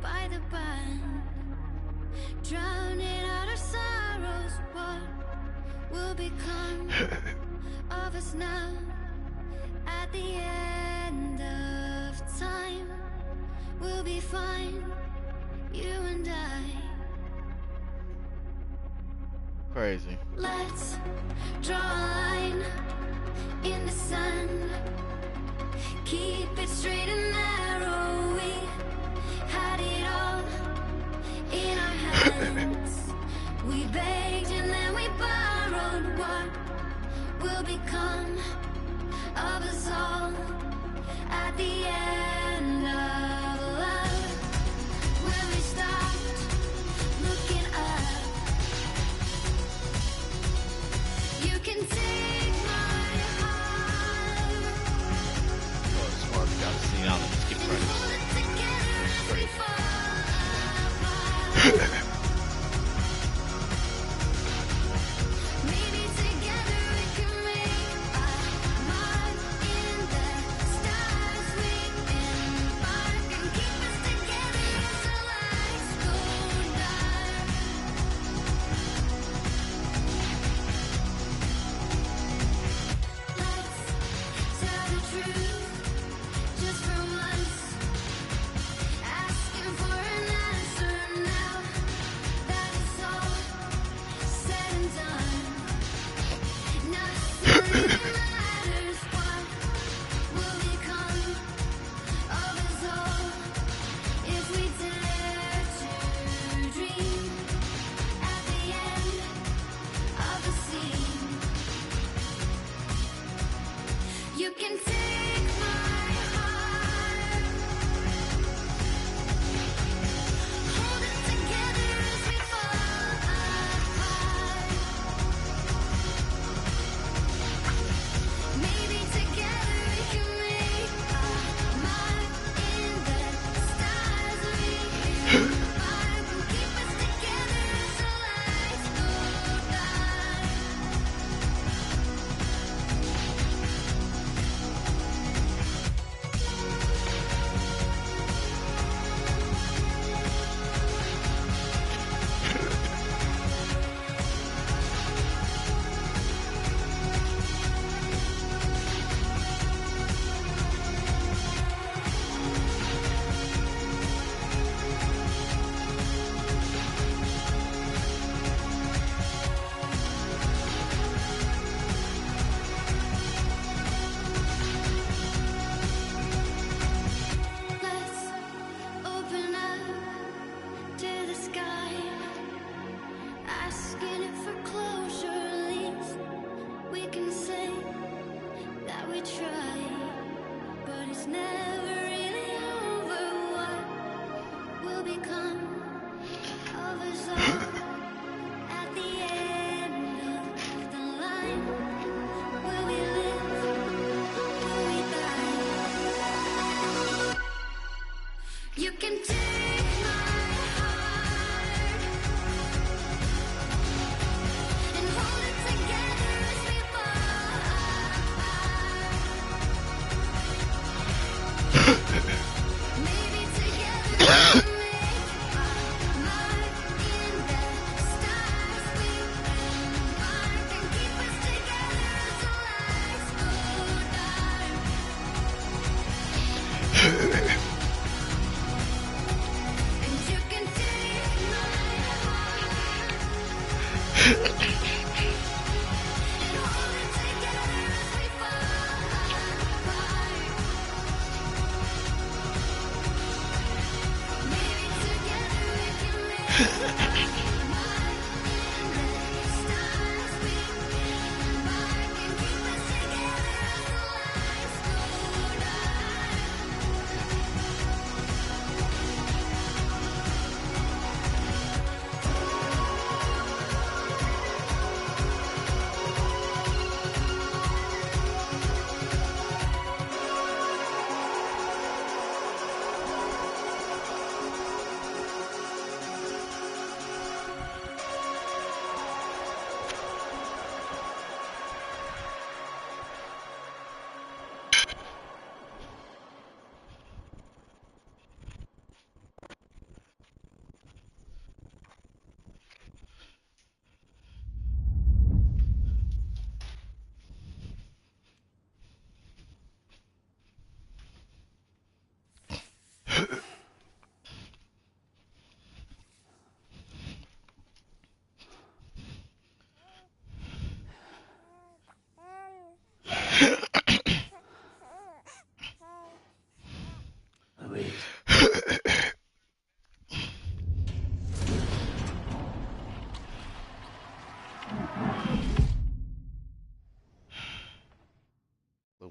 by the band. Drowning out our sorrows, what will become of us now? At the end of time, we'll be fine, you and I. Crazy. Let's draw a line in the sand. Keep it straight and narrow. We had it all in our hands. We begged and then we borrowed. What will become of us all at the end of love? When we stopped looking up, you can take my heart. Oh, this part we gotta see now. Let me skip credits. Straight.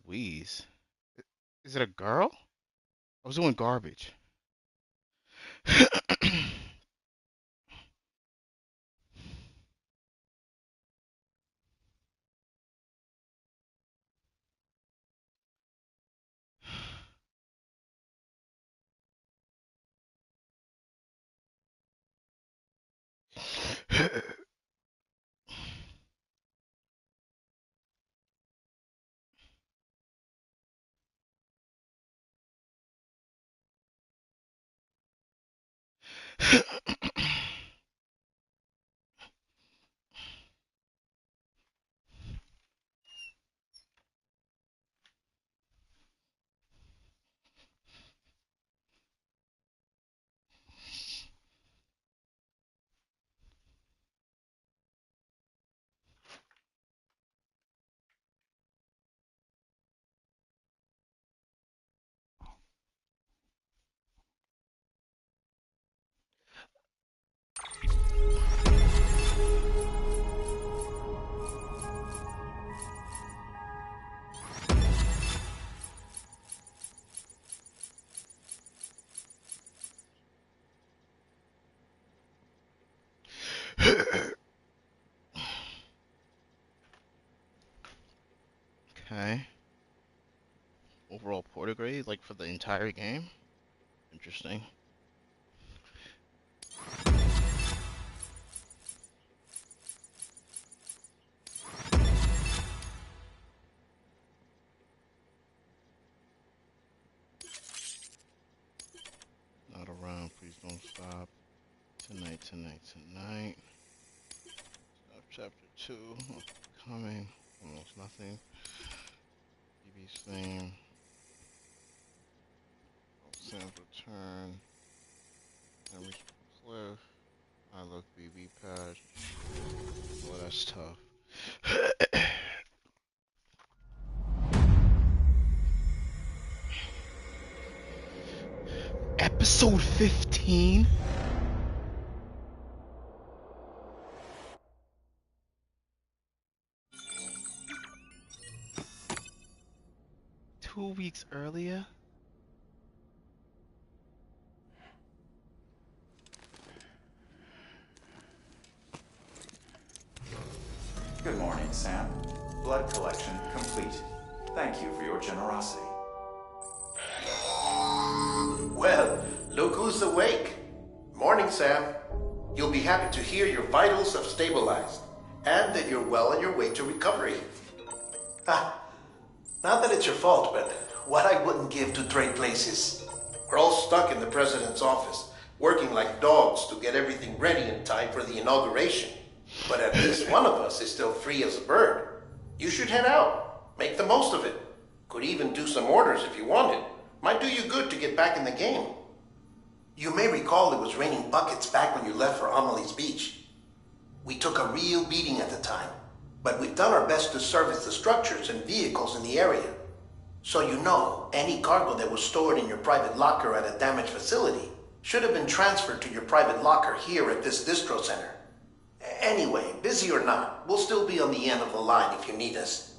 Louise. Is it a girl? I was doing garbage. Okay. Overall porter grade, like for the entire game? Interesting. Not around, please don't stop. Tonight, tonight, tonight. Stop chapter 2. Coming. Almost nothing. BB's theme. Sam's return. Henry's cliff. I look BB pad. Oh, that's tough. Episode 15? Weeks earlier? Good morning, Sam. Blood collection complete. Thank you for your generosity. Well, look who's awake. Morning, Sam. You'll be happy to hear your vitals have stabilized, and that you're well on your way to recovery. Not that it's your fault, but what I wouldn't give to trade places. We're all stuck in the president's office, working like dogs to get everything ready in time for the inauguration. But at least one of us is still free as a bird. You should head out. Make the most of it. Could even do some orders if you wanted. Might do you good to get back in the game. You may recall it was raining buckets back when you left for Amelie's Beach. We took a real beating at the time, but we've done our best to service the structures and vehicles in the area. So you know, any cargo that was stored in your private locker at a damaged facility should have been transferred to your private locker here at this distro center. Anyway, busy or not, we'll still be on the end of the line if you need us.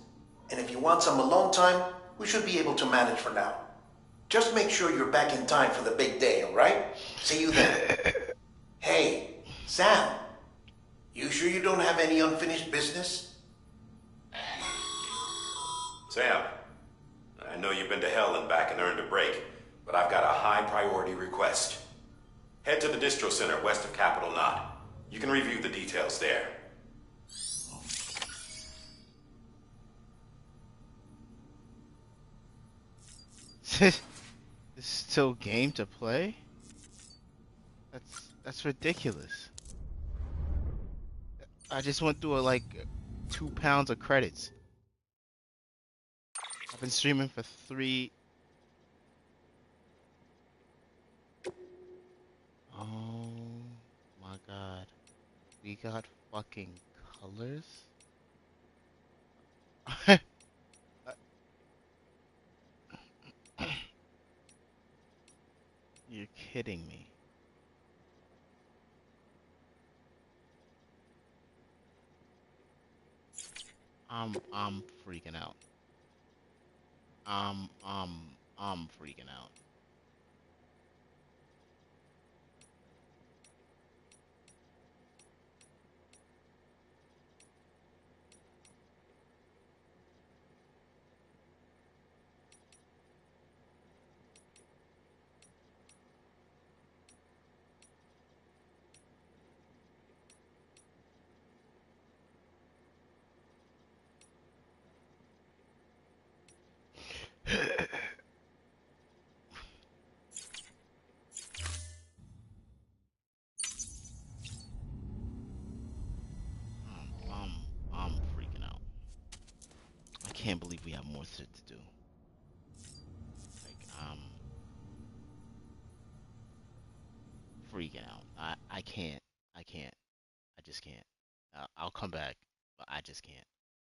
And if you want some alone time, we should be able to manage for now. Just make sure you're back in time for the big day, all right? See you then. Hey, Sam, you sure you don't have any unfinished business? Sam, I know you've been to hell and back and earned a break, but I've got a high priority request. Head to the distro center west of Capital Knot. You can review the details there. This is still game to play? That's ridiculous. I just went through like 2 pounds of credits. I've been streaming for 3. Oh my god. We got fucking colors? You're kidding me. I'm freaking out. I'm freaking out. I'm freaking out. I can't believe we have more shit to do. Like, freaking out. I can't. I just can't. I'll come back, but I just can't.